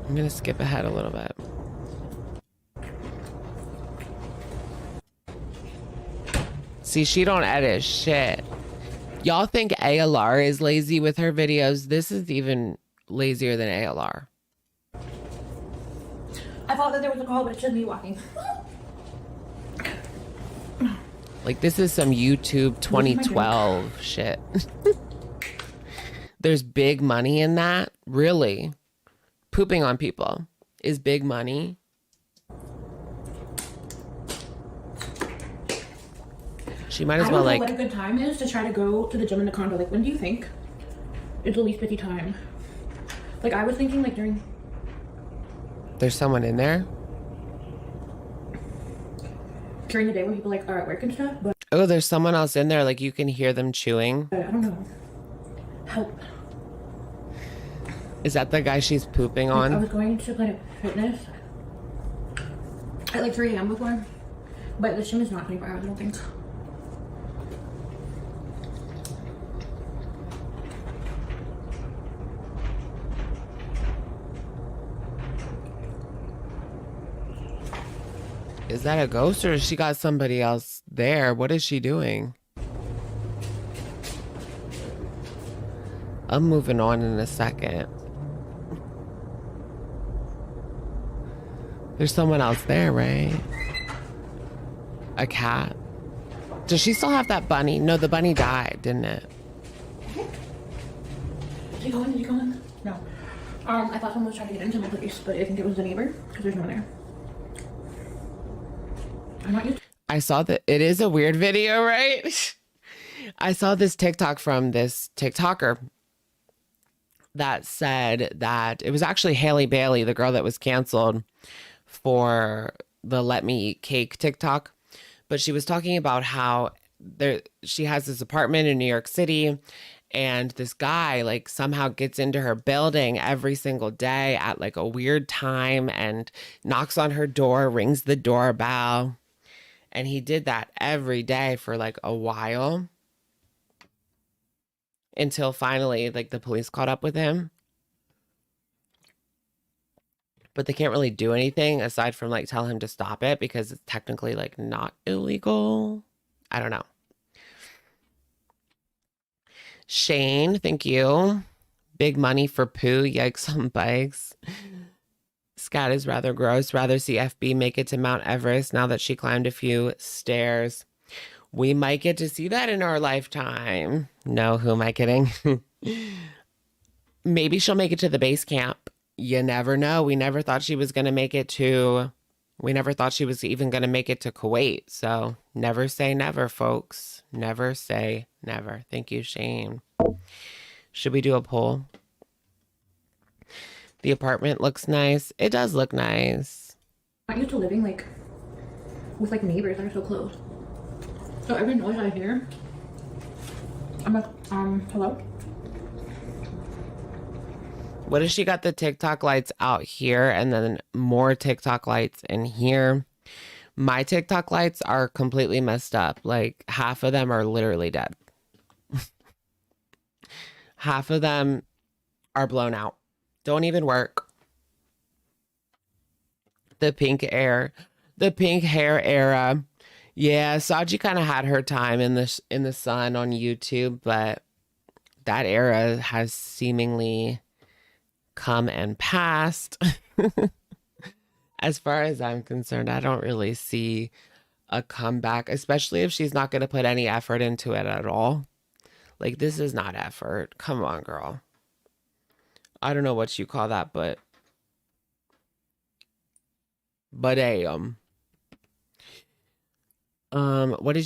I'm going to skip ahead a little bit. See, she don't edit shit. Y'all think ALR is lazy with her videos? This is even lazier than ALR. I thought that there was a call, but it's just me walking. Like, this is some YouTube 2012 shit. There's big money in that? Really? Pooping on people is big money. She might as well, like... I don't know what a good time is to try to go to the gym in the condo. Like, when do you think is the least busy time? Like, I was thinking, like, during... There's someone in there? During the day when people, like, are at work and stuff, but... Oh, there's someone else in there. Like, you can hear them chewing. I don't know. Help. Is that the guy she's pooping on? I was going to Planet Fitness at, like, 3 a.m. before, but the gym is not 24 hours, I don't think. Is that a ghost, or has she got somebody else there? What is she doing? I'm moving on in a second. There's someone else there, right? A cat. Does she still have that bunny? No, the bunny died, didn't it? Is he going? Is he going? No. I thought someone was trying to get into my place, but I think it was the neighbor, because there's no one there. I'm not used to... I saw that it is a weird video, right? I saw this TikTok from this TikToker. that said that it was actually Haley Bailey, the girl that was canceled for the Let Me Eat Cake TikTok. But she was talking about how she has this apartment in New York City, and this guy like somehow gets into her building every single day at like a weird time and knocks on her door, rings the doorbell. And he did that every day for like a while until finally like the police caught up with him. But they can't really do anything aside from like tell him to stop it because it's technically like not illegal. I don't know. Shane, thank you. Big money for poo. Yikes on bikes. Scat is rather gross. Rather see FB make it to Mount Everest now that she climbed a few stairs. We might get to see that in our lifetime. No, who am I kidding? Maybe she'll make it to the base camp. You never know. We never thought she was going to make it to... We never thought she was even going to make it to Kuwait. So never say never, folks. Never say never. Thank you, Shane. Should we do a poll? The apartment looks nice. It does look nice. I'm not used to living like with like neighbors that are so close. So every noise I hear, I'm like, hello? What if she got the TikTok lights out here and then more TikTok lights in here? My TikTok lights are completely messed up. Like half of them are literally dead. Half of them are blown out. Don't even work. The pink hair era. Yeah, Saji kind of had her time in the sun on YouTube, but that era has seemingly come and passed. As far as I'm concerned, I don't really see a comeback, especially if she's not going to put any effort into it at all. Like, this is not effort. Come on, girl. I don't know what you call that, but what did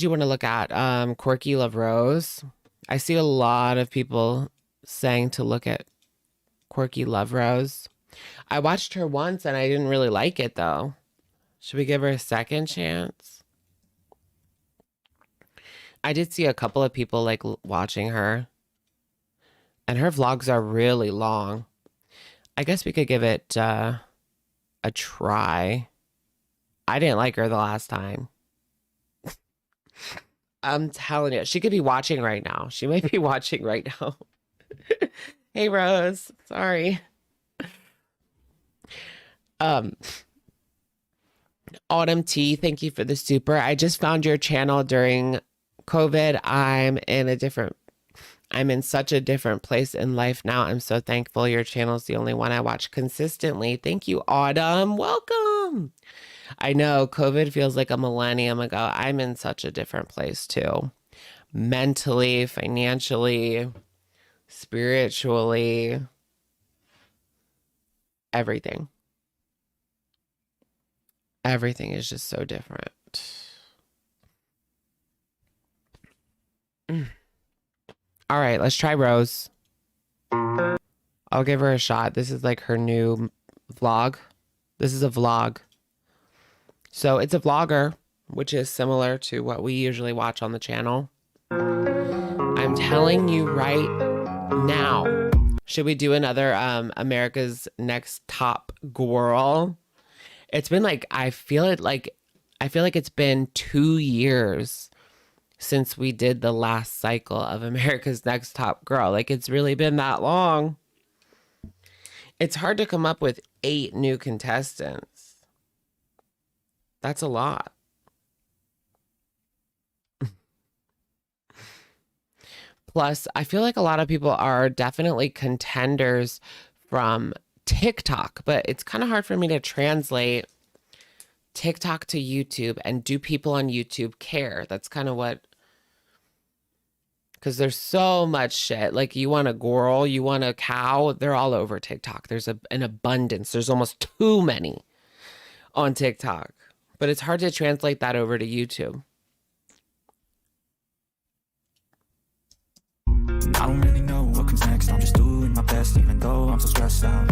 you want to look at? Quirky Love Rose. I see a lot of people saying to look at Quirky Love Rose. I watched her once and I didn't really like it though. Should we give her a second chance? I did see a couple of people like watching her, and her vlogs are really long. I guess we could give it a try. I didn't like her the last time. I'm telling you, she could be watching right now. She might be watching right now. Hey, Rose. Sorry. Autumn T, thank you for the super. I just found your channel during COVID. I'm in such a different place in life now. I'm so thankful your channel's the only one I watch consistently. Thank you, Autumn. Welcome. I know COVID feels like a millennium ago. I'm in such a different place too. Mentally, financially, spiritually, everything. Everything is just so different. All right, let's try Rose. I'll give her a shot. This is like her new vlog. This is a vlog. So it's a vlogger, which is similar to what we usually watch on the channel. I'm telling you right now. Should we do another America's Next Top Gorl? It's been like, I feel like it's been 2 years since we did the last cycle of America's Next Top Girl. Like, it's really been that long. It's hard to come up with 8 new contestants. That's a lot. Plus, I feel like a lot of people are definitely contenders from TikTok, but it's kind of hard for me to translate TikTok to YouTube, and do people on YouTube care? That's kind of what, because there's so much shit. Like, you want a gorl, you want a cow, they're all over TikTok. There's an abundance. There's almost too many on TikTok, but it's hard to translate that over to YouTube. I don't really know what comes next. I'm just doing my best. best, even though I'm so stressed out.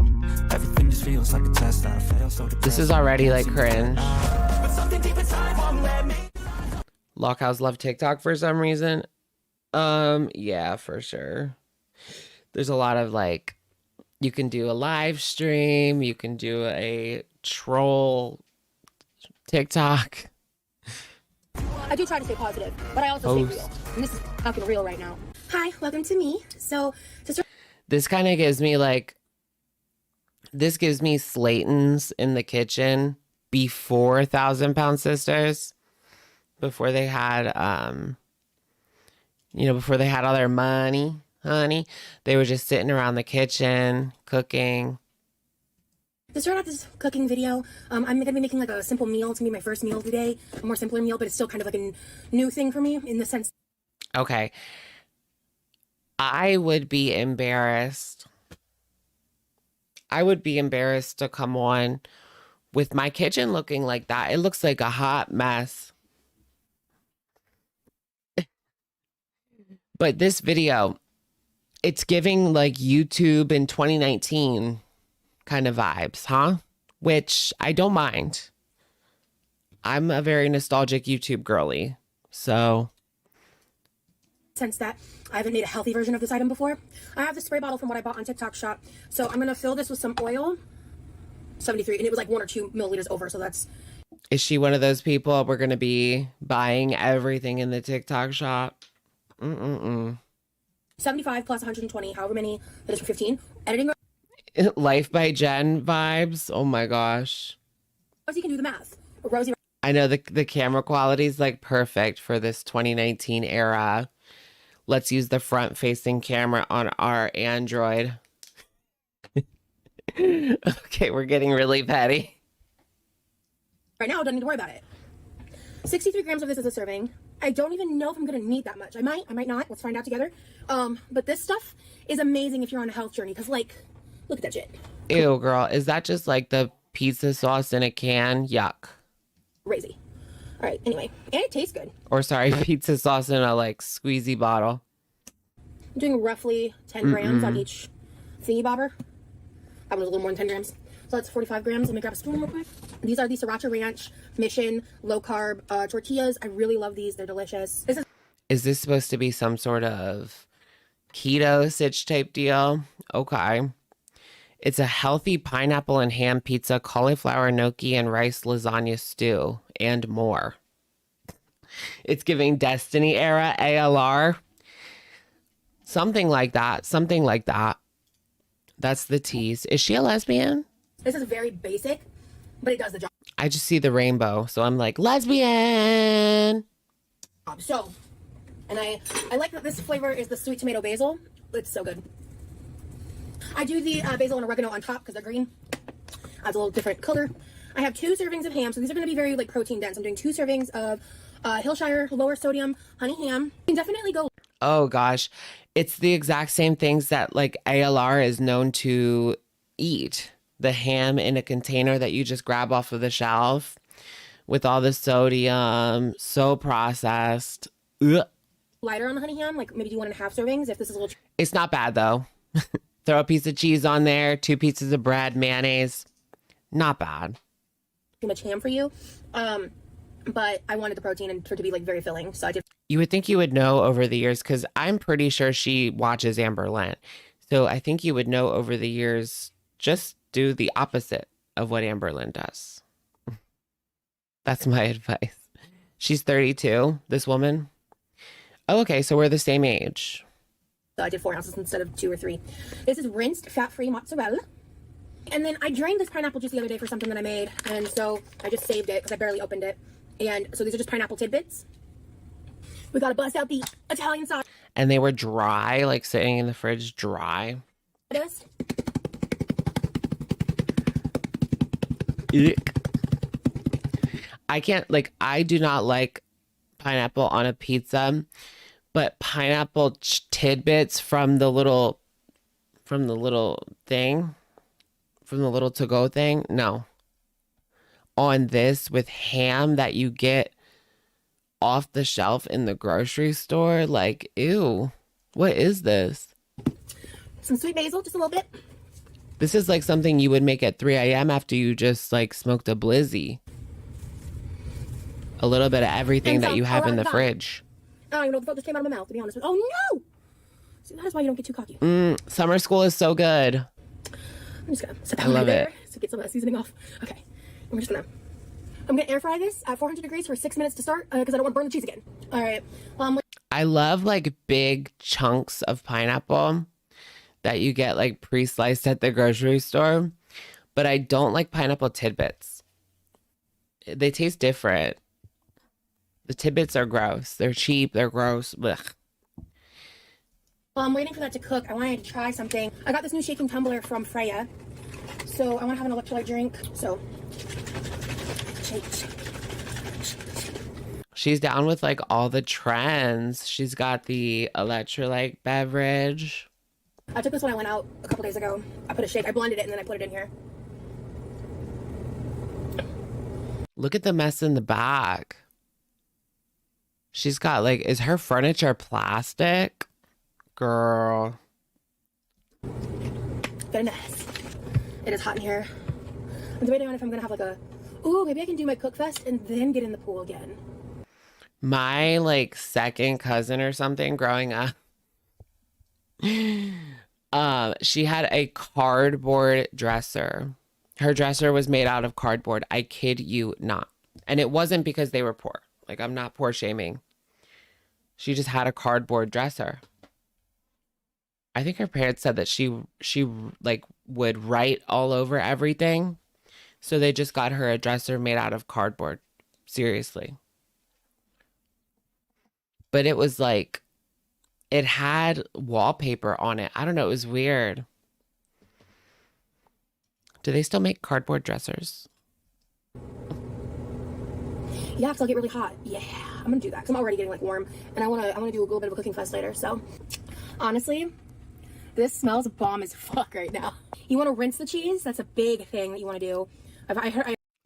Everything just feels like a test that I fail, so This is already like cringe. Lockhouse love TikTok for some reason. Yeah, for sure. There's a lot of like, you can do a live stream, you can do a troll TikTok. I do try to stay positive, but I also stay real. And this is fucking real right now. Hi, welcome to me. So, this kind of gives me like, this gives me Slayton's in the kitchen before 1,000-Pound Sisters, before they had, before they had all their money, honey. They were just sitting around the kitchen, cooking. to start off this cooking video, I'm going to be making like a simple meal. It's going to be my first meal of the day, a more simpler meal, but it's still kind of like a new thing for me in the sense. Okay. I would be embarrassed. I would be embarrassed to come on with my kitchen looking like that. It looks like a hot mess. But this video, it's giving like YouTube in 2019 kind of vibes, huh? Which I don't mind. I'm a very nostalgic YouTube girly. So Sense that I haven't made a healthy version of this item before. I have the spray bottle from what I bought on TikTok Shop. So I'm going to fill this with some oil. 73, and it was like 1 or 2 milliliters over, so that's... Is she one of those people we're going to be buying everything in the TikTok Shop? 75 plus 120, however many that is for 15. Editing... Life by Jen vibes. Oh my gosh. Rosie can do the math. Rosie... I know the camera quality is like perfect for this 2019 era. Let's use the front-facing camera on our Android. Okay, we're getting really petty. Right now, I don't need to worry about it. 63 grams of this is a serving. I don't even know if I'm going to need that much. I might not. Let's find out together. But this stuff is amazing if you're on a health journey. Because, like, look at that shit. Ew, girl. Is that just like the pizza sauce in a can? Yuck. Crazy. All right, anyway. And it tastes good. Or, sorry, pizza sauce in a, like, squeezy bottle. I'm doing roughly 10 grams on each thingy bobber. That was a little more than 10 grams. So that's 45 grams. Let me grab a spoon real quick. These are the Sriracha Ranch Mission low carb tortillas. I really love these. They're delicious. Is this supposed to be some sort of keto sitch type deal? Okay. It's a healthy pineapple and ham pizza, cauliflower gnocchi, and rice lasagna stew, and more. It's giving Destiny era ALR. Something like that. Something like that. That's the tease. Is she a lesbian? This is very basic, but it does the job. I just see the rainbow, so I'm like, lesbian! So, and I like that this flavor is the sweet tomato basil. It's so good. I do the basil and oregano on top because they're green. Adds a little different color. I have 2 servings of ham, so these are going to be very like protein dense. I'm doing 2 servings of Hillshire lower sodium honey ham. You can definitely go. Oh gosh, it's the exact same things that like ALR is known to eat. The ham in a container that you just grab off of the shelf with all the sodium, so processed. Ugh. Lighter on the honey ham, like maybe do 1.5 servings if this is a little. It's not bad though. Throw a piece of cheese on there, 2 pieces of bread, mayonnaise. Not bad. Too much ham for you. But I wanted the protein and for it to be like very filling, so I did. You would think you would know over the years because I'm pretty sure she watches Amber Lent. So I think you would know over the years, just do the opposite of what Amber Lent does. That's my advice. She's 32, this woman. Oh, okay, so we're the same age. So I did 4 ounces instead of 2 or 3. This is rinsed fat-free mozzarella. And then I drained this pineapple juice the other day for something that I made. And so I just saved it because I barely opened it. And so these are just pineapple tidbits. We got to bust out the Italian sauce. And they were dry, like sitting in the fridge dry. I can't, like, I do not like pineapple on a pizza, but pineapple tidbits from the little thing, from the little to-go thing, no. On this with ham that you get off the shelf in the grocery store, like, ew, what is this? some sweet basil, just a little bit. This is like something you would make at 3 a.m. after you just like smoked a blizzy. A little bit of everything that you have in the fridge. I don't even know what the fuck just came out of my mouth, to be honest with you. Oh no! See, that is why you don't get too cocky. Summer school is so good. I'm just gonna set that one right there to get some of that seasoning off. Okay, I'm gonna air fry this at 400 degrees for 6 minutes to start because I don't want to burn the cheese again. All right. I love like big chunks of pineapple that you get like pre-sliced at the grocery store, but I don't like pineapple tidbits. They taste different. The tidbits are gross. They're cheap. They're gross. Ugh. While I'm waiting for that to cook, I wanted to try something. I got this new shaking tumbler from Freya, so I want to have an electrolyte drink. So, she's down with like all the trends. She's got the electrolyte beverage. I took this when I went out a couple days ago. I put a shake. I blended it and then I put it in here. Look at the mess in the back. She's got like, is her furniture plastic? Girl. Got a mess. It is hot in here. I'm debating on if I'm gonna have like a, ooh, maybe I can do my cook fest and then get in the pool again. My like second cousin or something growing up, she had a cardboard dresser. Her dresser was made out of cardboard. I kid you not. And it wasn't because they were poor. Like, I'm not poor shaming. She just had a cardboard dresser. I think her parents said that she like would write all over everything. So they just got her a dresser made out of cardboard. Seriously. But it was like, it had wallpaper on it. I don't know. It was weird. Do they still make cardboard dressers? Yeah, because I'll get really hot. Yeah, I'm gonna do that because I'm already getting like warm, and I wanna do a little bit of a cooking fest later. So, honestly, this smells bomb as fuck right now. You want to rinse the cheese? That's a big thing that you want to do.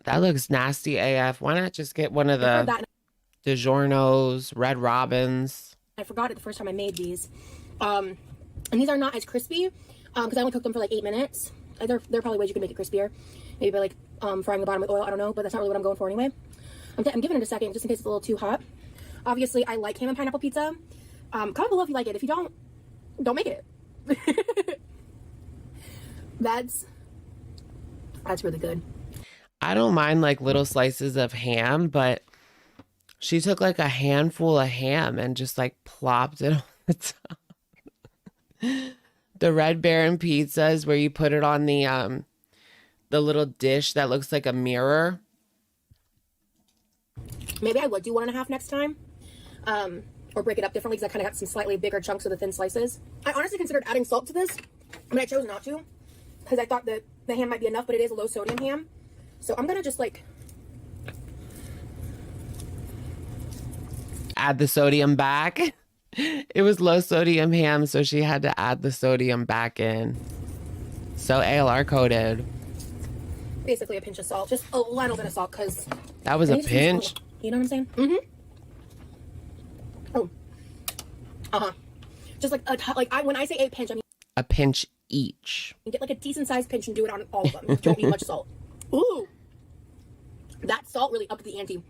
That looks nasty AF. Why not just get one of the DiGiorno's, Red Robins? I forgot it the first time I made these, and these are not as crispy because I only cooked them for like 8 minutes. There are probably ways you can make it crispier, maybe by like frying the bottom with oil. I don't know, but that's not really what I'm going for anyway. I'm giving it a second just in case it's a little too hot. Obviously, I like ham and pineapple pizza. Comment below if you like it. If you don't make it. That's really good. I don't mind like little slices of ham, but she took like a handful of ham and just like plopped it on the top. The Red Baron pizzas where you put it on the little dish that looks like a mirror. Maybe I would do 1.5 next time. Or break it up differently because I kind of got some slightly bigger chunks of the thin slices. I honestly considered adding salt to this, but I chose not to because I thought that the ham might be enough, but it is a low sodium ham. So I'm going to just like add the sodium back. It was low sodium ham, so she had to add the sodium back in. So ALR coded. Basically a pinch of salt, just a little bit of salt because that was a pinch. You know what I'm saying? Mm-hmm. Oh. Uh-huh. Just like when I say a pinch, I mean a pinch each. You get like a decent sized pinch and do it on all of them. You don't need much salt. Ooh. That salt really upped the ante.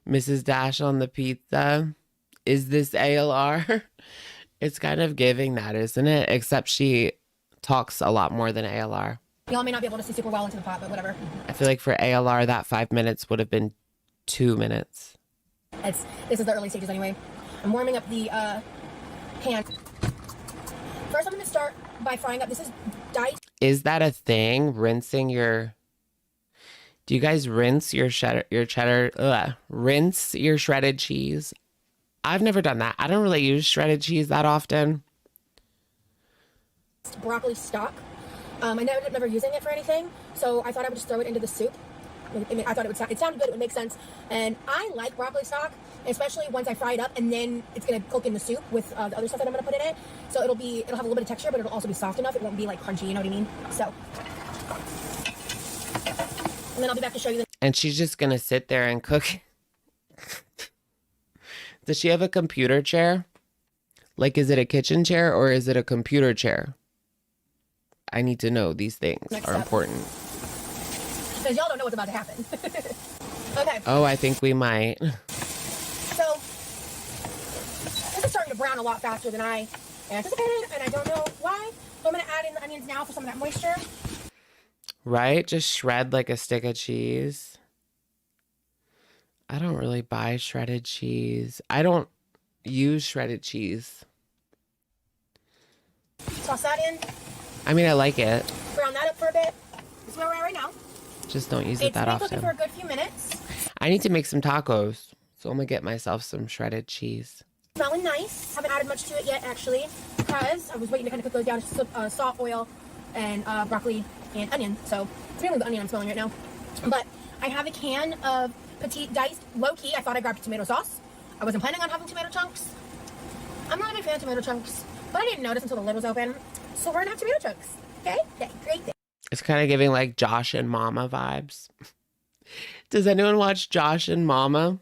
Mrs. Dash on the pizza. Is this ALR? It's kind of giving that, isn't it? Except she talks a lot more than ALR. Y'all may not be able to see super well into the pot, but whatever. I feel like for ALR, that 5 minutes would have been 2 minutes. This is the early stages anyway. I'm warming up the pan. First, I'm going to start by frying up. This is diced. Is that a thing? Rinsing your... Do you guys rinse your rinse your shredded cheese? I've never done that. I don't really use shredded cheese that often. Broccoli stock. I never using it for anything, so I thought I would just throw it into the soup. I mean, I thought it sounded good, it would make sense. And I like broccoli stock, especially once I fry it up and then it's gonna cook in the soup with the other stuff that I'm gonna put in it. So it'll have a little bit of texture, but it'll also be soft enough. It won't be like crunchy, you know what I mean? So, and then I'll be back to show you. And she's just gonna sit there and cook. Does she have a computer chair? Like, is it a kitchen chair or is it a computer chair? I need to know these things are important. Because y'all don't know what's about to happen. Okay. Oh, I think we might. So, this is starting to brown a lot faster than I anticipated, and I don't know why. So I'm going to add in the onions now for some of that moisture. Right? Just shred like a stick of cheese. I don't really buy shredded cheese. I don't use shredded cheese. Toss that in. I mean, I like it. Brown that up for a bit. This is where we're at right now. Just don't use it that often. It's been cooking for a good few minutes. I need to make some tacos, so I'm gonna get myself some shredded cheese. Smelling nice. Haven't added much to it yet, actually, because I was waiting to kind of cook those down to salt, oil, and broccoli and onion. So it's mainly the onion I'm smelling right now. But I have a can of petite diced low-key. I thought I grabbed tomato sauce. I wasn't planning on having tomato chunks. I'm not a big fan of tomato chunks, but I didn't notice until the lid was open. So we're gonna have tomato chunks. Okay? Okay, great thing. It's kind of giving like Josh and Mama vibes. Does anyone watch Josh and Mama?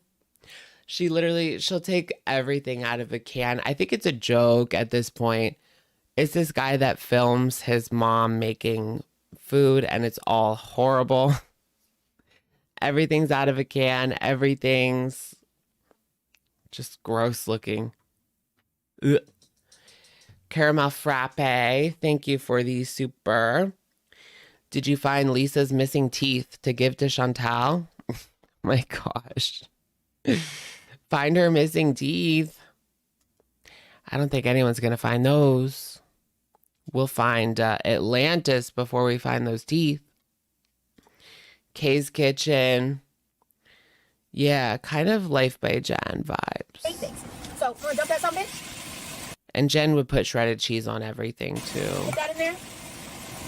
She'll take everything out of a can. I think it's a joke at this point. It's this guy that films his mom making food and it's all horrible. Everything's out of a can. Everything's just gross looking. Ugh. Caramel frappe. Thank you for the super. Did you find Lisa's missing teeth to give to Chantal? My gosh. Find her missing teeth. I don't think anyone's going to find those. We'll find Atlantis before we find those teeth. Kay's Kitchen. Yeah, kind of Life by Jen vibes. So, we're going to dump that some bit. And Jen would put shredded cheese on everything too. Put that in there.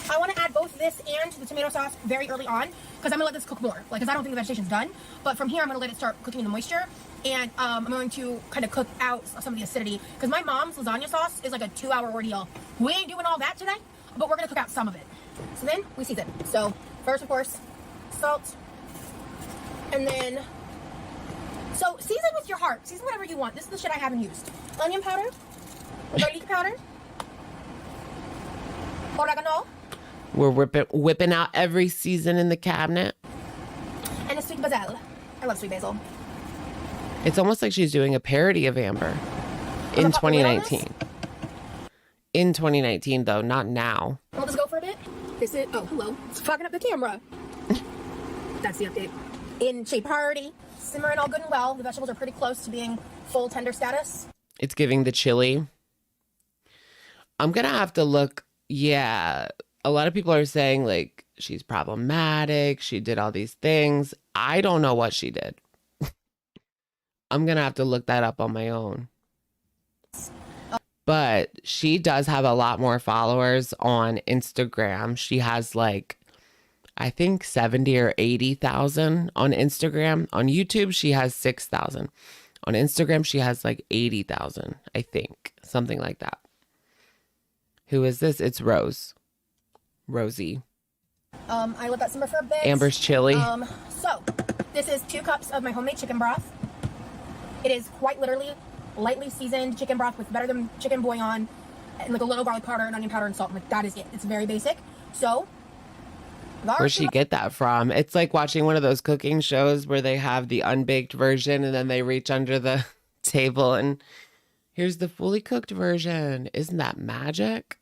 I want to add both this and the tomato sauce very early on because I'm going to let this cook more. Because I don't think the vegetation's done. But from here, I'm going to let it start cooking in the moisture. And I'm going to kind of cook out some of the acidity. Because my mom's lasagna sauce is like a 2-hour ordeal. We ain't doing all that today, but we're going to cook out some of it. So then we season. So first, of course, salt. And then, so season with your heart. Season whatever you want. This is the shit I haven't used. Onion powder. Garlic powder. Oregano. We're whipping out every season in the cabinet. And a sweet basil. I love sweet basil. It's almost like she's doing a parody of Amber in 2019. In 2019, though, not now. We'll just go for a bit. This is, oh, hello. It's fogging up the camera. That's the update. In shape party. Simmering all good and well. The vegetables are pretty close to being full tender status. It's giving the chili. I'm going to have to look. Yeah. A lot of people are saying, like, she's problematic. She did all these things. I don't know what she did. I'm going to have to look that up on my own. But she does have a lot more followers on Instagram. She has, like, I think 70 or 80,000 on Instagram. On YouTube, she has 6,000. On Instagram, she has, like, 80,000, I think. Something like that. Who is this? It's Rosie. I let that simmer for a bit. Amber's chili. So, this is 2 cups of my homemade chicken broth. It is quite literally lightly seasoned chicken broth with better than chicken bouillon and like a little garlic powder and onion powder and salt. Like, that is it. It's very basic. So, where'd she get that from? It's like watching one of those cooking shows where they have the unbaked version and then they reach under the table and here's the fully cooked version. Isn't that magic?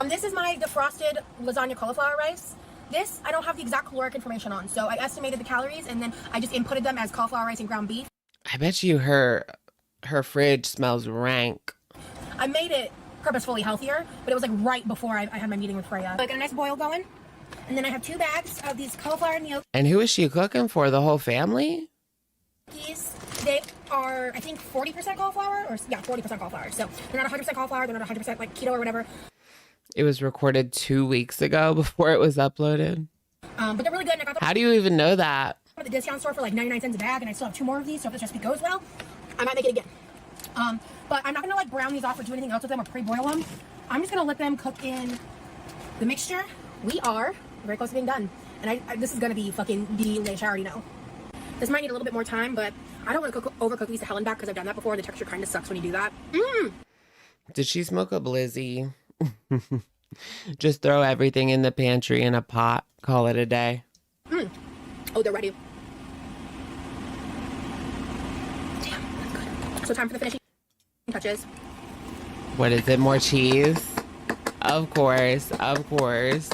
This is my defrosted lasagna cauliflower rice. This, I don't have the exact caloric information on, so I estimated the calories and then I just inputted them as cauliflower rice and ground beef. I bet you her fridge smells rank. I made it purposefully healthier, but it was like right before I had my meeting with Freya. I got a nice boil going, and then I have 2 bags of these cauliflower gnocchi. And who is she cooking for? The whole family? They are, I think, 40% cauliflower, or yeah, 40% cauliflower. So they're not 100% cauliflower, they're not 100% like keto or whatever. It was recorded 2 weeks ago before it was uploaded. But they're really good. And I got them How do you even know that? at the discount store for like 99 cents a bag, and I still have 2 more of these. So if this recipe goes well, I might make it again. But I'm not gonna like brown these off or do anything else with them or pre-boil them. I'm just gonna let them cook in the mixture. We are very close to being done, and this is gonna be fucking delish. I already know. This might need a little bit more time, but I don't want to overcook these to hell and back because I've done that before. The texture kind of sucks when you do that. Did she smoke a blizzy? Just throw everything in the pantry in a pot. Call it a day. Oh, they're ready. Damn, that's good. So time for the finishing touches. What is it? More cheese? Of course. Of course.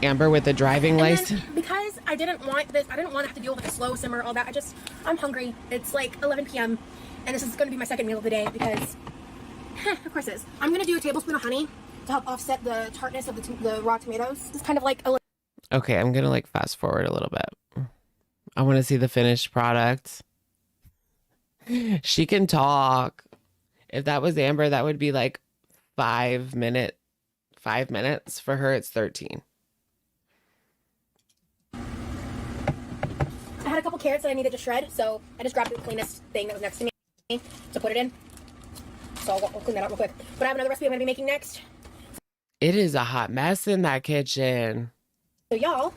Amber with the driving license. Because I didn't want this, I didn't want to have to deal with a slow simmer, all that. I'm hungry. It's like 11 p.m. and this is going to be my second meal of the day because, of course it is. I'm going to do a tablespoon of honey to help offset the tartness of the raw tomatoes. It's kind of like a Okay, I'm going to like fast forward a little bit. I want to see the finished product. She can talk. If that was Amber, that would be like 5 minutes. For her, it's 13. I had a couple carrots that I needed to shred, so I just grabbed the cleanest thing that was next to me to put it in. So I'll clean that up real quick. But I have another recipe I'm going to be making next. It is a hot mess in that kitchen. So y'all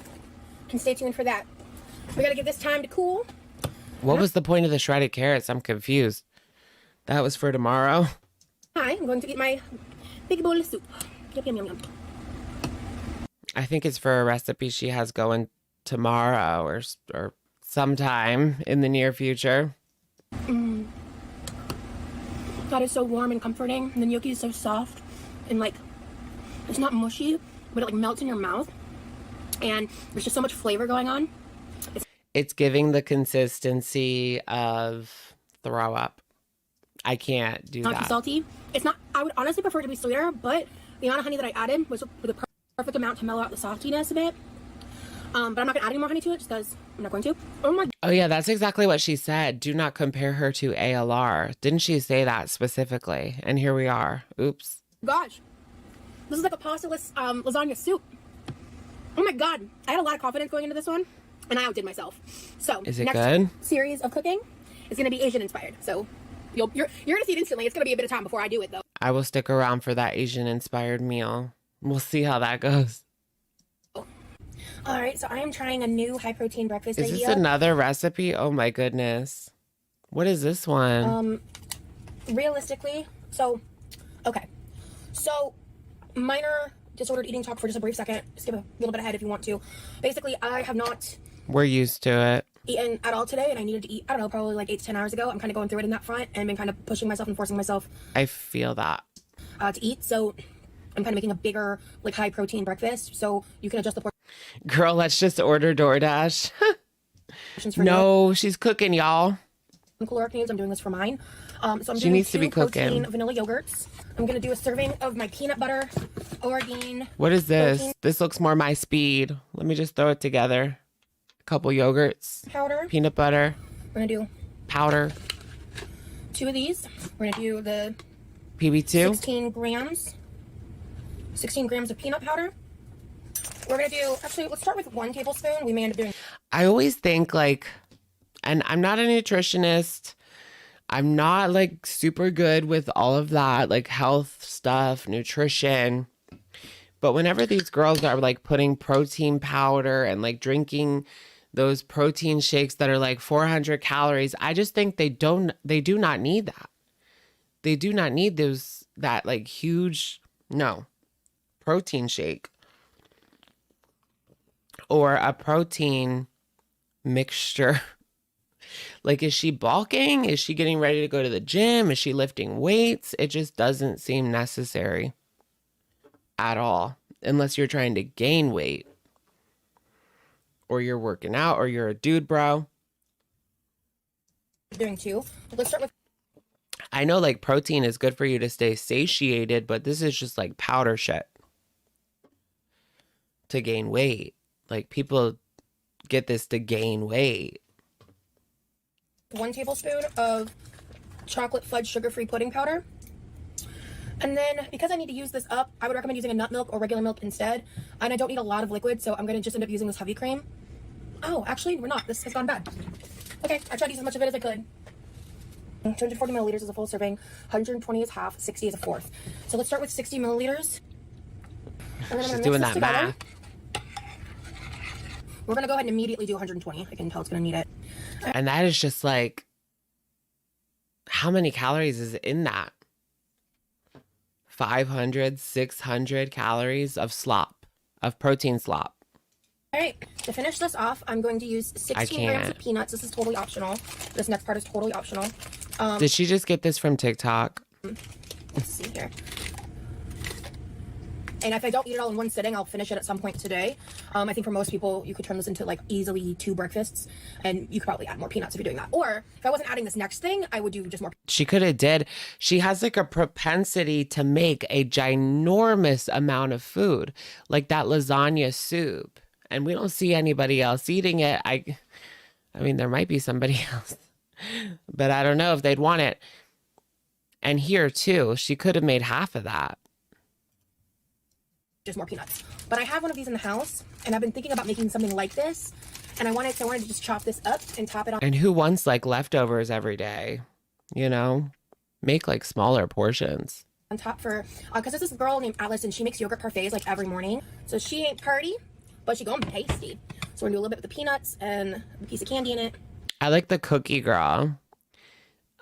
can stay tuned for that. We got to give this time to cool. What was the point of the shredded carrots? I'm confused. That was for tomorrow. I'm going to eat my big bowl of soup. Yum, yum, yum, yum. I think it's for a recipe she has going tomorrow or sometime in the near future. That is so warm and comforting. And the gnocchi is so soft and like it's not mushy, but it like melts in your mouth. And there's just so much flavor going on. It's giving the consistency of throw up. I can't do not that. Too salty. It's not. I would honestly prefer it to be sweeter, but the amount of honey that I added was with the perfect amount to mellow out the saltiness a bit. But I'm not gonna add any more honey to it just because I'm not going to. Oh my. Oh yeah, that's exactly what she said. Do not compare her to ALR. Didn't she say that specifically? And here we are. Oops. Gosh, this is like a pastaless lasagna soup. Oh my god, I had a lot of confidence going into this one, and I outdid myself. So is it next good? Series of cooking is gonna be Asian inspired. So you're gonna see it instantly. It's gonna be a bit of time before I do it though. I will stick around for that Asian inspired meal. We'll see how that goes. All right, so I am trying a new high protein breakfast Is idea. this another recipe? Oh my goodness. What is this one? Realistically, so minor disordered eating talk for just a brief second. Skip a little bit ahead if you want to. Basically, I have not We're used to it. eaten at all today, and I needed to eat, I don't know, probably like 8 to 10 hours ago. I'm kind of going through it in that front and been kind of pushing myself and forcing myself I feel that. to eat. So I'm kind of making a bigger, like high protein breakfast. So you can adjust the Girl, let's just order DoorDash. portions for No, she's cooking, y'all. caloric needs. I'm doing this for mine. So I'm She doing needs to 2 be cooking. protein vanilla yogurts. I'm going to do a serving of my peanut butter, Oregon. What is this? Protein. This looks more my speed. Let me just throw it together. A couple yogurts, Powder. peanut butter, We're going to do powder, 2 of these. We're going to do the PB2. 16 grams of peanut powder. We're going to do, actually, let's start with 1 tablespoon. We may end up doing I always think like, and I'm not a nutritionist. I'm not like super good with all of that, like health stuff, nutrition. But whenever these girls are like putting protein powder and like drinking those protein shakes that are like 400 calories, I just think they do not need that. They do not need that like huge, protein shake or a protein mixture. Like, is she bulking? Is she getting ready to go to the gym? Is she lifting weights? It just doesn't seem necessary at all, unless you're trying to gain weight or you're working out or you're a dude, bro. doing 2. Let's start with I know like protein is good for you to stay satiated, but this is just like powder shit to gain weight. Like people get this to gain weight. 1 tablespoon of chocolate fudge sugar-free pudding powder. And then, because I need to use this up, I would recommend using a nut milk or regular milk instead. And I don't need a lot of liquid, so I'm going to just end up using this heavy cream. Oh, actually, we're not. This has gone bad. Okay, I tried to use as much of it as I could. 240 milliliters is a full serving, 120 is half, 60 is a fourth. So let's start with 60 milliliters. And then I'm She's gonna doing mix that this together. math. We're going to go ahead and immediately do 120. I can tell it's going to need it. And that is just like, how many calories is in that? 500, 600 calories of slop, of protein slop. All right, to finish this off, I'm going to use 16 grams of peanuts. This is totally optional. This next part is totally optional. Did she just get this from TikTok? Let's see here. And if I don't eat it all in one sitting, I'll finish it at some point today. I think for most people, you could turn this into like easily 2 breakfasts, and you could probably add more peanuts if you're doing that. Or if I wasn't adding this next thing, I would do just more. She could have did. She has like a propensity to make a ginormous amount of food, like that lasagna soup. And we don't see anybody else eating it. I mean, there might be somebody else, but I don't know if they'd want it. And here too, she could have made half of that. Just more peanuts. But I have one of these in the house, and I've been thinking about making something like this. And I wanted to just chop this up and top it on. And who wants like leftovers every day? You know, make like smaller portions. On top for, because this is a girl named Alice, and she makes yogurt parfaits like every morning. So she ain't party, but she gonna be tasty. So we're gonna do a little bit with the peanuts and the piece of candy in it. I like the cookie girl.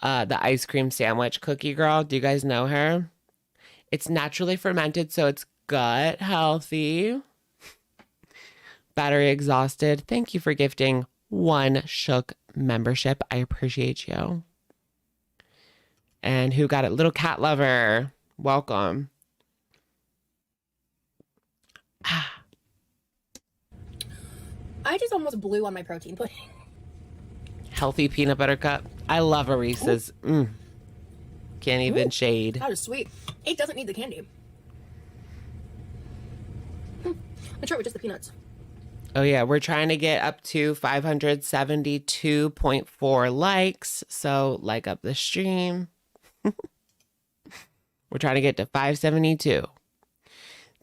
The ice cream sandwich cookie girl. Do you guys know her? It's naturally fermented, so it's gut healthy. Battery exhausted. Thank you for gifting 1 Shook membership. I appreciate you. And who got it? Little cat lover. Welcome. I just almost blew on my protein pudding. Healthy peanut butter cup. I love a Reese's. Can't even shade. That is sweet. It doesn't need the candy. Let's try it with just the peanuts. Oh yeah, we're trying to get up to 572.4 likes. So like up the stream. We're trying to get to 572.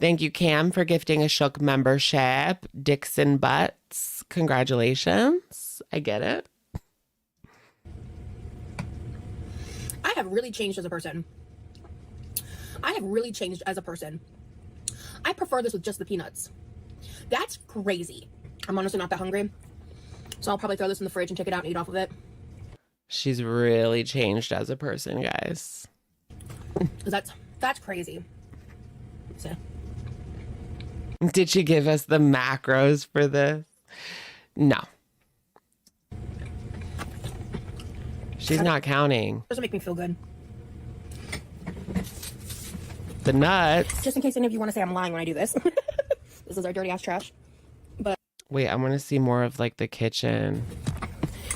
Thank you, Cam, for gifting a Shook membership. Dixon Butts, congratulations. I get it. I have really changed as a person. I prefer this with just the peanuts. That's crazy. I'm honestly not that hungry, so I'll probably throw this in the fridge and take it out and eat off of it. She's really changed as a person, guys. That's crazy. So. Did she give us the macros for this? No. She's not counting. Doesn't make me feel good. The nuts. Just in case any of you want to say I'm lying when I do this. This is our dirty ass trash. But wait, I want to see more of like the kitchen.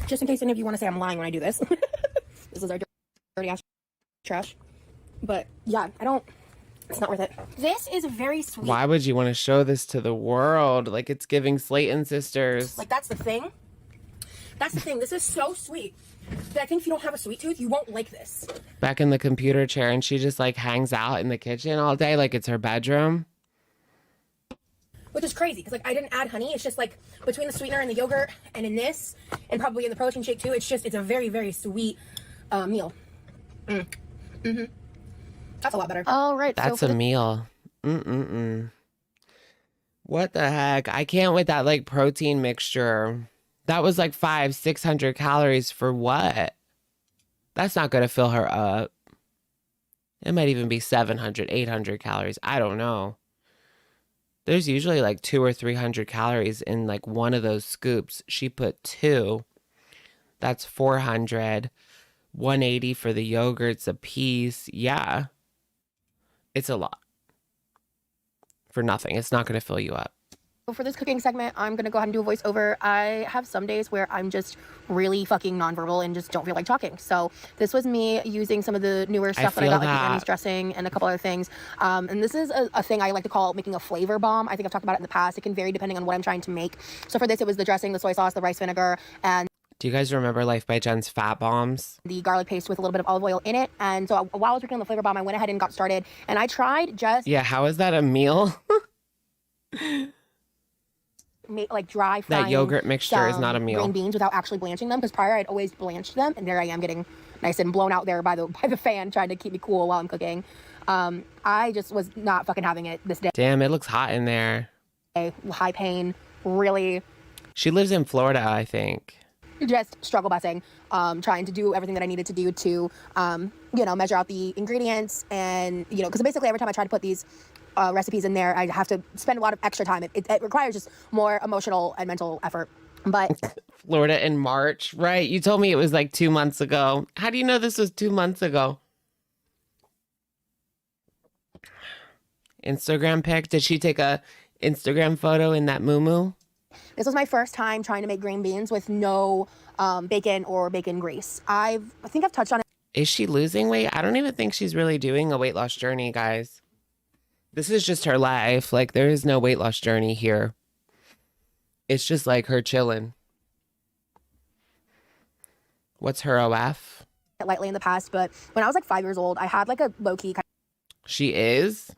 Just in case any of you want to say I'm lying when I do this. This is our dirty ass trash. But yeah, it's not worth it. This is very sweet. Why would you want to show this to the world? Like it's giving Slayton sisters. Like that's the thing. This is so sweet. But I think if you don't have a sweet tooth, you won't like this. Back in the computer chair, and she just like hangs out in the kitchen all day like it's her bedroom. Which is crazy, because like I didn't add honey. It's just like between the sweetener and the yogurt and in this, and probably in the protein shake too, it's a very, very sweet meal. That's a lot better. All right. That's a meal. What the heck? I can't with that like protein mixture. That was like 500-600 calories for what? That's not going to fill her up. It might even be 700-800 calories. I don't know. There's usually like 200 or 300 calories in like one of those scoops. She put 2. That's 400. 180 for the yogurts a piece. Yeah. It's a lot. For nothing. It's not going to fill you up. For this cooking segment, I'm going to go ahead and do a voiceover. I have some days where I'm just really fucking nonverbal and just don't feel like talking. So this was me using some of the newer stuff that I got, like the Annie's dressing and a couple other things. And this is a thing I like to call making a flavor bomb. I think I've talked about it in the past. It can vary depending on what I'm trying to make. So for this, it was the dressing, the soy sauce, the rice vinegar, and do you guys remember Life by Jen's fat bombs? The garlic paste with a little bit of olive oil in it. And so while I was working on the flavor bomb, I went ahead and got started. And I tried just... Yeah, how is that a meal? Like dry frying that yogurt mixture is not a meal. Green beans without actually blanching them, because prior I'd always blanched them, and there I am getting nice and blown out there by the fan, trying to keep me cool while I'm cooking. I just was not fucking having it this day. Damn, it looks hot in there. High pain, really. She lives in Florida, I think. just struggle busing, trying to do everything that I needed to do to, you know, measure out the ingredients and, you know, because basically every time I try to put these recipes in there, I have to spend a lot of extra time. It requires just more emotional and mental effort. But Florida in March, right? You told me it was like 2 months ago. How do you know this was 2 months ago? Instagram pic? Did she take a Instagram photo in that moo-moo? this was my first time trying to make green beans with no bacon or bacon grease. I think I've touched on it. Is she losing weight? I don't even think she's really doing a weight loss journey, guys. This is just her life. Like, there is no weight loss journey here. It's just like her chilling. What's her OF? Lightly in the past, but when I was like 5 years old, I had like a low-key kind She is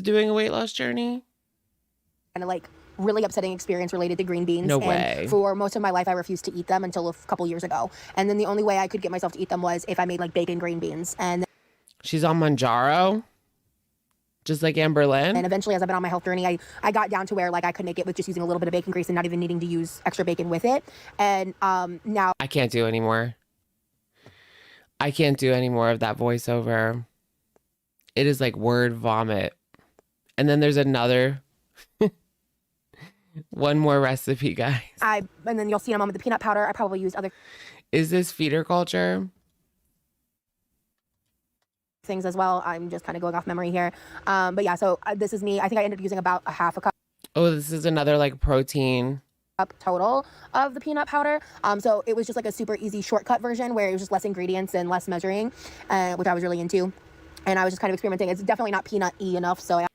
doing a weight loss journey? of like really upsetting experience related to green beans. No and way. for most of my life, I refused to eat them until a couple years ago. And then the only way I could get myself to eat them was if I made like bacon green beans. And She's on Manjaro? Just like Amber Lynn? And eventually, as I've been on my health journey, I got down to where like I could make it with just using a little bit of bacon grease and not even needing to use extra bacon with it. And now I can't do anymore. I can't do any more of that voiceover. It is like word vomit. And then there's another one more recipe, guys. and then you'll see in a moment the peanut powder. I probably used other Is this feeder culture? things as well. I'm just kind of going off memory here. But yeah, so this is me. I think I ended up using about a half a cup Oh, this is another like protein. total of the peanut powder. So it was just like a super easy shortcut version where it was just less ingredients and less measuring, which I was really into. And I was just kind of experimenting. It's definitely not peanut-y enough, so I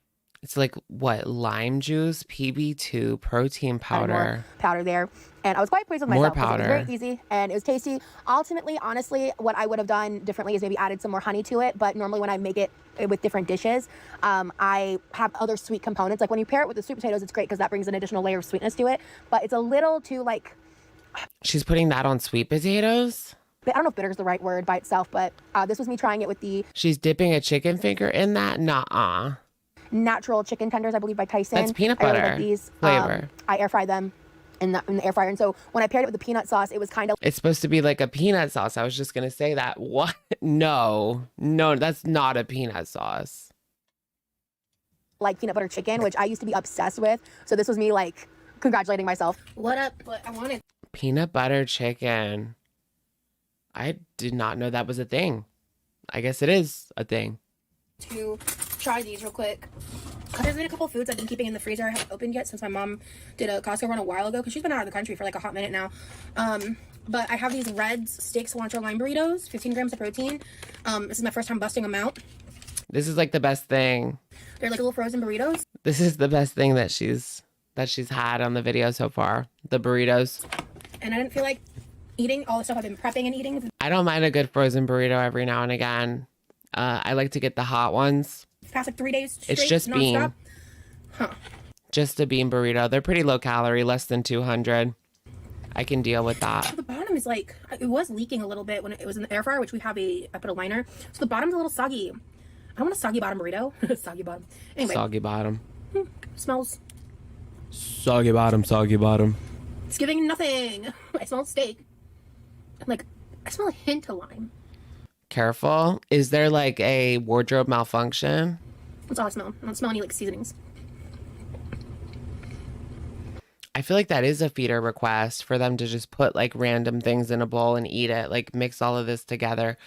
It's like what? Lime juice, PB2, protein added powder. more powder there. And I was quite pleased with More myself. 'Cause powder. It was very easy and it was tasty. Ultimately, honestly, what I would have done differently is maybe added some more honey to it. But normally when I make it with different dishes, I have other sweet components. Like when you pair it with the sweet potatoes, it's great because that brings an additional layer of sweetness to it. But it's a little too like, She's putting that on sweet potatoes? I don't know if bitter is the right word by itself, but this was me trying it with the She's dipping a chicken finger in that? Nuh-uh. natural chicken tenders, I believe, by Tyson. That's peanut I really butter like these. flavor. I air fry them in the air fryer. And so when I paired it with the peanut sauce, it was kind of It's supposed to be like a peanut sauce. I was just going to say that. What? No, that's not a peanut sauce. like peanut butter chicken, which I used to be obsessed with. So this was me like congratulating myself. What up? But I wanted Peanut butter chicken. I did not know that was a thing. I guess it is a thing. to try these real quick. There's been a couple foods I've been keeping in the freezer I haven't opened yet since my mom did a Costco run a while ago because she's been out of the country for like a hot minute now. But I have these Reds steak cilantro lime burritos, 15 grams of protein. This is my first time busting them out. This is like the best thing. They're like little frozen burritos. This is the best thing that she's had on the video so far. The burritos. And I didn't feel like eating all the stuff I've been prepping and eating. I don't mind a good frozen burrito every now and again. I like to get the hot ones. Past like 3 days straight, It's just bean. nonstop. Huh. Just a bean burrito. They're pretty low calorie, less than 200. I can deal with that. The bottom is like, it was leaking a little bit when it was in the air fryer, which I put a liner. So the bottom's a little soggy. I want a soggy bottom burrito. Soggy bottom. Anyway. Soggy bottom. Smells. Soggy bottom, soggy bottom. It's giving nothing. I smell steak. Like, I smell a hint of lime. Careful. Is there like a wardrobe malfunction? That's all I smell. I don't smell any like seasonings. I feel like that is a feeder request for them to just put like random things in a bowl and eat it. Like mix all of this together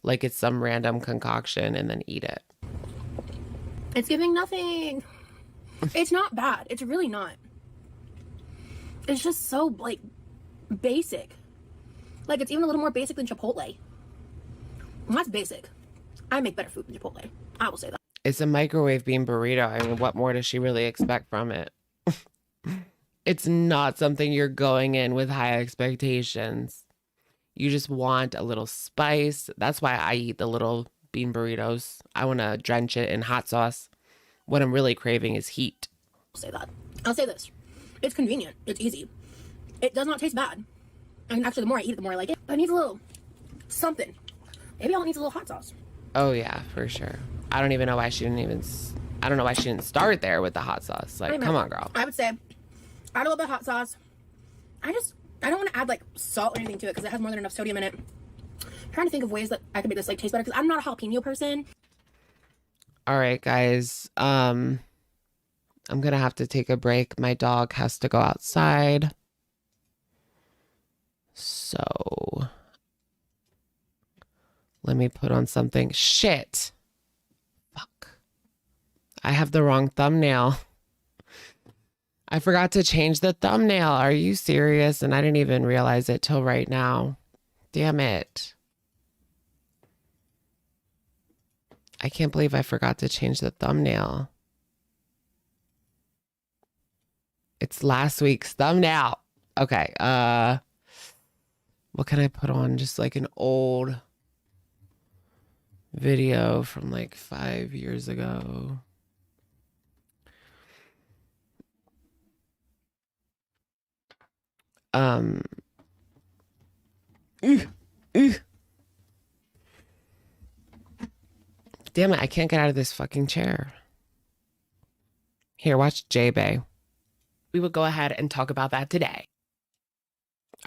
like it's some random concoction and then eat it. It's giving nothing. It's not bad. It's really not. It's just so like basic. Like it's even a little more basic than Chipotle. And that's basic. I make better food than Chipotle. I will say that. It's a microwave bean burrito. I mean, what more does she really expect from it? It's not something you're going in with high expectations. You just want a little spice. That's why I eat the little bean burritos. I want to drench it in hot sauce. What I'm really craving is heat. I'll say that. I'll say this. It's convenient. It's easy. It does not taste bad. And actually, the more I eat it, the more I like it. But it needs a little something. Maybe all it needs a little hot sauce. Oh, yeah, for sure. I don't even know why she didn't start there with the hot sauce. Like, come on, girl. I would say add a little bit of hot sauce. I don't want to add like salt or anything to it because it has more than enough sodium in it. I'm trying to think of ways that I can make this like taste better because I'm not a jalapeno person. All right, guys. I'm gonna have to take a break. My dog has to go outside. So let me put on something. Shit. Fuck. I have the wrong thumbnail. I forgot to change the thumbnail. Are you serious? And I didn't even realize it till right now. Damn it. I can't believe I forgot to change the thumbnail. It's last week's thumbnail. Okay. What can I put on? Just like an old video from like 5 years ago. Damn it, I can't get out of this fucking chair. Here, watch J-Bay. We will go ahead and talk about that today.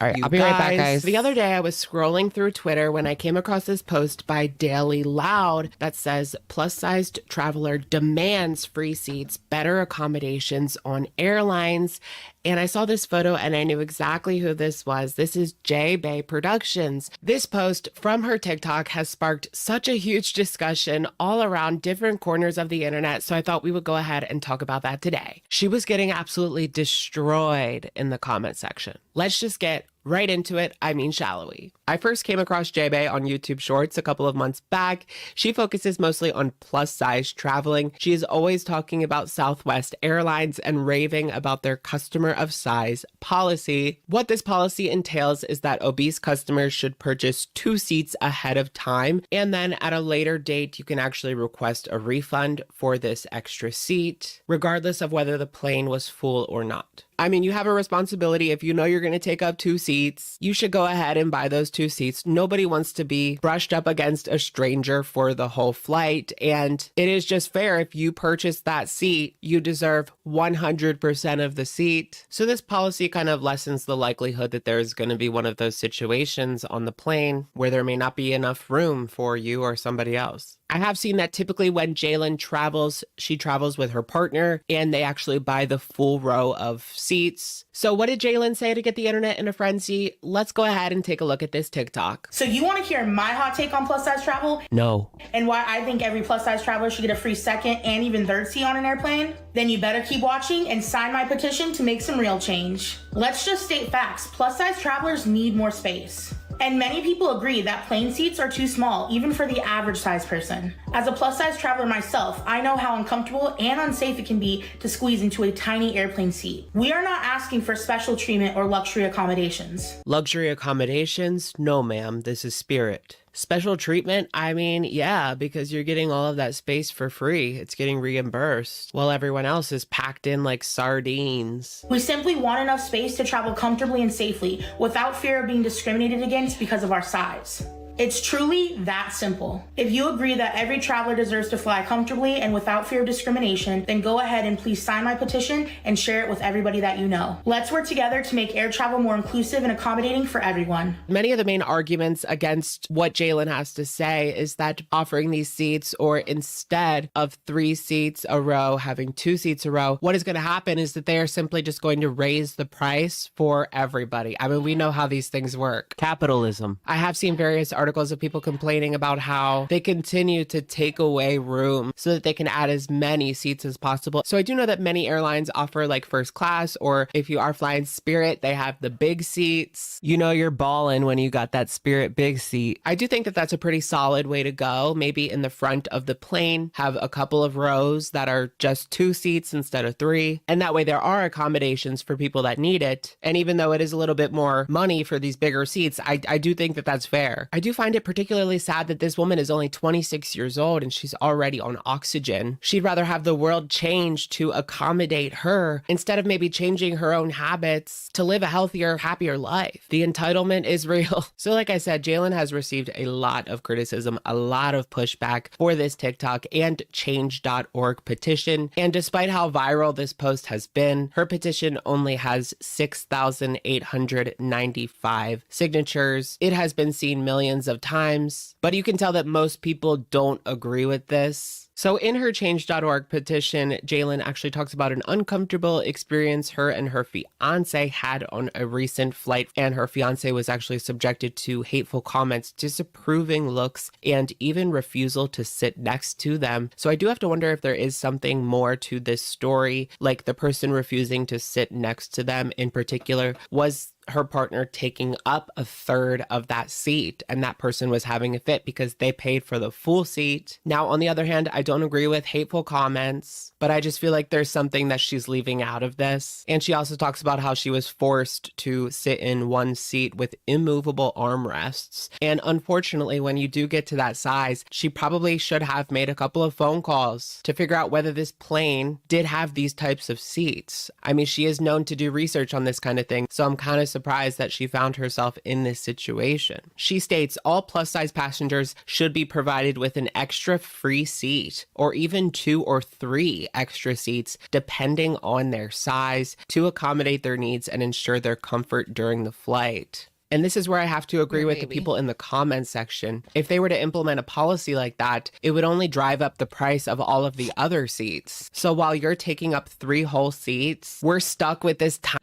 All right, I'll be right back, guys. The other day, I was scrolling through Twitter when I came across this post by Daily Loud that says, plus-sized traveler demands free seats, better accommodations on airlines. And I saw this photo and I knew exactly who this was. This is J-Bay Productions. This post from her TikTok has sparked such a huge discussion all around different corners of the internet. So I thought we would go ahead and talk about that today. She was getting absolutely destroyed in the comment section. Let's just get right into it. I mean, shall we? I first came across J-Bay on YouTube Shorts a couple of months back. She focuses mostly on plus-size traveling. She is always talking about Southwest Airlines and raving about their customer of size policy. What this policy entails is that obese customers should purchase 2 seats ahead of time, and then at a later date, you can actually request a refund for this extra seat, regardless of whether the plane was full or not. I mean, you have a responsibility. If you know you're going to take up 2 seats, you should go ahead and buy those 2 seats. Nobody wants to be brushed up against a stranger for the whole flight. And it is just fair. If you purchase that seat, you deserve 100% of the seat. So this policy kind of lessens the likelihood that there's going to be one of those situations on the plane where there may not be enough room for you or somebody else. I have seen that typically when Jalen travels, she travels with her partner and they actually buy the full row of seats. So what did Jalen say to get the internet in a frenzy? Let's go ahead and take a look at this TikTok. So you want to hear my hot take on plus size travel? No. And why I think every plus size traveler should get a free second and even third seat on an airplane? Then you better keep watching and sign my petition to make some real change. Let's just state facts. Plus size travelers need more space. And many people agree that plane seats are too small, even for the average size person. As a plus size traveler myself, I know how uncomfortable and unsafe it can be to squeeze into a tiny airplane seat. We are not asking for special treatment or luxury accommodations. Luxury accommodations? No, ma'am. This is Spirit. Special treatment? I mean, yeah, because you're getting all of that space for free. It's getting reimbursed while everyone else is packed in like sardines. We simply want enough space to travel comfortably and safely without fear of being discriminated against because of our size. It's truly that simple. If you agree that every traveler deserves to fly comfortably and without fear of discrimination, then go ahead and please sign my petition and share it with everybody that you know. Let's work together to make air travel more inclusive and accommodating for everyone. Many of the main arguments against what Jalen has to say is that offering these seats, or instead of 3 seats a row, having 2 seats a row, what is going to happen is that they are simply just going to raise the price for everybody. I mean, we know how these things work. Capitalism. I have seen various articles of people complaining about how they continue to take away room so that they can add as many seats as possible. So I do know that many airlines offer like first class, or if you are flying Spirit, they have the big seats. You know you're balling when you got that Spirit big seat. I do think that that's a pretty solid way to go. Maybe in the front of the plane, have a couple of rows that are just 2 seats instead of 3. And that way there are accommodations for people that need it. And even though it is a little bit more money for these bigger seats, I do think that that's fair. I do do find it particularly sad that this woman is only 26 years old and she's already on oxygen. She'd rather have the world change to accommodate her instead of maybe changing her own habits to live a healthier, happier life. The entitlement is real. So like I said, Jalen has received a lot of criticism, a lot of pushback for this TikTok and change.org petition. And despite how viral this post has been, her petition only has 6,895 signatures. It has been seen millions of times, but you can tell that most people don't agree with this. So in her change.org petition, Jalen actually talks about an uncomfortable experience her and her fiance had on a recent flight, and her fiance was actually subjected to hateful comments, disapproving looks, and even refusal to sit next to them. So I do have to wonder if there is something more to this story, like the person refusing to sit next to them in particular was her partner taking up a third of that seat, and that person was having a fit because they paid for the full seat. Now, on the other hand, I don't agree with hateful comments, but I just feel like there's something that she's leaving out of this. And she also talks about how she was forced to sit in one seat with immovable armrests. And unfortunately, when you do get to that size, she probably should have made a couple of phone calls to figure out whether this plane did have these types of seats. I mean, she is known to do research on this kind of thing, so I'm kind of surprised that she found herself in this situation. She states all plus-size passengers should be provided with an extra free seat, or even 2 or 3 extra seats, depending on their size, to accommodate their needs and ensure their comfort during the flight. And this is where I have to agree with the people in the comments section. If they were to implement a policy like that, it would only drive up the price of all of the other seats. So while you're taking up 3 whole seats, we're stuck with this tiny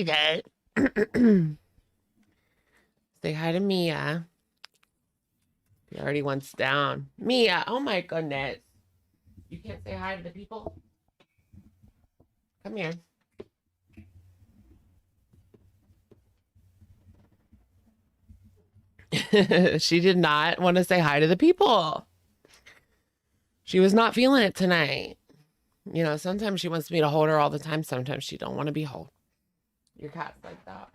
bit. Say hi to Mia. He already wants down. Mia, oh my goodness. You can't say hi to the people? Come here. She did not want to say hi to the people. She was not feeling it tonight. You know, sometimes she wants me to hold her all the time. Sometimes she don't want to be held. Your cat's like that.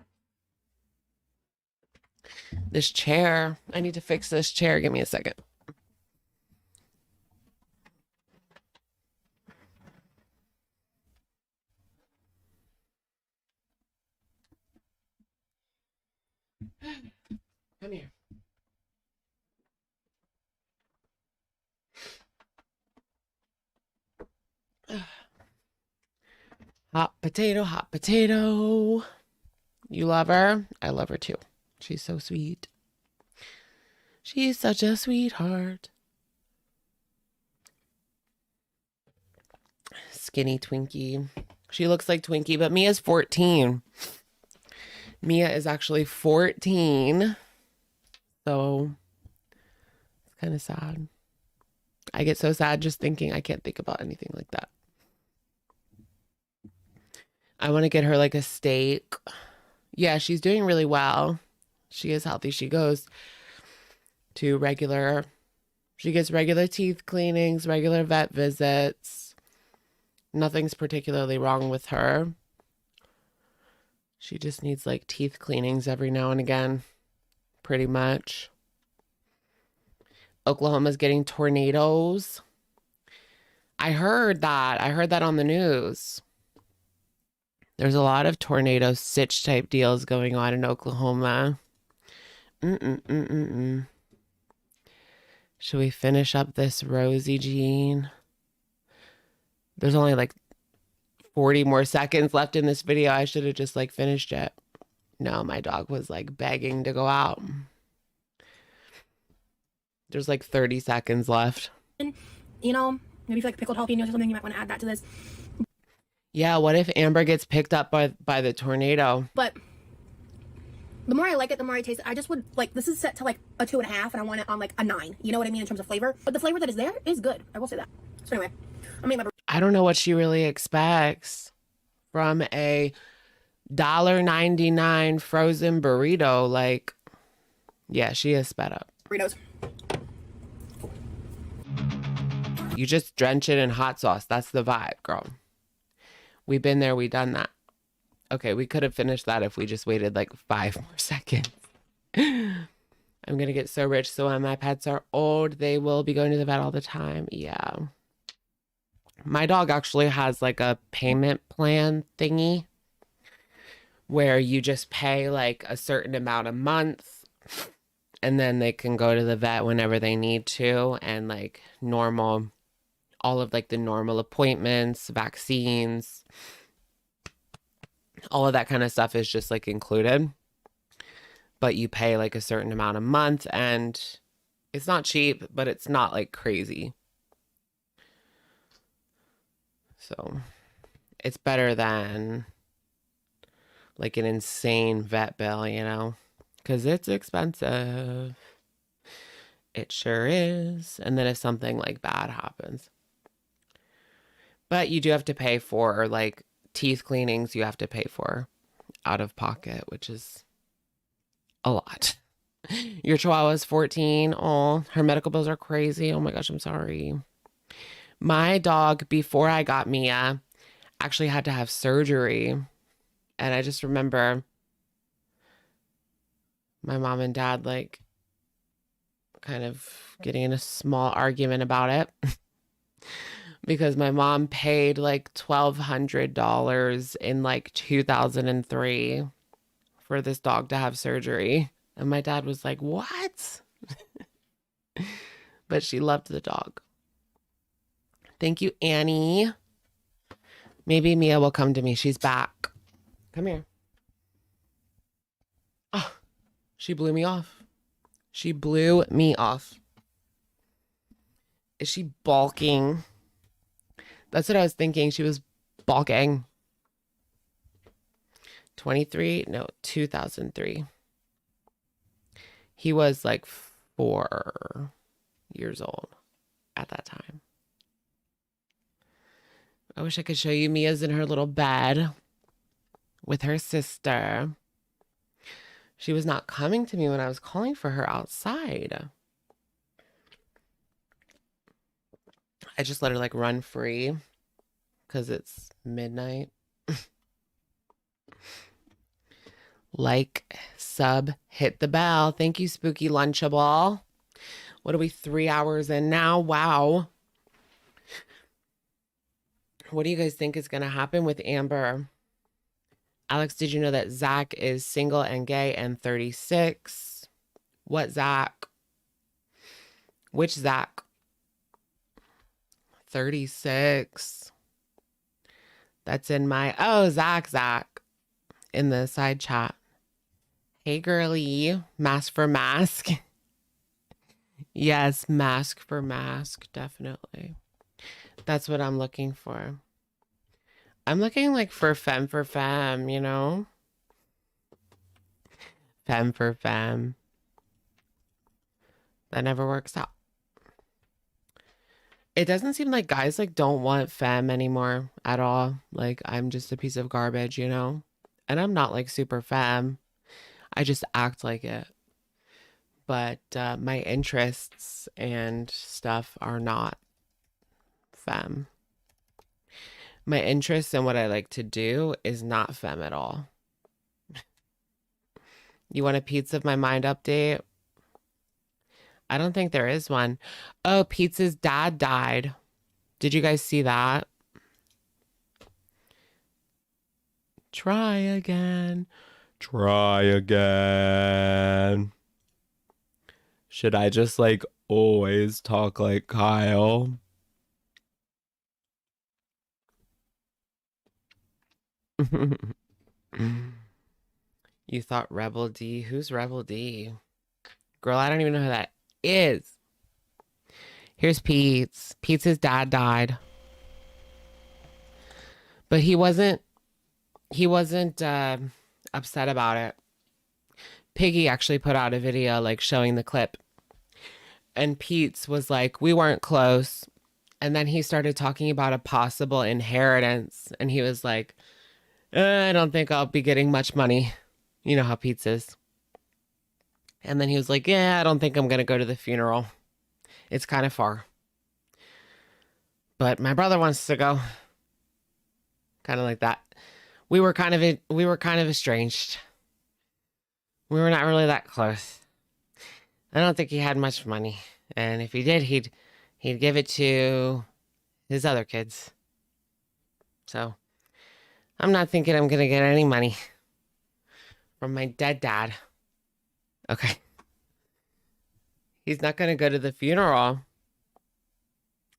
This chair. I need to fix this chair. Give me a second. Come here. Hot potato, hot potato. You love her? I love her too. She's so sweet. She's such a sweetheart. Skinny Twinkie. She looks like Twinkie, but Mia's 14. Mia is actually 14. So it's kind of sad. I get so sad just thinking. I can't think about anything like that. I want to get her like a steak. Yeah, she's doing really well. She is healthy. She goes to she gets regular teeth cleanings, regular vet visits. Nothing's particularly wrong with her. She just needs like teeth cleanings every now and again, pretty much. Oklahoma's getting tornadoes. I heard that on the news. There's a lot of tornado sitch type deals going on in Oklahoma. Should we finish up this Rosie Jean? There's only like 40 more seconds left in this video. I should have just like finished it. No, my dog was like begging to go out. There's like 30 seconds left. You know, maybe for like pickled jalapenos or something, you might want to add that to this. Yeah, what if Amber gets picked up by the tornado? But the more I like it, the more I taste it. I just would like, this is set to like a 2.5 and I want it on like a 9. You know what I mean in terms of flavor? But the flavor that is there is good. I will say that. So anyway, I don't know what she really expects from a $1.99 frozen burrito. Like, yeah, she is sped up. burritos. You just drench it in hot sauce. That's the vibe, girl. We've been there. We done that. Okay, we could have finished that if we just waited like 5 more seconds. I'm gonna get so rich so when my pets are old, they will be going to the vet all the time. Yeah. My dog actually has like a payment plan thingy where you just pay like a certain amount a month and then they can go to the vet whenever they need to, and like normal, all of like the normal appointments, vaccines, all of that kind of stuff is just like included. But you pay like a certain amount a month, and it's not cheap, but it's not like crazy. So it's better than like an insane vet bill, you know, because it's expensive. It sure is. And then if something like bad happens. But you do have to pay for like teeth cleanings, you have to pay for out of pocket, which is a lot. Your Chihuahua's 14. Oh, her medical bills are crazy. Oh my gosh, I'm sorry. My dog, before I got Mia, actually had to have surgery. And I just remember my mom and dad like kind of getting in a small argument about it. Because my mom paid like $1,200 in like 2003 for this dog to have surgery. And my dad was like, what? But she loved the dog. Thank you, Annie. Maybe Mia will come to me. She's back. Come here. Oh, she blew me off. She blew me off. Is she balking? That's what I was thinking. She was balking. 2003. He was like 4 years old at that time. I wish I could show you. Mia's in her little bed with her sister. She was not coming to me when I was calling for her outside. I just let her like run free because it's midnight. Like, sub, hit the bell. Thank you, Spooky Lunchable. What are we, 3 hours in now? Wow. What do you guys think is going to happen with Amber? Alex, did you know that Zach is single and gay and 36? What Zach? Which Zach? 36. That's in my... Oh, Zach. In the side chat. Hey, girly. Mask for mask. Yes, mask for mask. Definitely. That's what I'm looking for. I'm looking like for femme, you know? Femme for femme. That never works out. It doesn't seem like guys like don't want femme anymore at all. Like I'm just a piece of garbage, you know? And I'm not like super femme. I just act like it. But my interests and stuff are not femme. My interests and what I like to do is not femme at all. You want a Pizza of My Mind update? I don't think there is one. Oh, Pizza's dad died. Did you guys see that? Try again. Try again. Should I just like always talk like Kyle? You thought Rebel D? Who's Rebel D? Girl, I don't even know who that is. Here's Pete's. Pete's dad died. But he wasn't upset about it. Piggy actually put out a video like showing the clip. And Pete's was like, we weren't close. And then he started talking about a possible inheritance. And he was like, I don't think I'll be getting much money. You know how Pete's is. And then he was like, yeah, I don't think I'm going to go to the funeral. It's kind of far. But my brother wants to go. Kind of like that. We were kind of estranged. We were not really that close. I don't think he had much money. And if he did, he'd give it to his other kids. So I'm not thinking I'm going to get any money from my dead dad. Okay. He's not going to go to the funeral.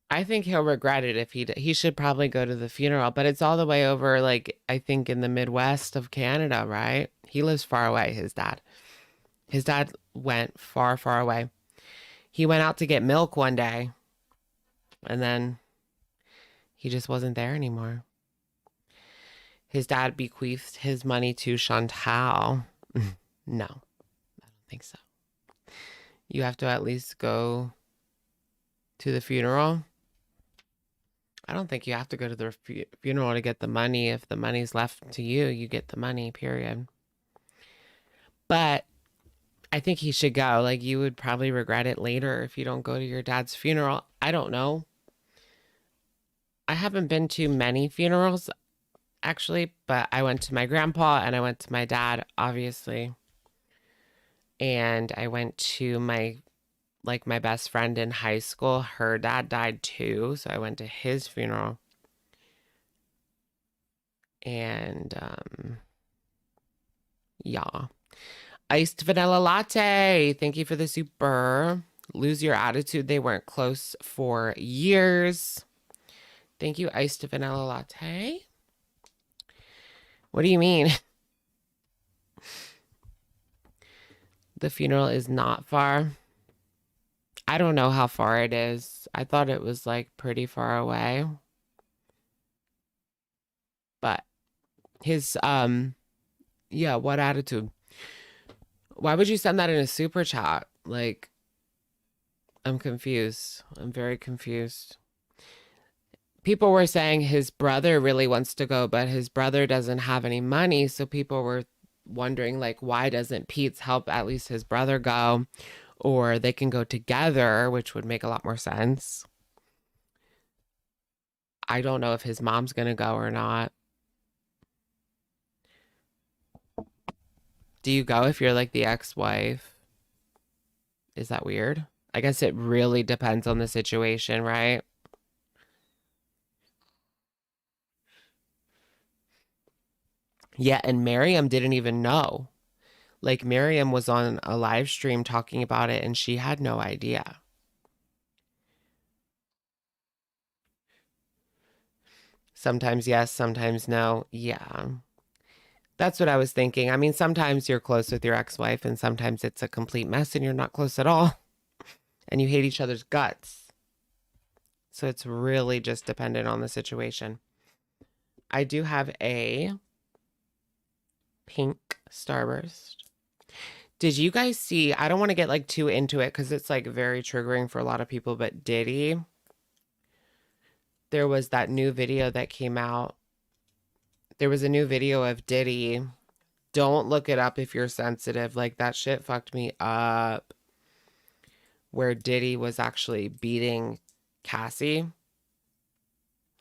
I think he'll regret it if he should probably go to the funeral, but it's all the way over, like, I think in the Midwest of Canada, right? He lives far away, his dad. His dad went far, far away. He went out to get milk one day, and then he just wasn't there anymore. His dad bequeathed his money to Chantal. No, I don't think so. You have to at least go to the funeral. I don't think you have to go to the funeral to get the money. If the money's left to you, you get the money, period. But I think he should go. Like, you would probably regret it later if you don't go to your dad's funeral. I don't know. I haven't been to many funerals, actually, but I went to my grandpa and I went to my dad, obviously. And I went to my best friend in high school. Her dad died too, so I went to his funeral. And yeah. Iced vanilla latte. Thank you for the super. Lose your attitude. They weren't close for years. Thank you, iced vanilla latte. What do you mean? The funeral is not far. I don't know how far it is. I thought it was like pretty far away. But his, yeah, what attitude? Why would you send that in a super chat? Like, I'm confused. I'm very confused. People were saying his brother really wants to go, but his brother doesn't have any money. So people were wondering, like, why doesn't Pete's help at least his brother go? Or they can go together, which would make a lot more sense. I don't know if his mom's going to go or not. Do you go if you're like the ex-wife? Is that weird? I guess it really depends on the situation, right? Yeah, and Miriam didn't even know. Like, Miriam was on a live stream talking about it, and she had no idea. Sometimes yes, sometimes no. Yeah. That's what I was thinking. I mean, sometimes you're close with your ex-wife, and sometimes it's a complete mess, and you're not close at all. And you hate each other's guts. So it's really just dependent on the situation. I do have a pink Starburst. Did you guys see, I don't want to get like too into it because it's like very triggering for a lot of people, but Diddy, there was that new video that came out. There was a new video of Diddy. Don't look it up if you're sensitive. Like, that shit fucked me up. Where Diddy was actually beating Cassie,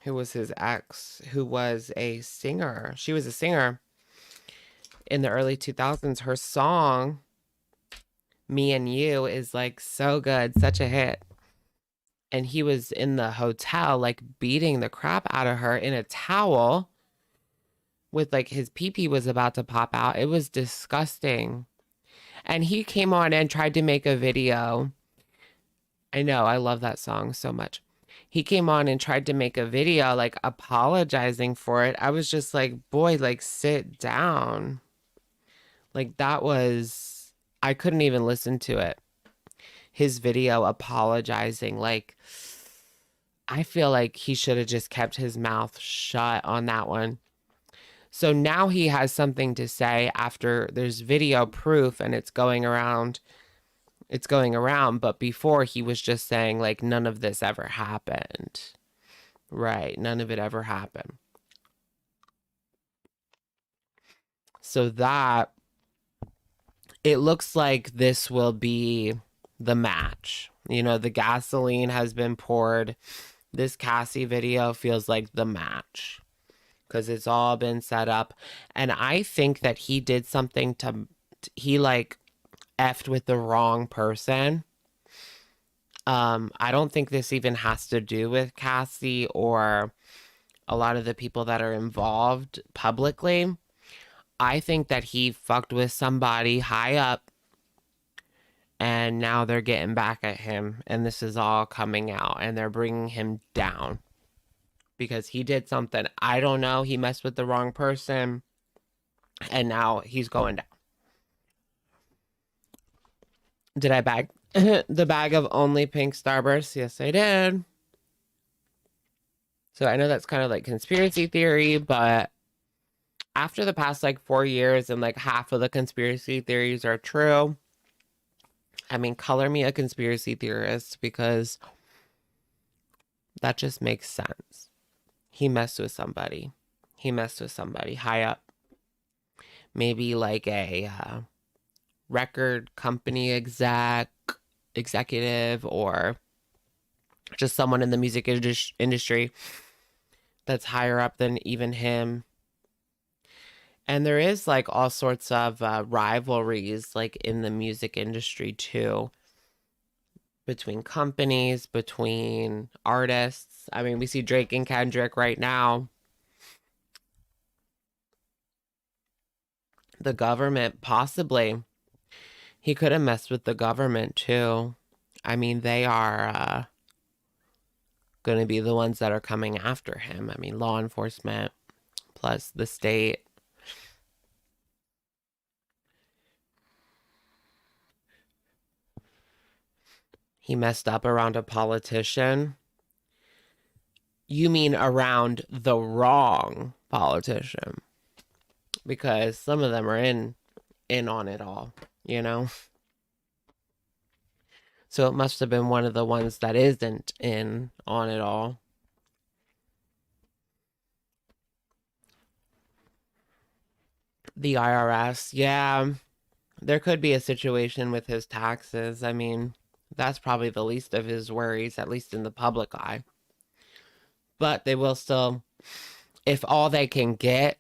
who was his ex, who was a singer. She was a singer in the early 2000s. Her song, Me and You, is like so good, such a hit. And he was in the hotel, like beating the crap out of her in a towel with like his pee-pee was about to pop out. It was disgusting. And he came on and tried to make a video. I know, I love that song so much. He came on and tried to make a video like apologizing for it. I was just like, boy, like, sit down. Like, that was, I couldn't even listen to it. His video apologizing, like, I feel like he should have just kept his mouth shut on that one. So now he has something to say after there's video proof and it's going around. It's going around, but before he was just saying like none of this ever happened. Right, none of it ever happened. So that, it looks like this will be the match. You know, the gasoline has been poured. This Cassie video feels like the match because it's all been set up. And I think that he did something to he like effed with the wrong person. I don't think this even has to do with Cassie or a lot of the people that are involved publicly. I think that he fucked with somebody high up and now they're getting back at him and this is all coming out and they're bringing him down because he did something. I don't know. He messed with the wrong person and now he's going down. Did I bag the bag of only pink Starbursts? Yes, I did. So I know that's kind of like conspiracy theory, but after the past like 4 years and like half of the conspiracy theories are true, I mean, color me a conspiracy theorist because that just makes sense. He messed with somebody. He messed with somebody high up. Maybe like a record company executive or just someone in the music industry that's higher up than even him. And there is like all sorts of rivalries like in the music industry too, between companies, between artists. I mean, we see Drake and Kendrick right now. The government, possibly. He could have messed with the government too. I mean, they are going to be the ones that are coming after him. I mean, law enforcement plus the state. He messed up around a politician. You mean around the wrong politician? Because some of them are in on it all, you know? So it must have been one of the ones that isn't in on it all. The IRS, yeah. There could be a situation with his taxes. I mean, that's probably the least of his worries, at least in the public eye. But they will still, if all they can get,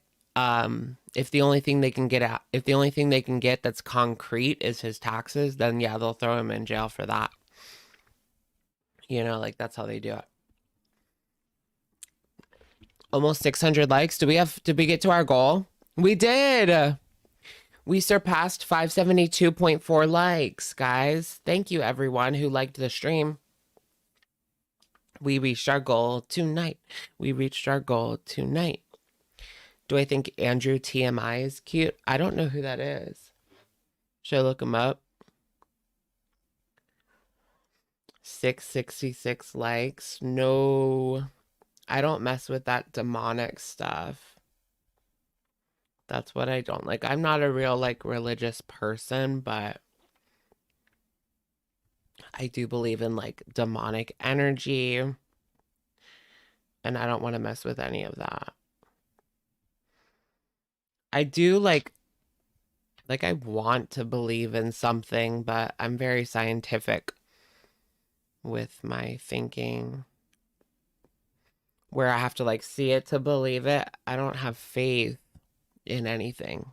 if the only thing they can get out, if the only thing they can get that's concrete is his taxes, then yeah, they'll throw him in jail for that. You know, like that's how they do it. Almost 600 likes. Did we get to our goal? We did. We surpassed 572.4 likes, guys. Thank you everyone who liked the stream. We reached our goal tonight. We reached our goal tonight. Do I think Andrew TMI is cute? I don't know who that is. Should I look him up? 666 likes. No, I don't mess with that demonic stuff. That's what I don't like. I'm not a real like religious person, but I do believe in like demonic energy. And I don't want to mess with any of that. I do like I want to believe in something, but I'm very scientific with my thinking. Where I have to like see it to believe it. I don't have faith in anything,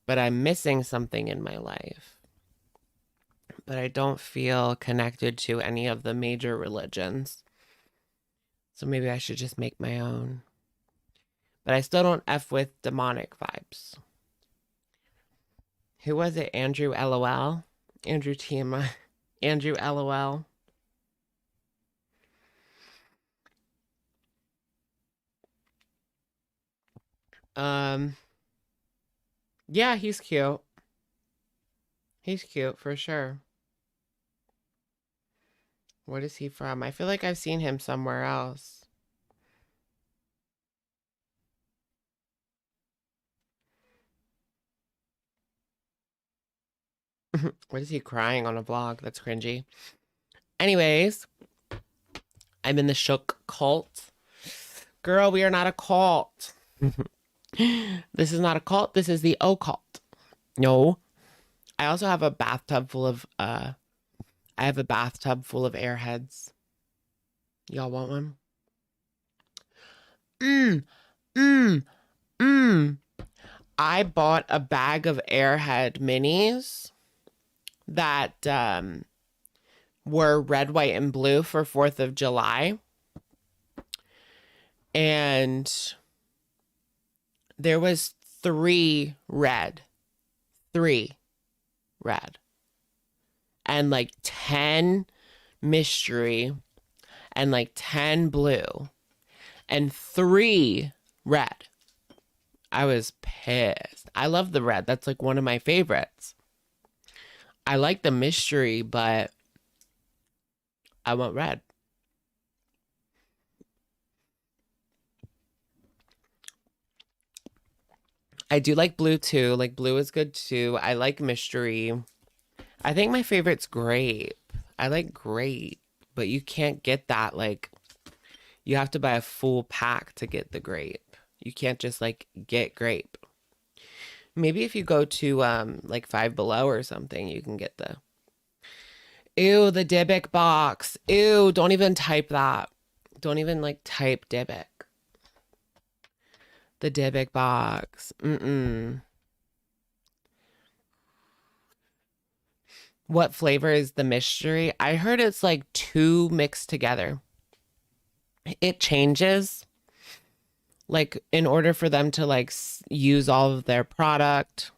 but I'm missing something in my life. But I don't feel connected to any of the major religions. So maybe I should just make my own. But I still don't F with demonic vibes. Who was it? Andrew LOL? Andrew TMI? Andrew LOL? Yeah, he's cute. He's cute for sure. What is he from? I feel like I've seen him somewhere else. What is he crying on a vlog? That's cringy. Anyways, I'm in the Shook cult. Girl, we are not a cult. This is not a cult. This is the occult. No. I also have a bathtub full of airheads. Y'all want one? I bought a bag of Airhead minis that were red, white, and blue for 4th of July. And there was 3 red. 3 red. And like 10 mystery and like 10 blue and 3 red. I was pissed. I love the red. That's like one of my favorites. I like the mystery, but I want red. I do like blue too. Like blue is good too. I like mystery. I think my favorite's grape. I like grape, but you can't get that. Like, you have to buy a full pack to get the grape. You can't just like get grape. Maybe if you go to like Five Below or something, you can get the. Ew, the Dybbuk box. Ew, don't even type that. Don't even like type Dybbuk. The Dybbuk box. What flavor is the mystery? I heard it's like 2 mixed together. It changes. Like, in order for them to like use all of their product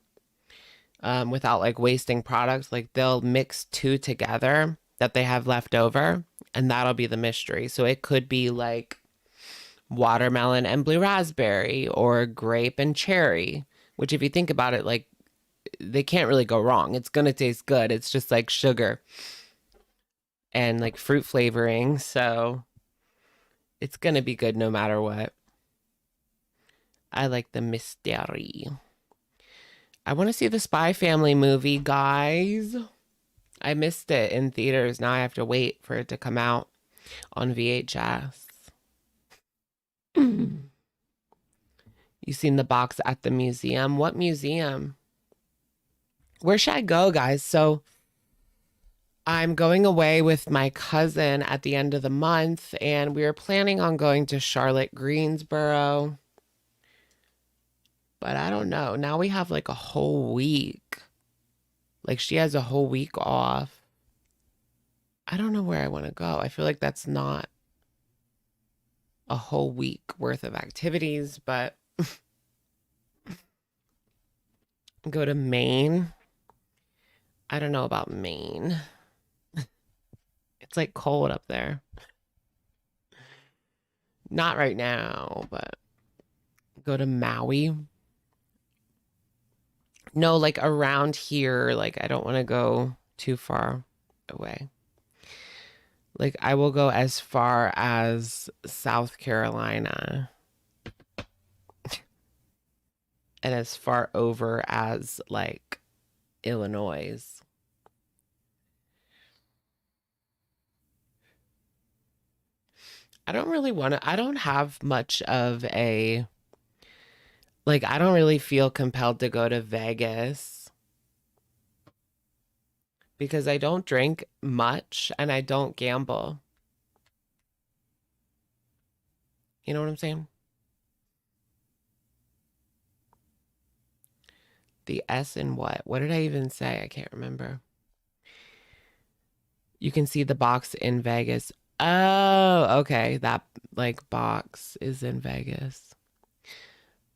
without like wasting products, like they'll mix 2 together that they have left over, and that'll be the mystery. So it could be like watermelon and blue raspberry, or grape and cherry, which if you think about it, like they can't really go wrong. It's gonna taste good. It's just like sugar and like fruit flavoring, so it's gonna be good no matter what. I like the mystery. I want to see the Spy Family movie, guys. I missed it in theaters. Now I have to wait for it to come out on VHS. You seen the box at the museum? What museum? Where should I go, guys? So I'm going away with my cousin at the end of the month, and we were planning on going to Charlotte, Greensboro. But I don't know. Now we have like a whole week. Like, she has a whole week off. I don't know where I want to go. I feel like that's not a whole week worth of activities, but go to Maine. I don't know about Maine. It's like cold up there. Not right now, but go to Maui. No, like around here. Like, I don't want to go too far away. Like, I will go as far as South Carolina and as far over as like Illinois. I don't really want to, I don't have much of a, like, I don't really feel compelled to go to Vegas because I don't drink much and I don't gamble. You know what I'm saying? The S in what? What did I even say? I can't remember. You can see the box in Vegas. Oh, okay. That like box is in Vegas.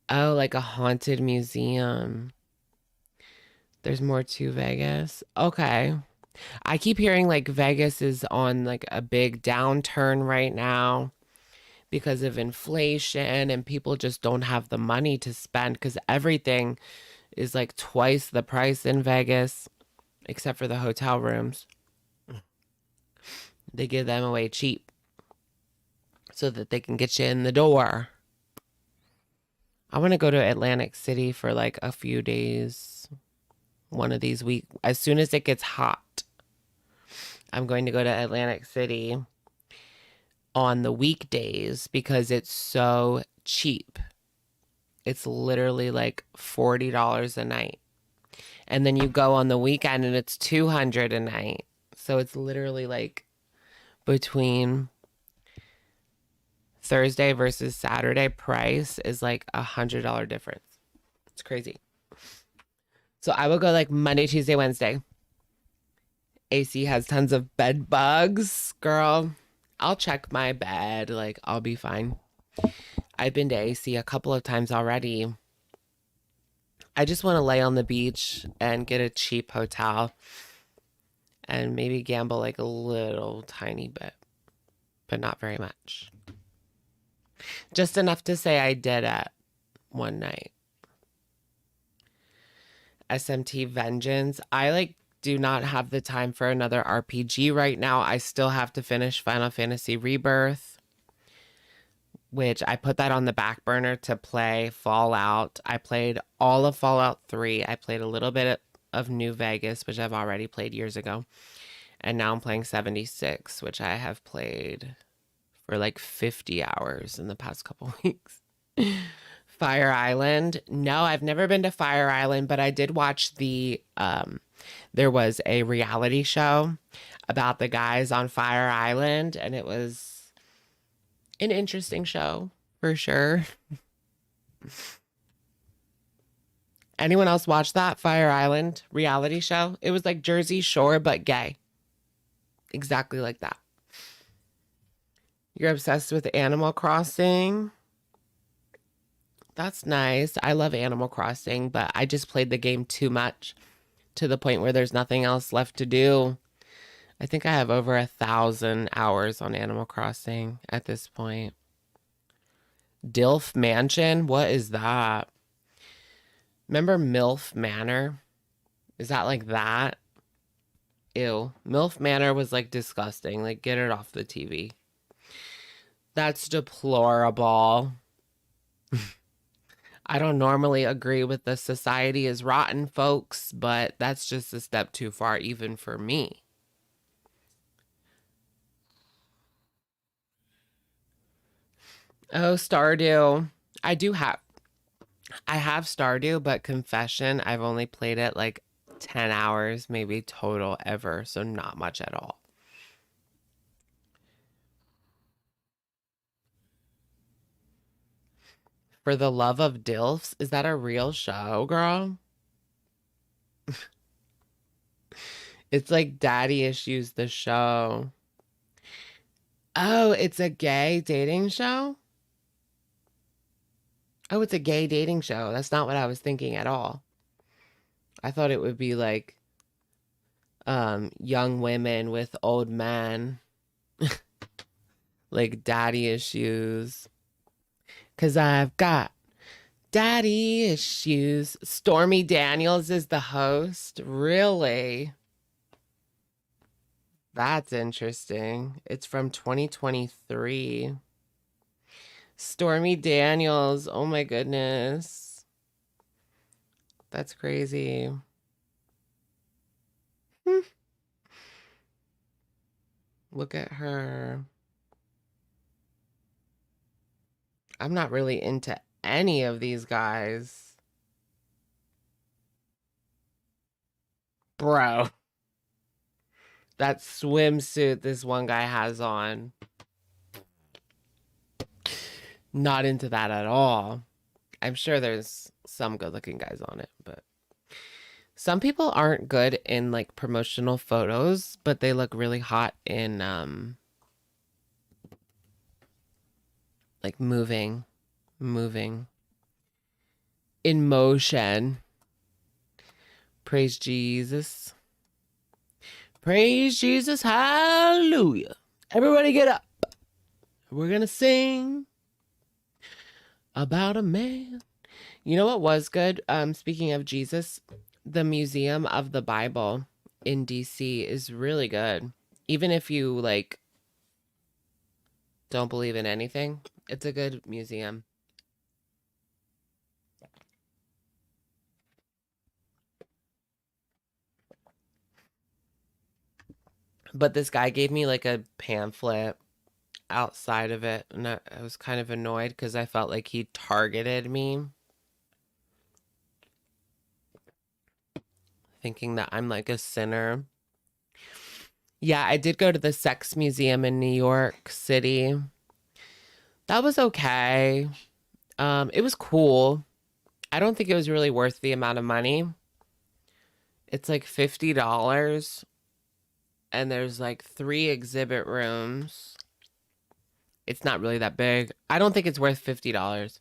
Oh, like a haunted museum. There's more to Vegas. Okay. I keep hearing like Vegas is on like a big downturn right now because of inflation, and people just don't have the money to spend because everything is like twice the price in Vegas, except for the hotel rooms. They give them away cheap so that they can get you in the door. I want to go to Atlantic City for like a few days. One of these weeks. As soon as it gets hot, I'm going to go to Atlantic City on the weekdays because it's so cheap. It's literally like $40 a night. And then you go on the weekend and it's $200 a night. So it's literally like between Thursday versus Saturday price is like $100 difference. It's crazy. So I will go like Monday, Tuesday, Wednesday. AC has tons of bed bugs. Girl, I'll check my bed. Like, I'll be fine. I've been to AC a couple of times already. I just want to lay on the beach and get a cheap hotel and maybe gamble like a little tiny bit, but not very much. Just enough to say I did it one night. SMT Vengeance. I like do not have the time for another RPG right now. I still have to finish Final Fantasy Rebirth, which I put that on the back burner to play Fallout. I played all of Fallout 3. I played a little bit of New Vegas, which I've already played years ago. And now I'm playing 76, which I have played for like 50 hours in the past couple weeks. Fire Island. No, I've never been to Fire Island, but I did watch there was a reality show about the guys on Fire Island, and it was an interesting show for sure. Anyone else watch that Fire Island reality show? It was like Jersey Shore, but gay. Exactly like that. You're obsessed with Animal Crossing. That's nice. I love Animal Crossing, but I just played the game too much to the point where there's nothing else left to do. I think I have over 1,000 hours on Animal Crossing at this point. Dilf Mansion? What is that? Remember MILF Manor? Is that like that? Ew. MILF Manor was like disgusting. Like, get it off the TV. That's deplorable. I don't normally agree with the society is rotten, folks, but that's just a step too far even for me. Oh, Stardew. I have Stardew, but confession, I've only played it like 10 hours, maybe total ever, so not much at all. For the Love of Dilfs? Is that a real show, girl? It's like Daddy Issues, the show. Oh, it's a gay dating show? Oh, it's a gay dating show. That's not what I was thinking at all. I thought it would be like young women with old men. Like daddy issues. 'Cause I've got daddy issues. Stormy Daniels is the host. Really? That's interesting. It's from 2023. Stormy Daniels. Oh my goodness. That's crazy. Look at her. I'm not really into any of these guys. Bro. That swimsuit this one guy has on. Not into that at all. I'm sure there's some good looking guys on it, but some people aren't good in like promotional photos, but they look really hot in like moving in motion. Praise Jesus. Praise Jesus. Hallelujah. Everybody get up. We're gonna sing about a man. You know what was good? Speaking of Jesus, the Museum of the Bible in DC is really good. Even if you like don't believe in anything, it's a good museum. But this guy gave me like a pamphlet outside of it, and I was kind of annoyed because I felt like he targeted me, thinking that I'm like a sinner. Yeah, I did go to the Sex Museum in New York City. That was okay. It was cool. I don't think it was really worth the amount of money. It's like $50 and there's like 3 exhibit rooms. It's not really that big. I don't think it's worth $50,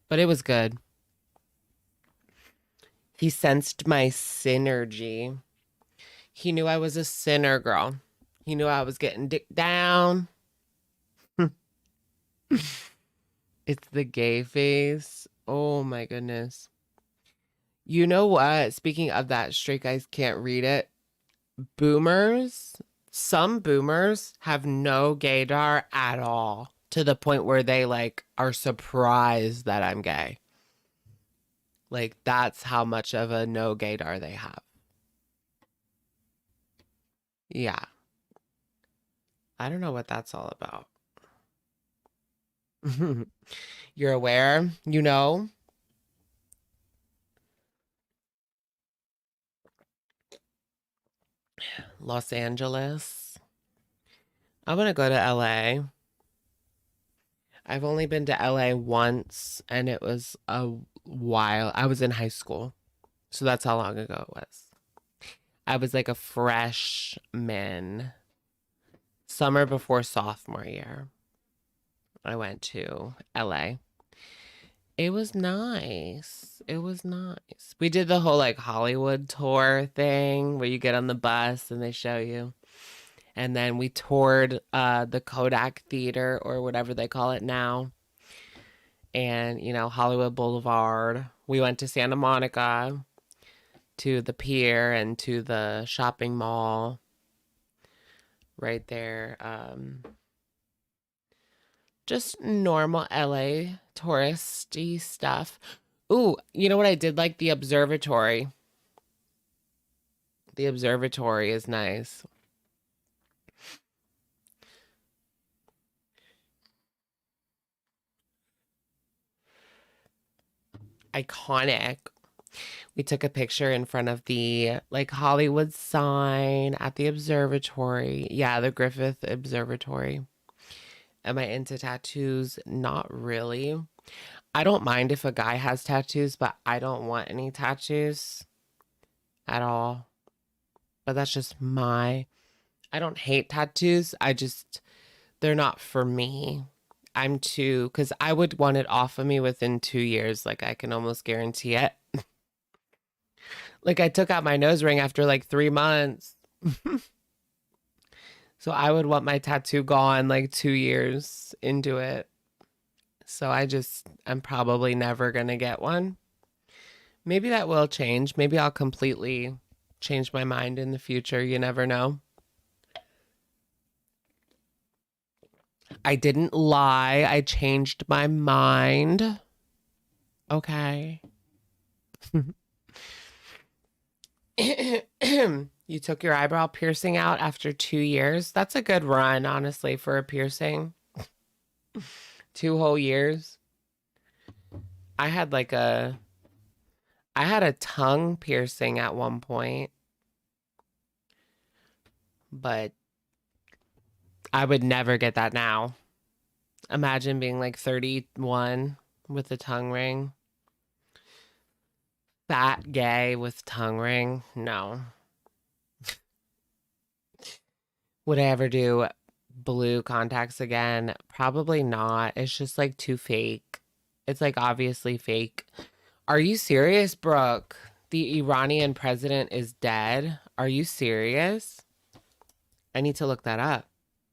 but it was good. He sensed my synergy. He knew I was a sinner girl. He knew I was getting dick down. It's the gay face. Oh my goodness. You know what? Speaking of that, straight guys can't read it. Boomers, some boomers have no gaydar at all, to the point where they like are surprised that I'm gay. Like, that's how much of a no gaydar they have. Yeah. I don't know what that's all about. You're aware, you know? Los Angeles. I'm gonna go to LA. I've only been to LA once, and it was a while. I was in high school, so that's how long ago it was. I was like a freshman, summer before sophomore year. I went to LA. It was nice. It was nice. We did the whole like Hollywood tour thing where you get on the bus and they show you. And then we toured the Kodak Theater, or whatever they call it now. And, you know, Hollywood Boulevard. We went to Santa Monica, to the pier, and to the shopping mall right there. Just normal LA touristy stuff. Ooh, you know what I did like? The observatory. The observatory is nice. Iconic. We took a picture in front of the like Hollywood sign at the observatory. Yeah, the Griffith Observatory. Am I into tattoos? Not really. I don't mind if a guy has tattoos, but I don't want any tattoos at all. But that's just I don't hate tattoos. They're not for me. because I would want it off of me within 2 years. Like, I can almost guarantee it. Like, I took out my nose ring after like 3 months. So I would want my tattoo gone like 2 years into it. So I'm probably never going to get one. Maybe that will change. Maybe I'll completely change my mind in the future. You never know. I didn't lie. I changed my mind. Okay. You took your eyebrow piercing out after 2 years. That's a good run, honestly, for a piercing. 2 whole years. I had a tongue piercing at one point, but I would never get that now. Imagine being like 31 with a tongue ring. Fat gay with tongue ring. No. Would I ever do blue contacts again? Probably not. It's just like too fake. It's like obviously fake. Are you serious, Brooke? The Iranian president is dead? Are you serious? I need to look that up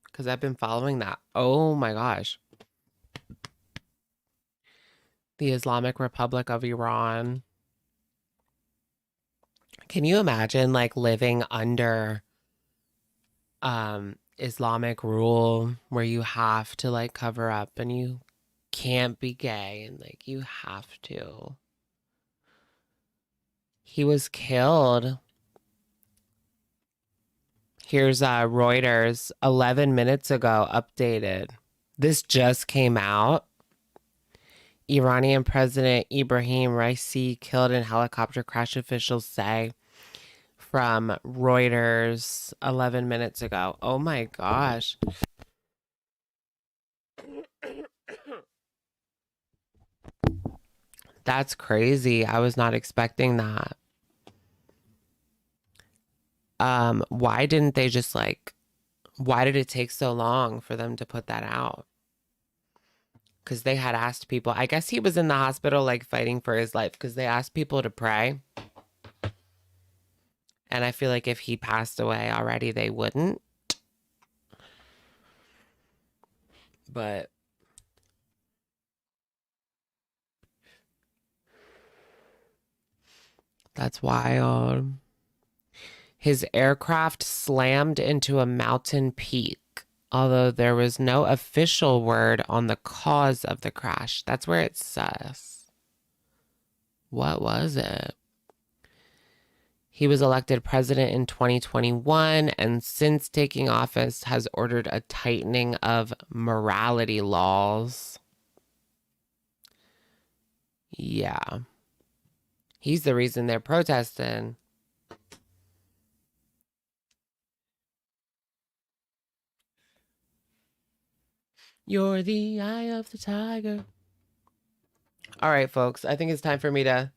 because I've been following that. Oh my gosh. The Islamic Republic of Iran. Can you imagine like living under Islamic rule where you have to like cover up and you can't be gay and like you have to? He was killed. Here's Reuters 11 minutes ago updated. This just came out. Iranian President Ibrahim Raisi killed in helicopter crash, officials say, from Reuters 11 minutes ago. Oh my gosh. That's crazy. I was not expecting that. Why didn't they just like, why did it take so long for them to put that out? Because they had asked people, I guess he was in the hospital like fighting for his life because they asked people to pray. And I feel like if he passed away already, they wouldn't. But that's wild. His aircraft slammed into a mountain peak, although there was no official word on the cause of the crash. That's where it's sus. What was it? He was elected president in 2021 and since taking office has ordered a tightening of morality laws. Yeah. He's the reason they're protesting. You're the eye of the tiger. All right, folks. I think it's time for me to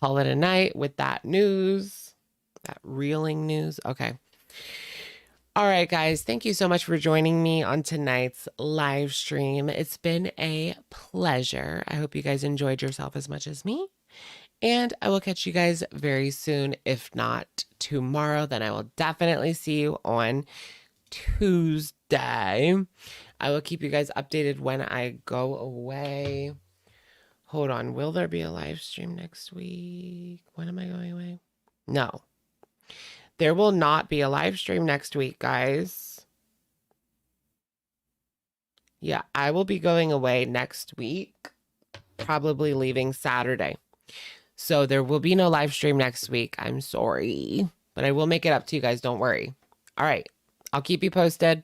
call it a night with that news. That reeling news. Okay. All right, guys. Thank you so much for joining me on tonight's live stream. It's been a pleasure. I hope you guys enjoyed yourself as much as me. And I will catch you guys very soon. If not tomorrow, then I will definitely see you on Tuesday. I will keep you guys updated when I go away. Hold on. Will there be a live stream next week? When am I going away? No. There will not be a live stream next week, guys. Yeah, I will be going away next week. Probably leaving Saturday. So there will be no live stream next week. I'm sorry. But I will make it up to you guys. Don't worry. All right. I'll keep you posted.